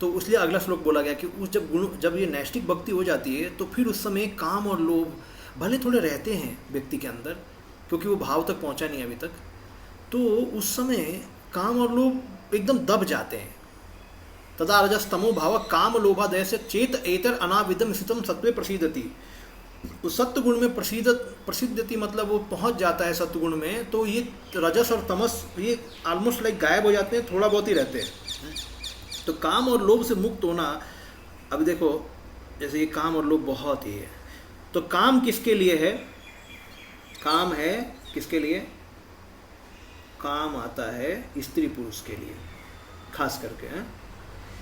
तो इसलिए अगला श्लोक बोला गया कि उस जब ये नैष्ठिक भक्ति हो जाती है तो फिर उस समय काम और लोभ भले थोड़े रहते हैं व्यक्ति के अंदर, क्योंकि वो भाव तक पहुंचा नहीं अभी तक, तो उस समय काम और लोभ एकदम दब जाते हैं। तदा रजस्तमो भाव काम लोभादय से चेत एतर अनाविदम स्थितम सत्वे प्रसिद्धति। उस सत्य गुण में प्रसिद्धति मतलब वो पहुंच जाता है सत्य गुण में, तो ये रजस और तमस ये ऑलमोस्ट लाइक गायब हो जाते हैं, थोड़ा बहुत ही रहते हैं। तो काम और लोभ से मुक्त होना, अब देखो जैसे ये काम और लोभ बहुत ही है, तो काम किसके लिए है? काम है किसके लिए? काम आता है स्त्री पुरुष के लिए खास करके, हैं?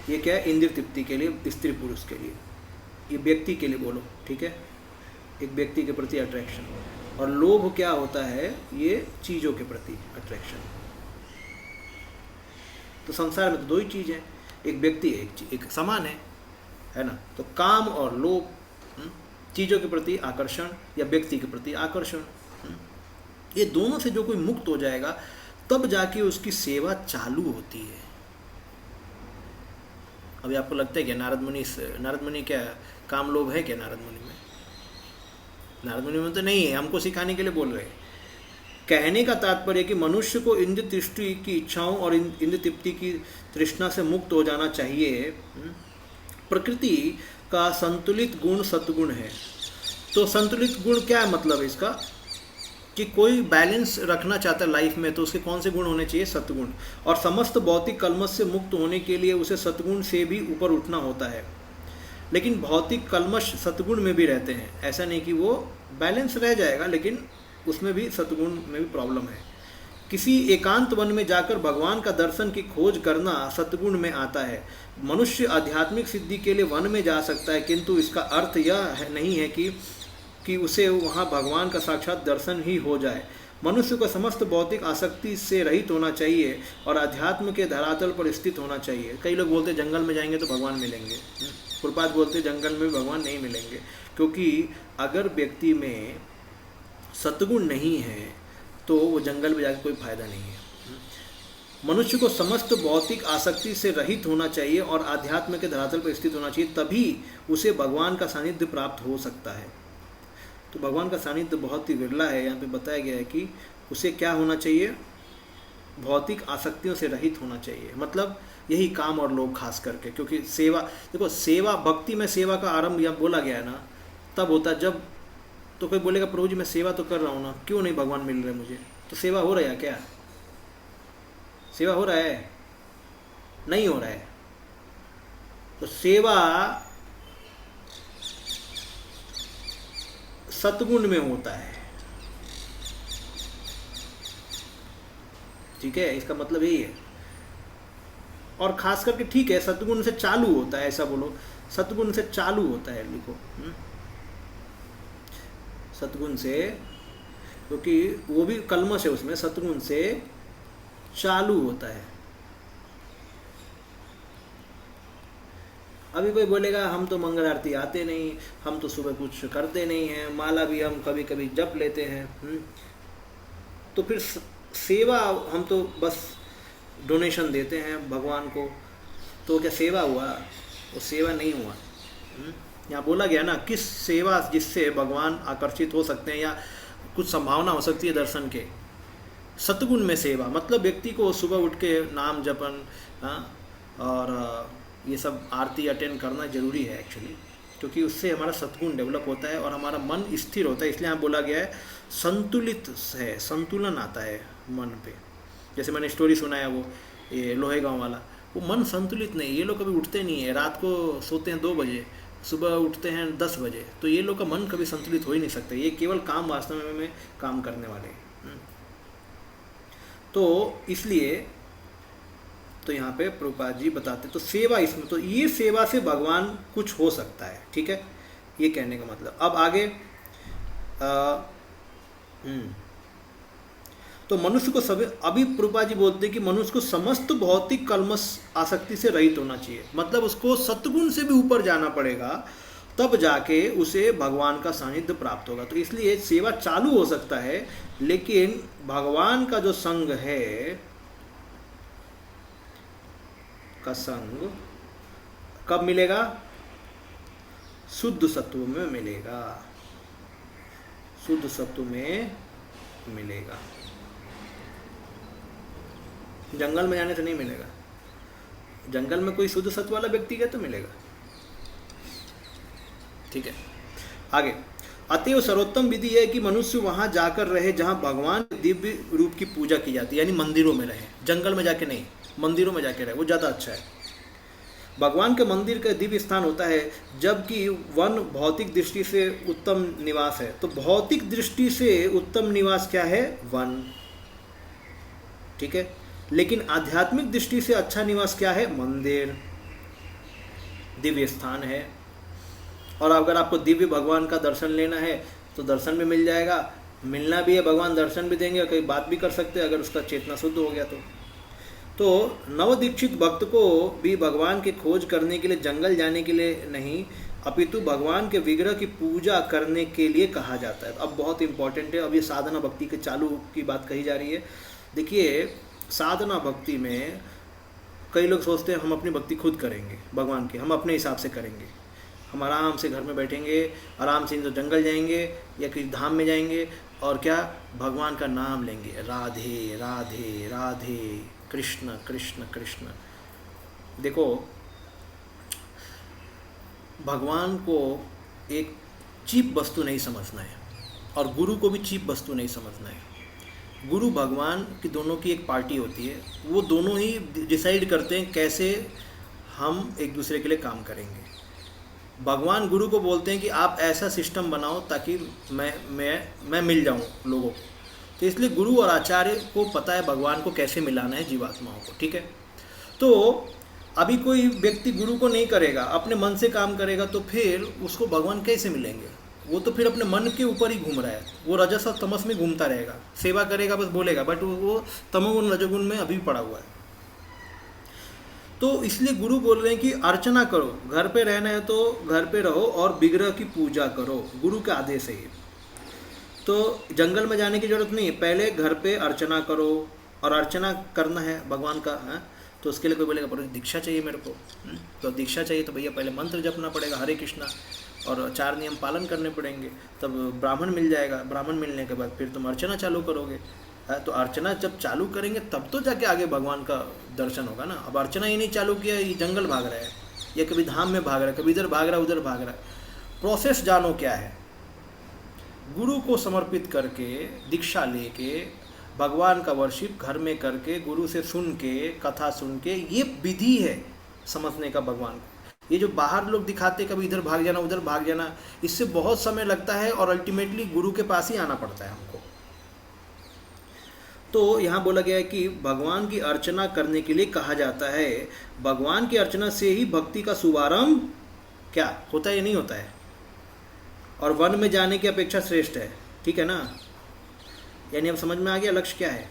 ये क्या है, इंद्रिय तृप्ति के लिए, स्त्री पुरुष के लिए, ये व्यक्ति के लिए बोलो, ठीक है, एक व्यक्ति के प्रति अट्रैक्शन। और लोभ क्या होता है, ये चीज़ों के प्रति अट्रैक्शन। तो संसार में तो दो ही चीज़ है, एक व्यक्ति एक समान है ना। तो काम और लोभ, चीज़ों के प्रति आकर्षण या व्यक्ति के प्रति आकर्षण, ये दोनों से जो कोई मुक्त हो जाएगा तब जाके उसकी सेवा चालू होती है। अभी आपको लगता है क्या नारद मुनि क्या काम लोभ है क्या नारद मुनि में? नारद मुनि में तो नहीं है, हमको सिखाने के लिए बोल रहे हैं। कहने का तात्पर्य कि मनुष्य को इंद्र तृष्टि की इच्छाओं और इंद्र तृप्ति की तृष्णा से मुक्त हो जाना चाहिए। प्रकृति का संतुलित गुण सत्गुण है। तो संतुलित गुण क्या है, मतलब इसका कि कोई बैलेंस रखना चाहता है लाइफ में तो उसके कौन से गुण होने चाहिए, सत्गुण। और समस्त भौतिक कल्मश से मुक्त होने के लिए उसे सत्गुण से भी ऊपर उठना होता है। लेकिन भौतिक कल्मश सत्गुण में भी रहते हैं, ऐसा नहीं कि वो बैलेंस रह जाएगा, लेकिन उसमें भी सत्गुण में भी प्रॉब्लम है। किसी एकांत वन में जाकर भगवान का दर्शन की खोज करना सत्गुण में आता है। मनुष्य आध्यात्मिक सिद्धि के लिए वन में जा सकता है, किंतु इसका अर्थ यह नहीं है कि उसे वहाँ भगवान का साक्षात दर्शन ही हो जाए। मनुष्य को समस्त भौतिक आसक्ति से रहित होना चाहिए और अध्यात्म के धरातल पर स्थित होना चाहिए। कई लोग बोलते हैं जंगल में जाएंगे तो भगवान मिलेंगे, प्रभुपाद बोलते जंगल में भगवान नहीं मिलेंगे, क्योंकि अगर व्यक्ति में सत्गुण नहीं है तो वो जंगल में जाकर कोई फायदा नहीं है। मनुष्य को समस्त भौतिक आसक्ति से रहित होना चाहिए और आध्यात्म के धरातल पर स्थित होना चाहिए, तभी उसे भगवान का सानिध्य प्राप्त हो सकता है। तो भगवान का सानिध्य बहुत ही विरला है। यहाँ पे बताया गया है कि उसे क्या होना चाहिए, भौतिक आसक्तियों से रहित होना चाहिए। मतलब यही काम और लोभ खास करके, क्योंकि सेवा, देखो सेवा, भक्ति में सेवा का आरंभ यहाँ बोला गया है ना, तब होता जब, तो कोई बोलेगा प्रभु जी मैं सेवा तो कर रहा हूँ ना, क्यों नहीं भगवान मिल रहे मुझे? तो सेवा हो रहा है क्या? सेवा हो रहा है? नहीं हो रहा है। तो सेवा सत्गुण में होता है, ठीक है, इसका मतलब यही है। और खास करके ठीक है, सत्गुण से चालू होता है, ऐसा बोलो, सत्गुण से चालू होता है, लिखो सत्गुण से, क्योंकि वो भी कलमश है उसमें, सत्गुण से चालू होता है। अभी कोई बोलेगा हम तो मंगल आरती आते नहीं, हम तो सुबह कुछ करते नहीं हैं, माला भी हम कभी कभी जप लेते हैं, तो फिर सेवा हम तो बस डोनेशन देते हैं भगवान को, तो क्या सेवा हुआ? वो सेवा नहीं हुआ। यहाँ बोला गया ना, किस सेवा जिससे भगवान आकर्षित हो सकते हैं या कुछ संभावना हो सकती है दर्शन के, सतगुण में सेवा। मतलब व्यक्ति को सुबह उठ के नाम जपन और ये सब आरती अटेंड करना जरूरी है एक्चुअली, क्योंकि उससे हमारा सतगुण डेवलप होता है और हमारा मन स्थिर होता है। इसलिए यहाँ बोला गया है संतुलित है, संतुलन आता है मन पे। जैसे मैंने स्टोरी सुनाया वो ये लोहे गांव वाला, वो मन संतुलित नहीं, ये लोग कभी उठते नहीं है, रात को सोते हैं 2 बजे, सुबह उठते हैं 10 बजे, तो ये लोग का मन कभी संतुलित हो ही नहीं सकता। ये केवल काम वास्तव में काम करने वाले हैं। तो इसलिए तो यहाँ पे प्रभुपाद जी बताते, तो सेवा इसमें, तो ये सेवा से भगवान कुछ हो सकता है, ठीक है, ये कहने का मतलब। अब आगे तो मनुष्य को सभी, अभी प्रभुपाद जी बोलते हैं कि मनुष्य को समस्त भौतिक कल्मश आसक्ति से रहित होना चाहिए। मतलब उसको सत्गुण से भी ऊपर जाना पड़ेगा, तब जाके उसे भगवान का सानिध्य प्राप्त होगा। तो इसलिए सेवा चालू हो सकता है, लेकिन भगवान का जो संग है, का संग कब मिलेगा? शुद्ध सत्व में मिलेगा, शुद्ध सत्व में मिलेगा, जंगल में जाने से नहीं मिलेगा। जंगल में कोई शुद्ध सत्व वाला व्यक्ति गया तो मिलेगा, ठीक है। आगे, अतएव सर्वोत्तम विधि है कि मनुष्य वहां जाकर रहे जहां भगवान दिव्य रूप की पूजा की जाती है, यानी मंदिरों में रहे, जंगल में जाके नहीं, मंदिरों में जाके रहे, वो ज़्यादा अच्छा है। भगवान के मंदिर का दिव्य स्थान होता है, जबकि वन भौतिक दृष्टि से उत्तम निवास है। तो भौतिक दृष्टि से उत्तम निवास क्या है? वन, ठीक है। लेकिन आध्यात्मिक दृष्टि से अच्छा निवास क्या है? मंदिर। दिव्य स्थान है। और अगर आपको दिव्य भगवान का दर्शन लेना है तो दर्शन भी मिल जाएगा, मिलना भी है, भगवान दर्शन भी देंगे और कई बात भी कर सकते हैं अगर उसका चेतना शुद्ध हो गया तो नवदीक्षित भक्त को भी भगवान की खोज करने के लिए जंगल जाने के लिए नहीं, अपितु भगवान के विग्रह की पूजा करने के लिए कहा जाता है। अब बहुत इंपॉर्टेंट है, अब ये साधना भक्ति के चालू की बात कही जा रही है। देखिए, साधना भक्ति में कई लोग सोचते हैं हम अपनी भक्ति खुद करेंगे, भगवान की हम अपने हिसाब से करेंगे, हम आराम से घर में बैठेंगे, आराम से तो जंगल जाएंगे या किसी धाम में जाएंगे और क्या भगवान का नाम लेंगे, राधे राधे राधे कृष्ण कृष्ण कृष्ण। देखो, भगवान को एक चीप वस्तु नहीं समझना है और गुरु को भी चीप वस्तु नहीं समझना है। गुरु भगवान की दोनों की एक पार्टी होती है, वो दोनों ही डिसाइड करते हैं कैसे हम एक दूसरे के लिए काम करेंगे। भगवान गुरु को बोलते हैं कि आप ऐसा सिस्टम बनाओ ताकि मैं मिल जाऊं लोगों को। तो इसलिए गुरु और आचार्य को पता है भगवान को कैसे मिलाना है जीवात्माओं को, ठीक है। तो अभी कोई व्यक्ति गुरु को नहीं करेगा, अपने मन से काम करेगा, तो फिर उसको भगवान कैसे मिलेंगे? वो तो फिर अपने मन के ऊपर ही घूम रहा है, वो रजस और तमस में घूमता रहेगा, सेवा करेगा बस बोलेगा, बट वो तमोगुण रजोगुण में अभी पड़ा हुआ है। तो इसलिए गुरु बोल रहे हैं कि अर्चना करो, घर पे रहना है तो घर पे रहो और विग्रह की पूजा करो, गुरु के आदेश है ये। तो जंगल में जाने की जरूरत नहीं है, पहले घर पे अर्चना करो, और अर्चना करना है भगवान का है तो उसके लिए कोई बोलेगा पर दीक्षा चाहिए मेरे को, तो दीक्षा चाहिए तो भैया पहले मंत्र जपना पड़ेगा हरे कृष्णा, और 4 नियम पालन करने पड़ेंगे, तब ब्राह्मण मिल जाएगा। ब्राह्मण मिलने के बाद फिर तुम अर्चना चालू करोगे, तो अर्चना जब चालू करेंगे तब तो जाके आगे भगवान का दर्शन होगा ना। अब अर्चना ही नहीं चालू किया, ये जंगल भाग रहा है या कभी धाम में भाग रहा है, कभी इधर भाग रहा है उधर भाग रहा है। प्रोसेस जानो क्या है, गुरु को समर्पित करके दीक्षा लेके भगवान का वर्शिप घर में करके गुरु से सुन के कथा सुन के, ये विधि है समझने का भगवान को। ये जो बाहर लोग दिखाते कभी इधर भाग जाना उधर भाग जाना, इससे बहुत समय लगता है और अल्टीमेटली गुरु के पास ही आना पड़ता है हमको। तो यहाँ बोला गया है कि भगवान की अर्चना करने के लिए कहा जाता है। भगवान की अर्चना से ही भक्ति का शुभारंभ क्या होता है, ये नहीं होता है, और वन में जाने की अपेक्षा श्रेष्ठ है, ठीक है ना। यानी अब समझ में आ गया लक्ष्य क्या है,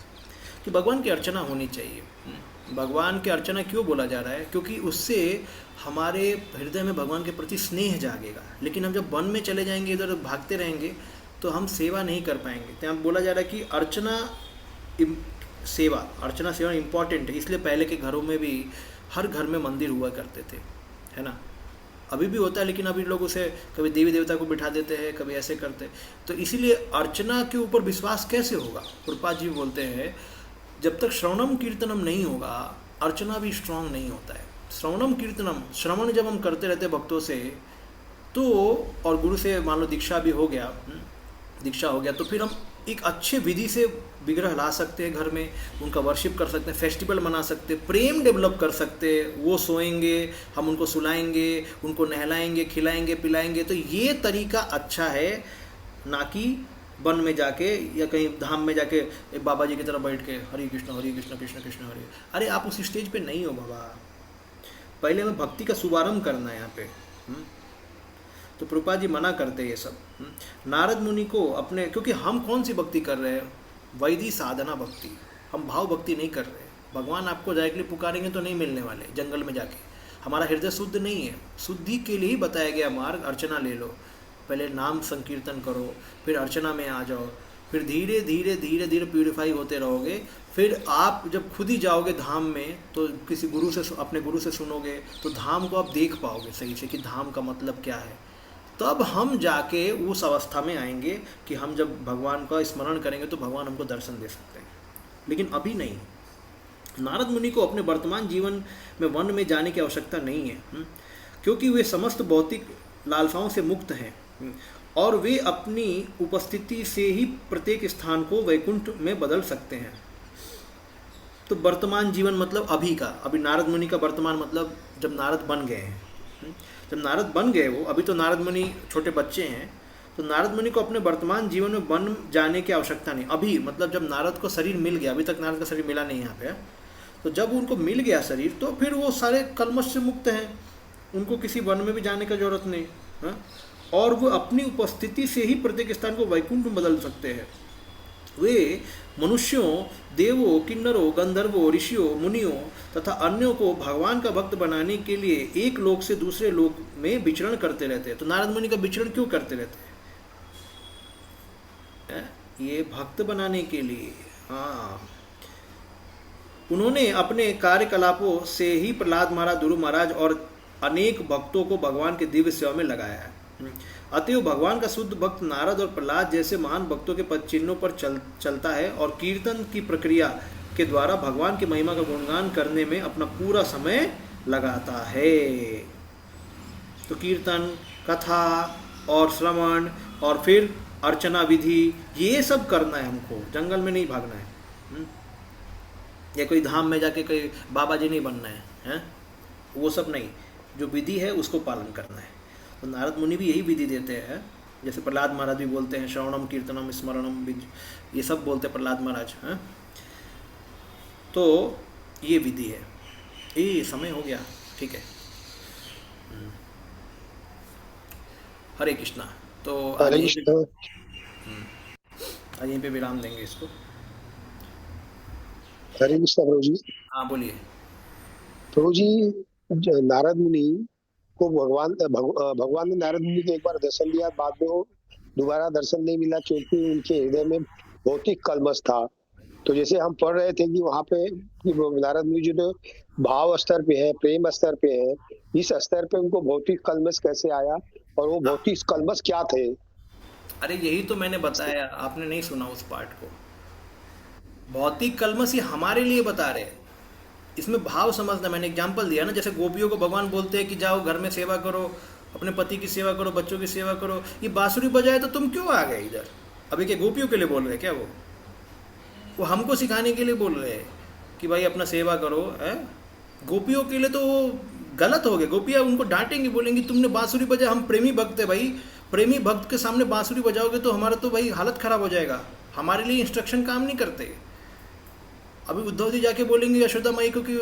कि भगवान की अर्चना होनी चाहिए। भगवान की अर्चना क्यों बोला जा रहा है, क्योंकि उससे हमारे हृदय में भगवान के प्रति स्नेह जागेगा। लेकिन हम जब वन में चले जाएंगे, इधर भागते रहेंगे, तो हम सेवा नहीं कर पाएंगे। तो यहाँ बोला जा रहा है कि अर्चना सेवा इम्पॉर्टेंट है। इसलिए पहले के घरों में भी हर घर में मंदिर हुआ करते थे, है ना। अभी भी होता है, लेकिन अभी लोग उसे कभी देवी देवता को बिठा देते हैं, कभी ऐसे करते। तो इसीलिए अर्चना के ऊपर विश्वास कैसे होगा। प्रभुपाद जी बोलते हैं जब तक श्रवणम कीर्तनम नहीं होगा, अर्चना भी स्ट्रांग नहीं होता है। श्रवणम कीर्तनम, श्रवण जब हम करते रहते भक्तों से, तो और गुरु से मान लो दीक्षा भी हो गया, दीक्षा हो गया, तो फिर हम एक अच्छे विधि से विग्रह ला सकते हैं घर में, उनका वर्शिप कर सकते हैं, फेस्टिवल मना सकते हैं, प्रेम डेवलप कर सकते हैं। वो सोएंगे, हम उनको सुलाएंगे, उनको नहलाएंगे, खिलाएंगे, पिलाएंगे। तो ये तरीका अच्छा है, ना कि वन में जाके या कहीं धाम में जाके एक बाबा जी की तरफ बैठ के हरे कृष्ण कृष्ण कृष्ण हरे। अरे आप उस स्टेज पे नहीं हो बाबा, पहले हमें भक्ति का शुभारंभ करना है यहाँ पे। तो प्रभुपाद जी मना करते हैं ये सब। नारद मुनि को अपने, क्योंकि हम कौन सी भक्ति कर रहे हैं, वैदिक साधना भक्ति, हम भाव भक्ति नहीं कर रहे। भगवान आपको जाए के लिए पुकारेंगे तो नहीं मिलने वाले जंगल में जाके। हमारा हृदय शुद्ध नहीं है, शुद्धि के लिए ही बताया गया मार्ग। अर्चना ले लो, पहले नाम संकीर्तन करो, फिर अर्चना में आ जाओ, फिर धीरे धीरे धीरे धीरे प्यूरिफाई होते रहोगे। फिर आप जब खुद ही जाओगे धाम में, तो किसी गुरु से, अपने गुरु से सुनोगे, तो धाम को आप देख पाओगे सही से कि धाम का मतलब क्या है। तब हम जाके उस अवस्था में आएंगे कि हम जब भगवान का स्मरण करेंगे तो भगवान हमको दर्शन दे सकते हैं, लेकिन अभी नहीं। नारद मुनि को अपने वर्तमान जीवन में वन में जाने की आवश्यकता नहीं है, क्योंकि वे समस्त भौतिक लालसाओं से मुक्त हैं और वे अपनी उपस्थिति से ही प्रत्येक स्थान को वैकुंठ में बदल सकते हैं। तो वर्तमान जीवन मतलब अभी का, अभी नारद मुनि का वर्तमान मतलब जब नारद बन गए हैं। जब नारद बन गए वो, अभी तो नारद मुनि छोटे बच्चे हैं, तो नारद मुनि को अपने वर्तमान जीवन में वन जाने की आवश्यकता नहीं। अभी मतलब जब नारद को शरीर मिल गया, अभी तक नारद का शरीर मिला नहीं यहाँ पे, तो जब उनको मिल गया शरीर, तो फिर वो सारे कलमश से मुक्त हैं। उनको किसी वन में भी जाने का जरूरत नहीं। हाँ? और वो अपनी उपस्थिति से ही प्रत्येक स्थान को वैकुंठ में बदल सकते हैं। वे मनुष्यों, देवों, किन्नरों, गंधर्वों, ऋषियों, मुनियों तथा अन्यों को भगवान का भक्त बनाने के लिए एक लोक से दूसरे लोक में विचरण करते रहते हैं। तो नारद मुनि का विचरण क्यों करते रहते हैं? ये भक्त बनाने के लिए। हाँ, उन्होंने अपने कार्यकलापों से ही प्रहलाद महाराज, ध्रुव महाराज और अनेक भक्तों को भगवान के दिव्य सेवा में लगाया है। अतएव भगवान का शुद्ध भक्त नारद और प्रहलाद जैसे महान भक्तों के पद चिन्हों पर चलता है और कीर्तन की प्रक्रिया के द्वारा भगवान की महिमा का गुणगान करने में अपना पूरा समय लगाता है। तो कीर्तन, कथा और श्रवण और फिर अर्चना विधि, ये सब करना है हमको, जंगल में नहीं भागना है, या कोई धाम में जाके कोई बाबा जी नहीं बनना है, वो सब नहीं। जो विधि है उसको पालन करना है। तो नारद मुनि भी यही विधि देते हैं। जैसे प्रहलाद महाराज भी बोलते हैं श्रवणम, कीर्तनम, स्मरणम, ये सब बोलते हैं प्रहलाद महाराज। हैं? तो ये विधि है। ये समय हो गया, ठीक है। हरे कृष्णा। तो आज यहीं पे विराम देंगे इसको। हरे कृष्णा प्रभु जी। हाँ बोलिए। प्रभु जी, नारद मुनि को भगवान ने नारद मुनि को एक बार दर्शन दिया, बाद में वो दोबारा दर्शन नहीं मिला क्योंकि उनके हृदय में भौतिक कलमश था। तो जैसे हम पढ़ रहे थे कि वहाँ पे नारद मुनि जी तो भाव स्तर पे है, प्रेम स्तर पे है, इस स्तर पे उनको भौतिक कलमश कैसे आया और वो भौतिक कलमश क्या थे? अरे यही तो मैंने बताया, आपने नहीं सुना उस पार्ट को। भौतिक कलमश ये हमारे लिए बता रहे हैं, इसमें भाव समझना। मैंने एग्जाम्पल दिया ना, जैसे गोपियों को भगवान बोलते हैं कि जाओ घर में सेवा करो, अपने पति की सेवा करो, बच्चों की सेवा करो। ये बांसुरी बजाए तो तुम क्यों आ गए इधर? अभी क्या गोपियों के लिए बोल रहे हैं क्या? वो हमको सिखाने के लिए बोल रहे हैं कि भाई अपना सेवा करो। है गोपियों के लिए तो वो गलत हो गए। गोपियाँ उनको डांटेंगी, बोलेंगी तुमने बांसुरी बजाया, हम प्रेमी भक्त है भाई, प्रेमी भक्त के सामने बांसुरी बजाओगे तो हमारा तो भाई हालत खराब हो जाएगा। हमारे लिए इंस्ट्रक्शन काम नहीं करते। अभी उद्धव जी जाके बोलेंगे यशोदा माई को कि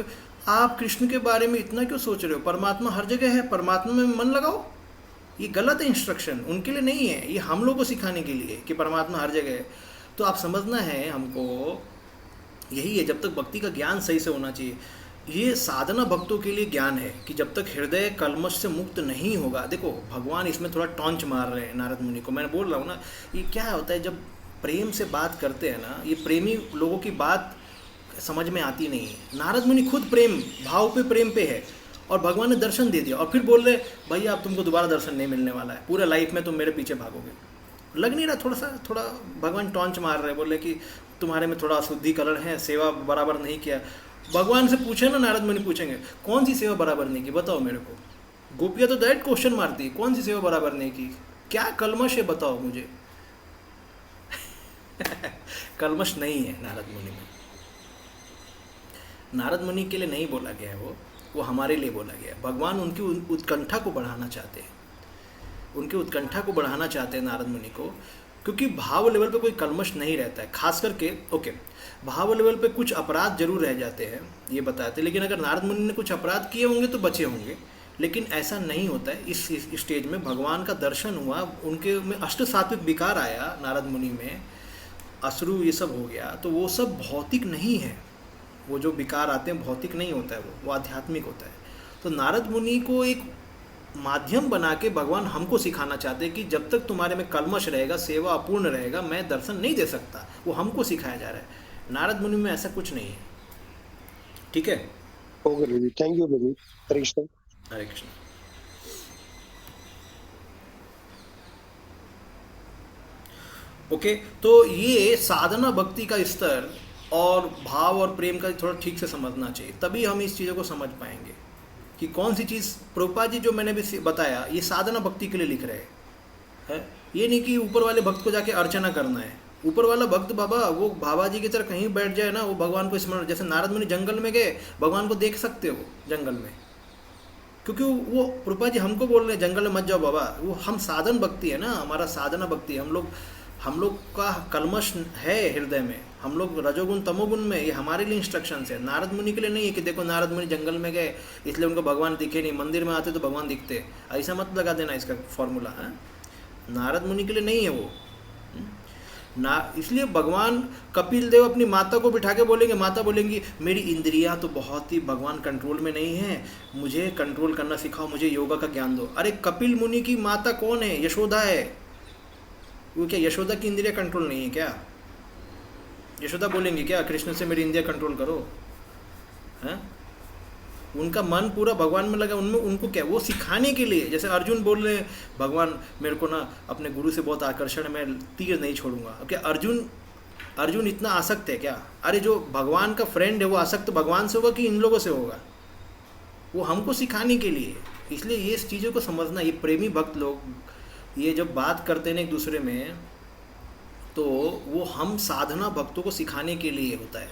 आप कृष्ण के बारे में इतना क्यों सोच रहे हो, परमात्मा हर जगह है, परमात्मा में मन लगाओ। ये गलत है, इंस्ट्रक्शन उनके लिए नहीं है, ये हम लोग को सिखाने के लिए कि परमात्मा हर जगह है। तो आप समझना है हमको, यही है, जब तक भक्ति का ज्ञान सही से होना चाहिए। ये साधना भक्तों के लिए ज्ञान है कि जब तक हृदय कलमश से मुक्त नहीं होगा। देखो भगवान इसमें थोड़ा टॉन्च मार रहे हैं नारद मुनि को। मैं बोल रहा हूँ ना, ये क्या होता है जब प्रेम से बात करते हैं ना, ये प्रेमी लोगों की बात समझ में आती नहीं है। नारद मुनि खुद प्रेम भाव पे, प्रेम पे है, और भगवान ने दर्शन दे दिया और फिर बोल रहे भैया अब तुमको दोबारा दर्शन नहीं मिलने वाला है, पूरे लाइफ में तुम मेरे पीछे भागोगे। लग नहीं रहा थोड़ा भगवान टॉन्च मार रहे, बोले कि तुम्हारे में थोड़ा अशुद्धिकरण है, सेवा बराबर नहीं किया। भगवान से पूछे ना, नारद मुनि पूछेंगे कौन सी सेवा बराबर नहीं की, बताओ मेरे को। गोपियाँ तो डायरेक्ट क्वेश्चन मारती है, कौन सी सेवा बराबर नहीं की, क्या कलमश है बताओ मुझे। कलमश नहीं है नारद मुनि में। नारद मुनि के लिए नहीं बोला गया है, वो हमारे लिए बोला गया है। भगवान उनकी उत्कंठा को बढ़ाना चाहते हैं, उनकी उत्कंठा को बढ़ाना चाहते हैं नारद मुनि को, क्योंकि भाव लेवल पे कोई कलमश नहीं रहता है। खास करके भाव लेवल पे कुछ अपराध जरूर रह जाते हैं, ये बताते हैं, लेकिन अगर नारद मुनि ने कुछ अपराध किए होंगे तो बचे होंगे, लेकिन ऐसा नहीं होता है। इस स्टेज में भगवान का दर्शन हुआ, उनके में अष्ट सात्विक विकार आया, नारद मुनि में अश्रु ये सब हो गया, तो वो सब भौतिक नहीं है। वो जो विकार आते हैं भौतिक नहीं होता है, वो आध्यात्मिक होता है। तो नारद मुनि को एक माध्यम बना के भगवान हमको सिखाना चाहते हैं कि जब तक तुम्हारे में कलमश रहेगा, सेवा अपूर्ण रहेगा, मैं दर्शन नहीं दे सकता। वो हमको सिखाया जा रहा है। नारद मुनि में ऐसा कुछ नहीं है। ठीक है, okay, thank you Prabhu. Hare Krishna. Hare Krishna. Okay, तो ये साधना भक्ति का स्तर और भाव और प्रेम का थोड़ा ठीक से समझना चाहिए, तभी हम इस चीज़ों को समझ पाएंगे कि कौन सी चीज़। प्रभुपाद जी जो मैंने भी बताया, ये साधना भक्ति के लिए लिख रहे हैं। ये नहीं कि ऊपर वाले भक्त को जाके अर्चना करना है। ऊपर वाला भक्त बाबा वो बाबा जी की तरह कहीं बैठ जाए ना, वो भगवान को स्मरण, जैसे नारद मुनि जंगल में गए, भगवान को देख सकते हो जंगल में, क्योंकि वो प्रभुपाद जी हमको बोल रहे हैं जंगल में मत जाओ बाबा। वो हम साधन भक्ति है ना, हमारा साधना भक्ति है। हम लोग का कलमश है हृदय में, हम लोग रजोगुण तमोगुण में, ये हमारे लिए इंस्ट्रक्शन है, नारद मुनि के लिए नहीं है कि देखो नारद मुनि जंगल में गए इसलिए उनको भगवान दिखे नहीं, मंदिर में आते तो भगवान दिखते, ऐसा मत लगा देना इसका फॉर्मूला है। नारद मुनि के लिए नहीं है वो ना। इसलिए भगवान कपिल देव अपनी माता को बिठा के बोलेंगे, माता बोलेंगी मेरी इंद्रियां तो बहुत ही भगवान कंट्रोल में नहीं है, मुझे कंट्रोल करना सिखाओ, मुझे योगा का ज्ञान दो। अरे कपिल मुनि की माता कौन है? यशोदा है। वो क्या यशोदा की इंद्रिया कंट्रोल नहीं है क्या? यशोदा बोलेंगे क्या कृष्ण से मेरी इंद्रिया कंट्रोल करो? हैं? उनका मन पूरा भगवान में लगा, उनमें उनको क्या वो सिखाने के लिए। जैसे अर्जुन बोल रहे हैं भगवान मेरे को ना अपने गुरु से बहुत आकर्षण है, मैं तीर नहीं छोड़ूंगा। अब क्या अर्जुन इतना आसक्त है क्या? अरे जो भगवान का फ्रेंड है वो आसक्त भगवान से होगा कि इन लोगों से होगा? वो हमको सिखाने के लिए। इसलिए ये चीज़ों को समझना, ये प्रेमी भक्त लोग ये जब बात करते हैं एक दूसरे में तो वो हम साधना भक्तों को सिखाने के लिए होता है,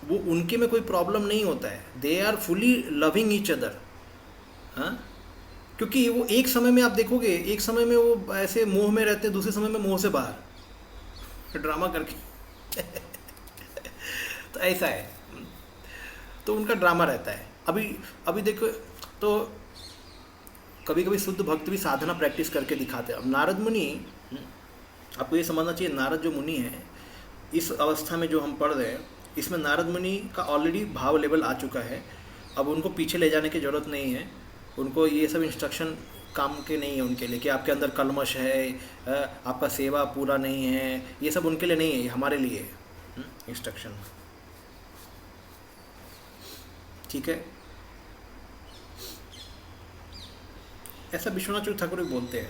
वो उनके में कोई प्रॉब्लम नहीं होता है। They are fully loving each other. हाँ, क्योंकि वो एक समय में आप देखोगे, एक समय में वो ऐसे मोह में रहते हैं, दूसरे समय में मोह से बाहर ड्रामा करके तो ऐसा है, तो उनका ड्रामा रहता है। अभी देखो तो कभी कभी शुद्ध भक्त भी साधना प्रैक्टिस करके दिखाते हैं। अब नारद मुनि, आपको ये समझना चाहिए, नारद जो मुनि है इस अवस्था में जो हम पढ़ रहे हैं, इसमें नारद मुनि का ऑलरेडी भाव लेवल आ चुका है। अब उनको पीछे ले जाने की ज़रूरत नहीं है, उनको ये सब इंस्ट्रक्शन काम के नहीं है उनके लिए कि आपके अंदर कलमश है, आपका सेवा पूरा नहीं है, ये सब उनके लिए नहीं है, ये हमारे लिए है इंस्ट्रक्शन। ठीक है, ऐसा विश्वनाथ ठाकुर भी बोलते हैं।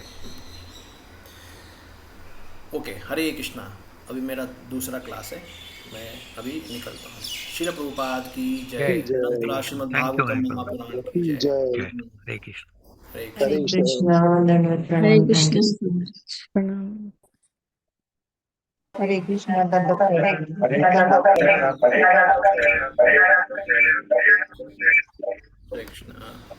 ओके, हरे कृष्णा। अभी मेरा दूसरा क्लास है, मैं अभी निकलता हूँ। श्रील प्रभुपाद की जय। जय। श्रीमद् थैंक यू भागवतम हरे महापुराण की जय। जय हरे कृष्ण। हरे हरे कृष्ण। कृष्ण। हरे कृष्ण प्रणाम। हरे कृष्ण। दंडवत हरे कृष्ण।